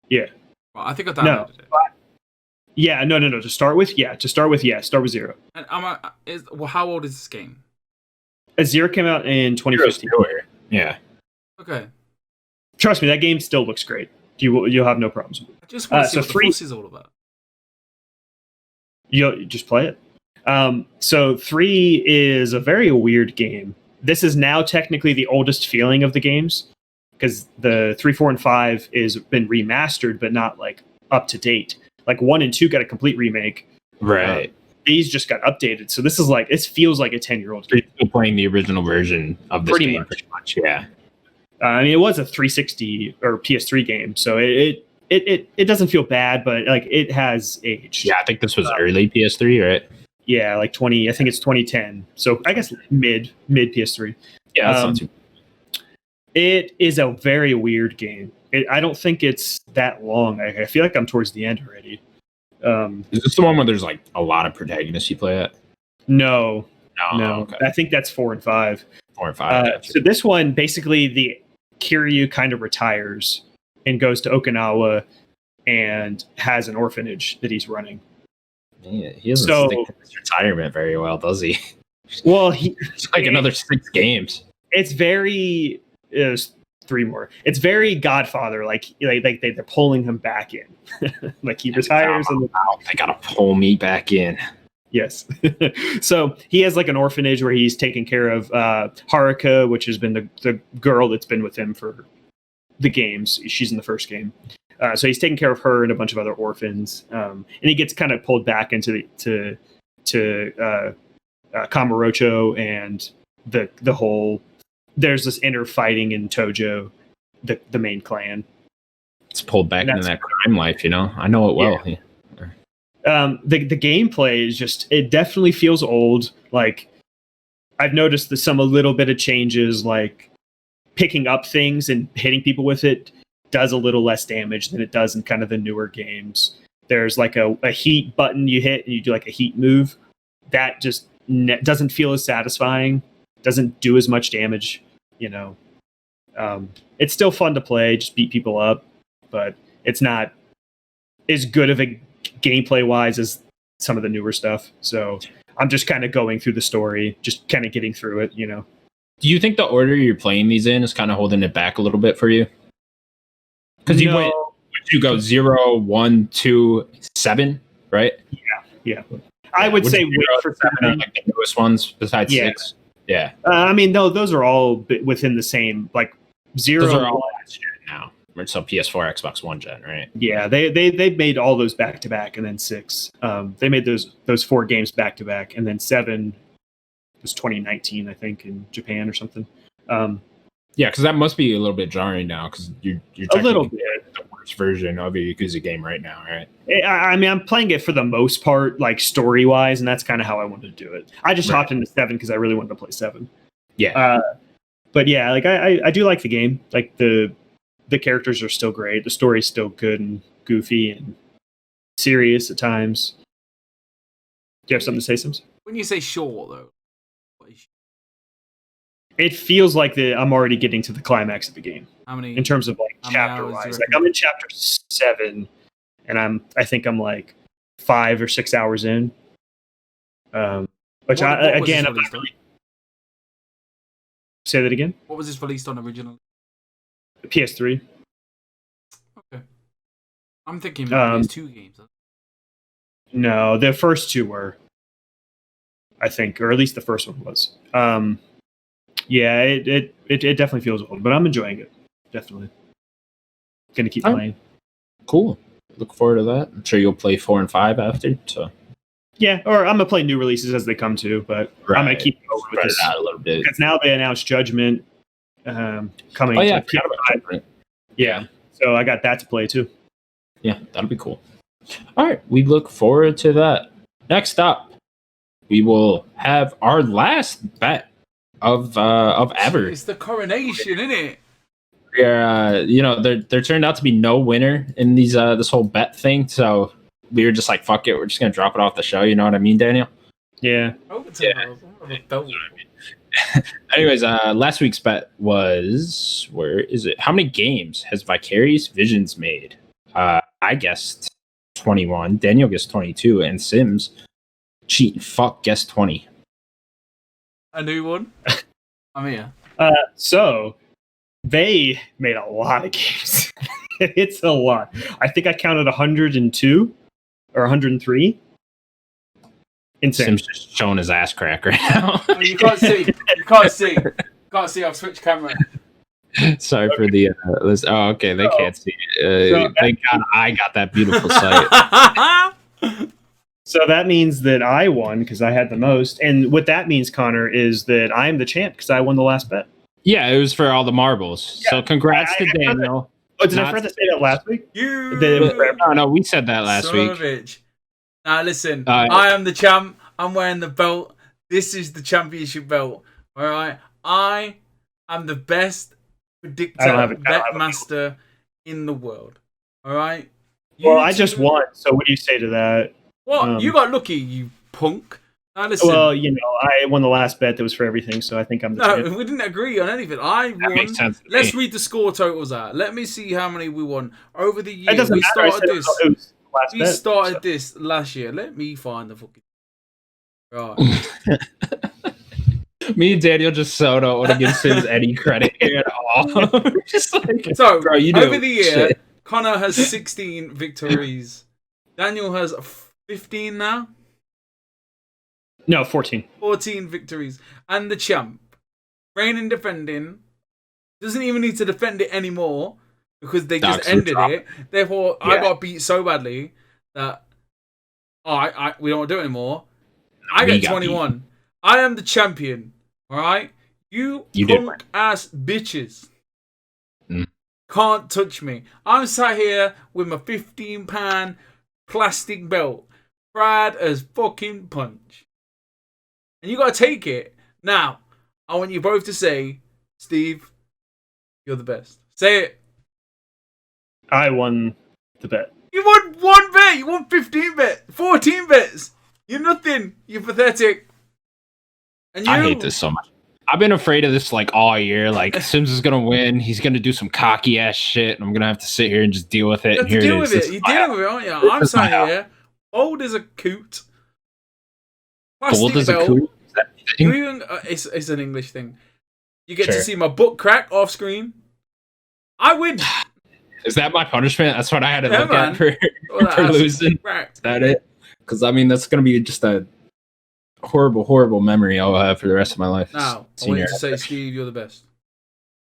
[SPEAKER 2] Yeah.
[SPEAKER 3] Well, I think I downloaded it.
[SPEAKER 2] Yeah, no. To start with 0.
[SPEAKER 3] And how old is this game?
[SPEAKER 2] 0 came out in 2015.
[SPEAKER 1] Yeah.
[SPEAKER 3] Okay.
[SPEAKER 2] Trust me, that game still looks great. You'll have no problems with it.
[SPEAKER 3] I just want to see what the fuss is all about.
[SPEAKER 2] You'll just play it. So 3 is a very weird game. This is now technically the oldest feeling of the games, because the 3, 4, and 5 is been remastered, but not like up to date. Like 1 and 2 got a complete remake.
[SPEAKER 1] Right.
[SPEAKER 2] These just got updated. So this is like, it feels like a 10-year-old game.
[SPEAKER 1] You're still playing the original version of this game. Pretty much, yeah.
[SPEAKER 2] I mean, it was a 360 or PS3 game, so it doesn't feel bad, but like it has aged.
[SPEAKER 1] Yeah, I think this was early PS3, right?
[SPEAKER 2] Yeah, like 20. I think it's 2010. So I guess mid PS3.
[SPEAKER 1] Yeah, that's not too.
[SPEAKER 2] It is a very weird game. I don't think it's that long. I feel like I'm towards the end already.
[SPEAKER 1] Is this the one where there's like a lot of protagonists you play at?
[SPEAKER 2] No.
[SPEAKER 1] Okay.
[SPEAKER 2] I think that's 4 and 5.
[SPEAKER 1] 4 and 5.
[SPEAKER 2] So this one, basically, the Kiryu kind of retires and goes to Okinawa and has an orphanage that he's running.
[SPEAKER 1] Yeah, he doesn't stick to his retirement very well, does he?
[SPEAKER 2] Well,
[SPEAKER 1] it's like another 6 games.
[SPEAKER 2] It's very 3 more. It's very Godfather, like they're pulling him back in. Like he retires and
[SPEAKER 1] they gotta pull me back in.
[SPEAKER 2] Yes. So he has like an orphanage where he's taking care of Haruka, which has been the girl that's been with him for the games. She's in the first game. So he's taking care of her and a bunch of other orphans. And he gets kind of pulled back into Kamurocho and the whole. There's this inner fighting in Tojo, the main clan.
[SPEAKER 1] It's pulled back into that crime life, I know it well.
[SPEAKER 2] Yeah. The gameplay is just, it definitely feels old. Like I've noticed that some a little bit of changes, like picking up things and hitting people with it does a little less damage than it does in kind of the newer games. There's like a heat button you hit and you do like a heat move. That just doesn't feel as satisfying, doesn't do as much damage, you know. It's still fun to play, just beat people up, but it's not as good of a gameplay wise as some of the newer stuff. So I'm just kind of going through the story, just kind of getting through it, you know.
[SPEAKER 1] Do you think the order you're playing these in is kind of holding it back a little bit for you? Because you go 0, 1, 2, 7, right?
[SPEAKER 2] Yeah. I would say wait for 7,
[SPEAKER 1] like the newest ones besides 6. Yeah.
[SPEAKER 2] I mean, no, those are all within the same, like 0.
[SPEAKER 1] Those are all last gen now. So PS4, Xbox One gen, right?
[SPEAKER 2] Yeah, they made all those back to back, and then 6. They made those 4 games back to back, and then 7 was 2019, I think, in Japan or something.
[SPEAKER 1] Yeah, because that must be a little bit jarring now, because you're
[SPEAKER 2] a little bit
[SPEAKER 1] the worst version of a Yakuza game right now, right?
[SPEAKER 2] I mean, I'm playing it for the most part, like story wise, and that's kind of how I wanted to do it. I just hopped into 7 because I really wanted to play 7.
[SPEAKER 1] Yeah,
[SPEAKER 2] but yeah, like I do like the game. Like the characters are still great. The story's still good and goofy and serious at times. Do you have something to say, Sims?
[SPEAKER 3] When you say short, though,
[SPEAKER 2] it feels like I'm already getting to the climax of the game.
[SPEAKER 3] How many?
[SPEAKER 2] In terms of like chapter wise, like I'm in chapter 7, and I think I'm like 5 or 6 hours in. Which I'm not really. Say that again.
[SPEAKER 3] What was this released on originally?
[SPEAKER 2] PS3.
[SPEAKER 3] Okay. I'm thinking PS2 games.
[SPEAKER 2] No, the first 2 were, I think, or at least the first one was. Yeah, it definitely feels old, but I'm enjoying it. Definitely. Gonna keep playing.
[SPEAKER 1] Cool. Look forward to that. I'm sure you'll play 4 and 5 after. So.
[SPEAKER 2] Yeah, or I'm gonna play new releases as they come to, but I'm gonna keep going with this
[SPEAKER 1] out a little bit
[SPEAKER 2] because now they announced Judgment coming.
[SPEAKER 1] Oh yeah,
[SPEAKER 2] yeah. So I got that to play too.
[SPEAKER 1] Yeah, that'll be cool. All right, we look forward to that. Next up, we will have our last bet of ever.
[SPEAKER 3] It's the coronation, isn't it?
[SPEAKER 1] Yeah, there turned out to be no winner in these this whole bet thing, so we were just like, fuck it, we're just gonna drop it off the show. You know what I mean, Daniel?
[SPEAKER 2] Yeah.
[SPEAKER 1] Anyways, last week's bet was, where is it? How many games has Vicarious Visions made? I guessed 21. Daniel guessed 22, and Sims cheat fuck guessed 20.
[SPEAKER 3] A new one. I'm here.
[SPEAKER 2] So they made a lot of games. It's a lot. I think I counted 102 or 103. Insane.
[SPEAKER 1] Sim's just showing his ass crack right now.
[SPEAKER 3] Oh, you can't see. You can't see. Can't see. I've switched camera.
[SPEAKER 1] Sorry for the list. Oh, okay. They can't see. Thank God I got that beautiful sight.
[SPEAKER 2] So that means that I won because I had the most. And what that means, Connor, is that I'm the champ because I won the last bet.
[SPEAKER 1] Yeah, it was for all the marbles. Yeah. So congrats to Daniel.
[SPEAKER 2] Did I forget to say that last week?
[SPEAKER 1] No, we said that last week.
[SPEAKER 3] Now listen, I am the champ. I'm wearing the belt. This is the championship belt. All right, I am the best predictor, bet master in the world. All right.
[SPEAKER 2] I just won. So what do you say to that?
[SPEAKER 3] What? You got lucky, you punk. Now listen.
[SPEAKER 2] Well, I won the last bet that was for everything, so I think I'm the champ.
[SPEAKER 3] No, we didn't agree on anything. I won.
[SPEAKER 1] Makes sense.
[SPEAKER 3] Let's read the score totals out. Let me see how many we won over the year.
[SPEAKER 2] It doesn't matter.
[SPEAKER 3] We started this last year. Let me find the fucking. Right.
[SPEAKER 1] Me and Daniel just so don't want to give Sims any credit here at all. Just like,
[SPEAKER 3] so,
[SPEAKER 1] bro, you
[SPEAKER 3] over the year, Connor has 16 victories. Daniel has 15 now.
[SPEAKER 2] No, 14.
[SPEAKER 3] 14 victories. And the champ, reigning defending, doesn't even need to defend it anymore because they just ended it. Therefore, I got beat so badly that we don't want to do it anymore. I get 21. I am the champion. All right? You punk ass bitches can't touch me. I'm sat here with my 15-pound plastic belt, fried as fucking punch. And you gotta take it. Now, I want you both to say, Steve, you're the best. Say it.
[SPEAKER 2] I won the bet.
[SPEAKER 3] You won 1 bet. You won 15 bets. 14 bets. You're nothing. You're pathetic. And you?
[SPEAKER 1] I hate this so much. I've been afraid of this like all year. Like Sims is gonna win. He's gonna do some cocky ass shit, and I'm gonna have to sit here and just deal with it.
[SPEAKER 3] You have to deal with it. You're dealing with it, aren't you? I'm sat here, bold as a coot.
[SPEAKER 1] Bold as a coot?
[SPEAKER 3] It's an English thing. You get to see my butt crack off screen. I win.
[SPEAKER 1] Is that my punishment? That's what I had to look at for losing. Is that it? Because I mean, that's gonna be just a horrible, horrible memory I'll have for the rest of my life.
[SPEAKER 3] Now, I want you to say, Steve, you're the best.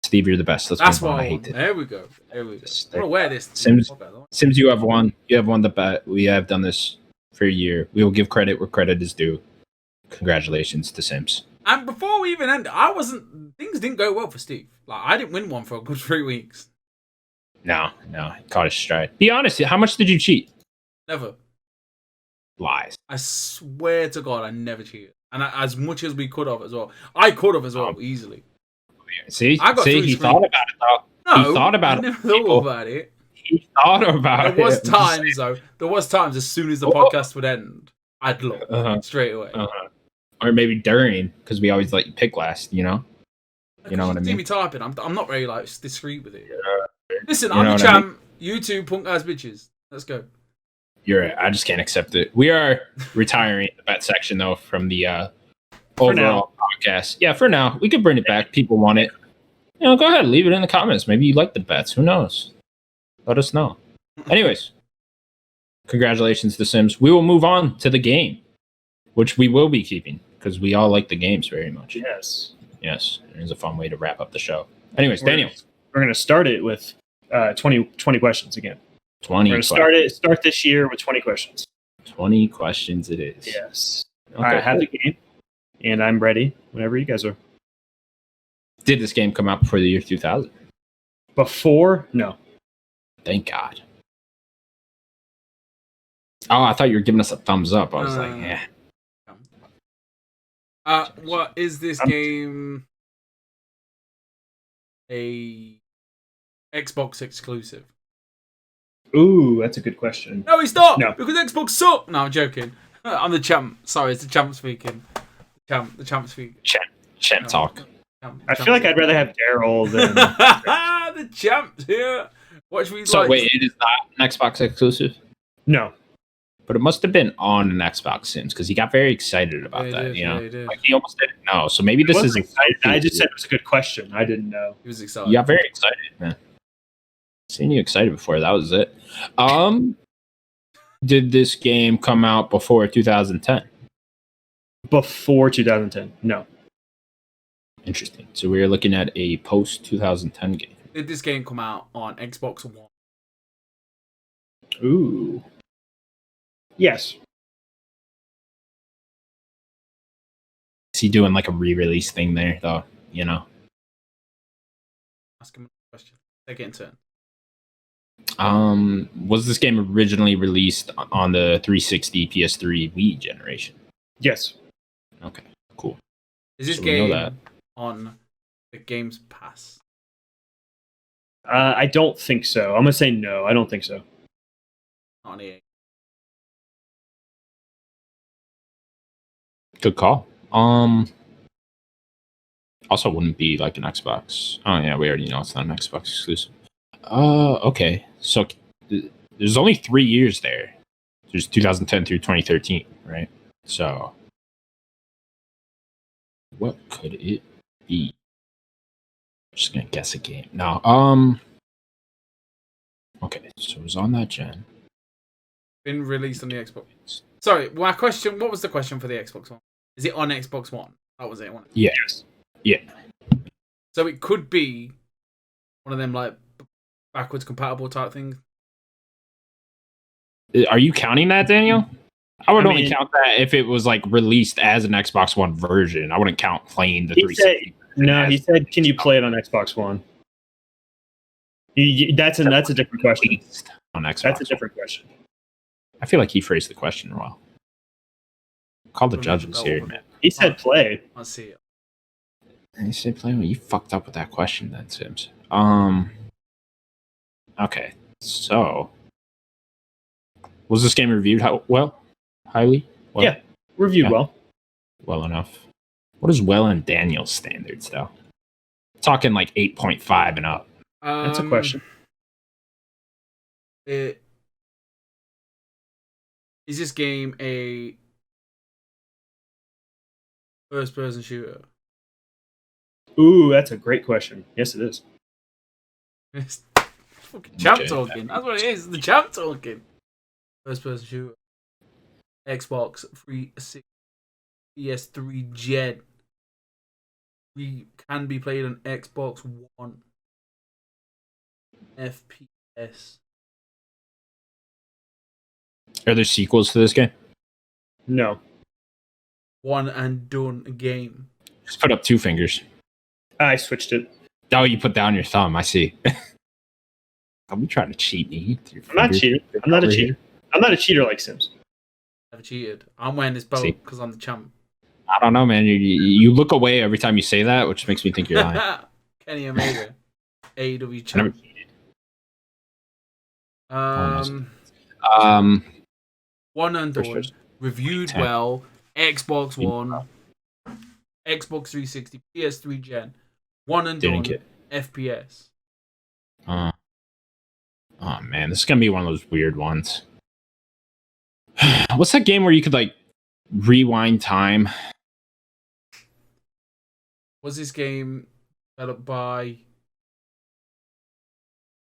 [SPEAKER 1] Steve, you're the best.
[SPEAKER 3] That's why I hate it. There we go. There we go. I'm gonna wear this.
[SPEAKER 1] Sims, you have won. You have won the bet. We have done this for a year. We will give credit where credit is due. Congratulations to Sims.
[SPEAKER 3] And before we even end, things didn't go well for Steve. Like, I didn't win one for a good 3 weeks.
[SPEAKER 1] No, he caught his stride. Be honest, how much did you cheat?
[SPEAKER 3] Never.
[SPEAKER 1] Lies.
[SPEAKER 3] I swear to God, I never cheated. And as much as we could have as well. I could have as well, easily.
[SPEAKER 1] See, he thought about it, though.
[SPEAKER 3] No,
[SPEAKER 1] he thought about
[SPEAKER 3] I never thought about it.
[SPEAKER 1] He thought about it.
[SPEAKER 3] There was times, though. There was times as soon as the podcast would end, I'd look straight away.
[SPEAKER 1] Or maybe during, because we always let you pick last, you know? You know what I mean?
[SPEAKER 3] See me typing. I'm not very discreet with it. Listen,
[SPEAKER 1] you
[SPEAKER 3] I'm the champ. You two punk ass bitches. Let's go.
[SPEAKER 1] You're right. I just can't accept it. We are retiring the bet section, though, from the overall podcast. Yeah, for now. We could bring it back. People want it. Go ahead. Leave it in the comments. Maybe you like the bets. Who knows? Let us know. Anyways, congratulations to Sims. We will move on to the game, which we will be keeping because we all like the games very much.
[SPEAKER 2] Yes.
[SPEAKER 1] It is a fun way to wrap up the show. Anyways, Daniel.
[SPEAKER 2] We're going to start it with 20 questions again.
[SPEAKER 1] 20
[SPEAKER 2] We're going to start this year with 20 questions.
[SPEAKER 1] 20 questions it is.
[SPEAKER 2] Yes. Okay. I have the game, and I'm ready whenever you guys are.
[SPEAKER 1] Did this game come out before the year 2000?
[SPEAKER 2] Before? No.
[SPEAKER 1] Thank God. Oh, I thought you were giving us a thumbs up. I was like, yeah.
[SPEAKER 3] What is this game? A Xbox exclusive?
[SPEAKER 2] Ooh, that's a good question.
[SPEAKER 3] No, it's not. No. Because Xbox suck. No, I'm joking. I'm the champ. Sorry, it's the champ speaking. The champ speaking.
[SPEAKER 1] Champ talk.
[SPEAKER 2] I feel like I'd rather have Daryl than
[SPEAKER 3] the champ's here. What should we
[SPEAKER 1] So wait, it is not an Xbox exclusive?
[SPEAKER 2] No.
[SPEAKER 1] But it must have been on an Xbox Sims because he got very excited about that. Like he almost didn't know. So maybe this is excited.
[SPEAKER 2] I just said it was a good question. I didn't know.
[SPEAKER 3] He was excited.
[SPEAKER 1] You got very excited, man. Seen you excited before. That was it. Did this game come out before 2010?
[SPEAKER 2] Before 2010, no.
[SPEAKER 1] Interesting. So we're looking at a post 2010 game.
[SPEAKER 3] Did this game come out on Xbox One?
[SPEAKER 2] Ooh. Yes.
[SPEAKER 1] Is he doing like a re-release thing there, though?
[SPEAKER 3] Ask him a question. Take it in turn.
[SPEAKER 1] Was this game originally released on the 360, PS3, Wii generation?
[SPEAKER 2] Yes.
[SPEAKER 1] Okay, cool.
[SPEAKER 3] Is this game on the Games Pass?
[SPEAKER 2] I don't think so. I'm gonna say no. I don't think so.
[SPEAKER 3] Not on EA.
[SPEAKER 1] Good call. Also wouldn't be like an Xbox. Oh yeah, we already know it's not an Xbox exclusive. Okay. So there's only 3 years there. There's 2010 through 2013, right? So what could it be? I'm just gonna guess a game. No. Okay, so it was on that gen.
[SPEAKER 3] Been released on the Xbox. Sorry, my question. What was the question for the Xbox One? Is it on Xbox One? That was it.
[SPEAKER 1] Yes. Yeah.
[SPEAKER 3] So it could be one of them like backwards compatible type things.
[SPEAKER 1] Are you counting that, Daniel? I would only count that if it was like released as an Xbox One version. I wouldn't count playing the 360.
[SPEAKER 2] He said, "Can you play it on Xbox One?" That's a different question.
[SPEAKER 1] On Xbox.
[SPEAKER 2] That's a different question.
[SPEAKER 1] I feel like he phrased the question well. Call the judges here, man.
[SPEAKER 2] He said play.
[SPEAKER 3] Let's see it.
[SPEAKER 1] You say play when you fucked up with that question, then Sims. Okay, so was this game reviewed highly? Well,
[SPEAKER 2] Yeah, reviewed
[SPEAKER 1] well enough. What is well in Daniel's standards, though? Talking like 8.5 and up.
[SPEAKER 2] That's a question.
[SPEAKER 3] Is this game a first-person shooter?
[SPEAKER 2] Ooh, that's a great question. Yes, it is.
[SPEAKER 3] It's fucking champ talking. That's what it is. The champ talking. First-person shooter. Xbox 360, PS3 Gen. Can be played on Xbox One. FPS.
[SPEAKER 1] Are there sequels to this game?
[SPEAKER 2] No.
[SPEAKER 3] One and done game.
[SPEAKER 1] Just put up 2 fingers.
[SPEAKER 2] I switched it.
[SPEAKER 1] Oh, you put down your thumb. I see. I'll be trying to cheat me.
[SPEAKER 2] I'm not cheating. I'm not a cheater. I'm not a cheater like Sims.
[SPEAKER 3] I've cheated. I'm wearing this belt because I'm the champ.
[SPEAKER 1] I don't know, man. You look away every time you say that, which makes me think you're lying.
[SPEAKER 3] Kenny Omega. AEW champ. One and done. Reviewed well. Xbox One. Xbox 360. PS3 Gen. One and done. FPS.
[SPEAKER 1] Oh man, this is gonna be one of those weird ones. What's that game where you could like rewind time?
[SPEAKER 3] Was this game developed by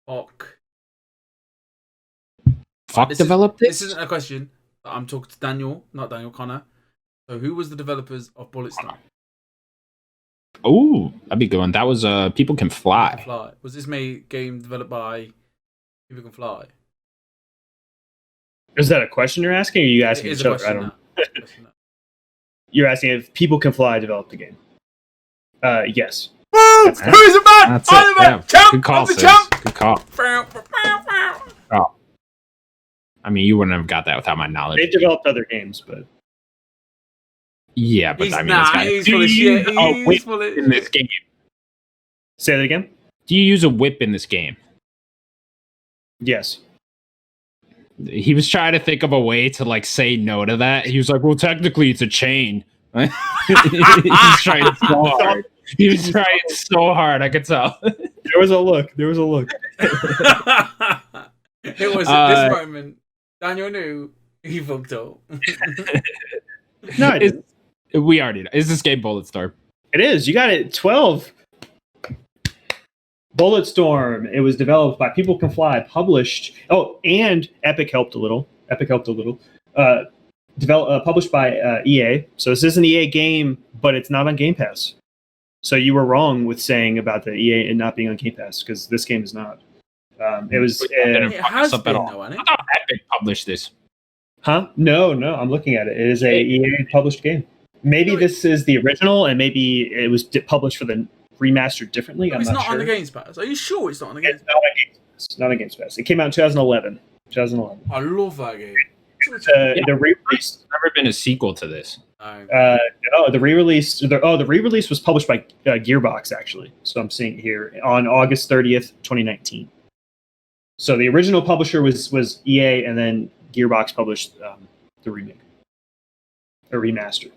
[SPEAKER 3] Fuck
[SPEAKER 1] developed it?
[SPEAKER 3] This isn't a question. I'm talking to Daniel, not Daniel Connor. So who was the developers of Bulletstorm?
[SPEAKER 1] Oh, that'd be a good one. That was People Can Fly.
[SPEAKER 3] Was this game developed by People Can Fly?
[SPEAKER 2] Is that a question you're asking, or are you asking each other? I don't know. You're asking if People Can Fly developed the game. Yes.
[SPEAKER 3] Boom! Who's it, man?
[SPEAKER 1] That's it. Yeah.
[SPEAKER 3] Champ!
[SPEAKER 1] Good call,
[SPEAKER 3] I'm the champ!
[SPEAKER 1] Good call. Oh. I mean, you wouldn't have got that without my knowledge.
[SPEAKER 2] They've developed other games, but...
[SPEAKER 1] Yeah, but
[SPEAKER 3] he's
[SPEAKER 1] I mean,
[SPEAKER 3] he's full of shit.
[SPEAKER 1] He's full of... in this game.
[SPEAKER 2] Say that again?
[SPEAKER 1] Do you use a whip in this game?
[SPEAKER 2] Yes.
[SPEAKER 1] He was trying to think of a way to like say no to that. He was like, "Well, technically, it's a chain." He's trying so hard. He was trying so hard. I could tell.
[SPEAKER 2] There was a look.
[SPEAKER 3] It was at this moment Daniel knew he fucked up.
[SPEAKER 2] No, I didn't.
[SPEAKER 1] We already know. Is this game Bulletstorm?
[SPEAKER 2] It is. You got it. 12. Bulletstorm. It was developed by People Can Fly. Published. Oh, and Epic helped a little. Published by EA. So this is an EA game, but it's not on Game Pass. So you were wrong with saying about the EA and not being on Game Pass, because this game is not. It was.
[SPEAKER 3] It has been, though, hasn't it?
[SPEAKER 1] I thought Epic published this.
[SPEAKER 2] Huh? No. I'm looking at it. It is a EA published game. Maybe this is the original, and maybe it was published for the remastered differently.
[SPEAKER 3] No,
[SPEAKER 2] I'm
[SPEAKER 3] it's
[SPEAKER 2] not
[SPEAKER 3] not
[SPEAKER 2] sure.
[SPEAKER 3] On the Games Pass. Are you sure it's not on the Games Pass?
[SPEAKER 2] It's not on Games Pass. It came out in 2011.
[SPEAKER 3] I love that game.
[SPEAKER 2] The re-release.
[SPEAKER 1] There's never been a sequel to this.
[SPEAKER 2] No, the re-release. The re-release was published by Gearbox, actually. So I'm seeing it here on August 30th, 2019. So the original publisher was EA, and then Gearbox published the remake or remaster.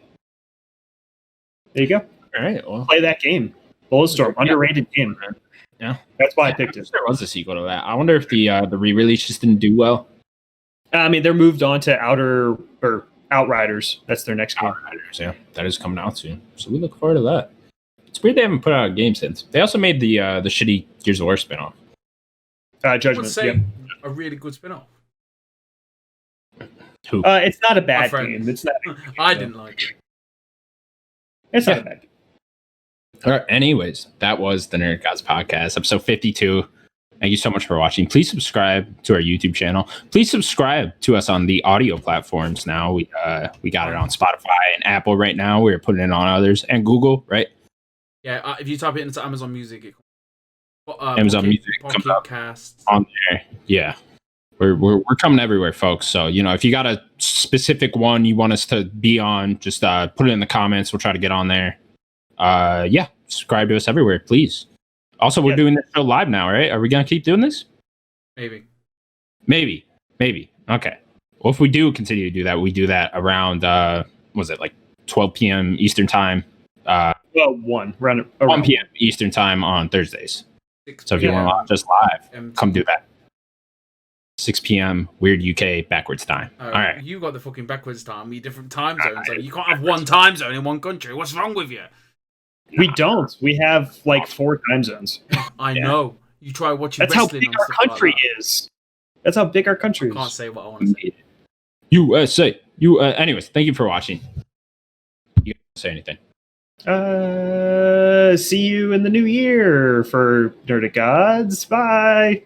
[SPEAKER 2] There you go.
[SPEAKER 1] All right, well,
[SPEAKER 2] play that game. Bulletstorm, underrated game.
[SPEAKER 1] Yeah,
[SPEAKER 2] that's why I picked it.
[SPEAKER 1] There was a sequel to that. I wonder if the re-release just didn't do well.
[SPEAKER 2] I mean, they're moved on to Outriders. That's their next game.
[SPEAKER 1] Outriders, yeah, that is coming out soon. So we look forward to that. It's weird they haven't put out a game since. They also made the shitty Gears of War spinoff.
[SPEAKER 2] Judgment.
[SPEAKER 3] I would say a really good spinoff.
[SPEAKER 2] Who? It's not a bad game. It's not.
[SPEAKER 3] I didn't like it.
[SPEAKER 2] It's not a bad game.
[SPEAKER 1] All right. Anyways, that was the Nerd Gods podcast, episode 52. Thank you so much for watching. Please subscribe to our YouTube channel. Please subscribe to us on the audio platforms now. We got it on Spotify and Apple right now. We're putting it on others and Google, right?
[SPEAKER 3] Yeah, if you type it into Amazon Music,
[SPEAKER 1] Amazon Music comes up on there. Yeah. We're coming everywhere, folks. So, if you got a specific one you want us to be on, just put it in the comments. We'll try to get on there. Yeah, subscribe to us everywhere, please. Also, we're doing this show live now, right? Are we gonna keep doing this? Maybe. Okay. Well, if we do continue to do that, we do that around was it like 12 p.m. Eastern time?
[SPEAKER 2] 1
[SPEAKER 1] p.m. Eastern time on Thursdays. So if you want to watch us live, come do that. 6 p.m. Weird UK backwards time. All right.
[SPEAKER 3] You got the fucking backwards time. We different time zones. You can't have one time zone in one country. What's wrong with you?
[SPEAKER 2] We don't. We have like 4 time zones.
[SPEAKER 3] I know. You try watching
[SPEAKER 2] That's how
[SPEAKER 3] wrestling.
[SPEAKER 2] big our country is. That's how big our country is.
[SPEAKER 3] I can't say what I want to say.
[SPEAKER 1] USA. Anyways, thank you for watching. You can't say anything.
[SPEAKER 2] See you in the new year for Nerdic Gods. Bye.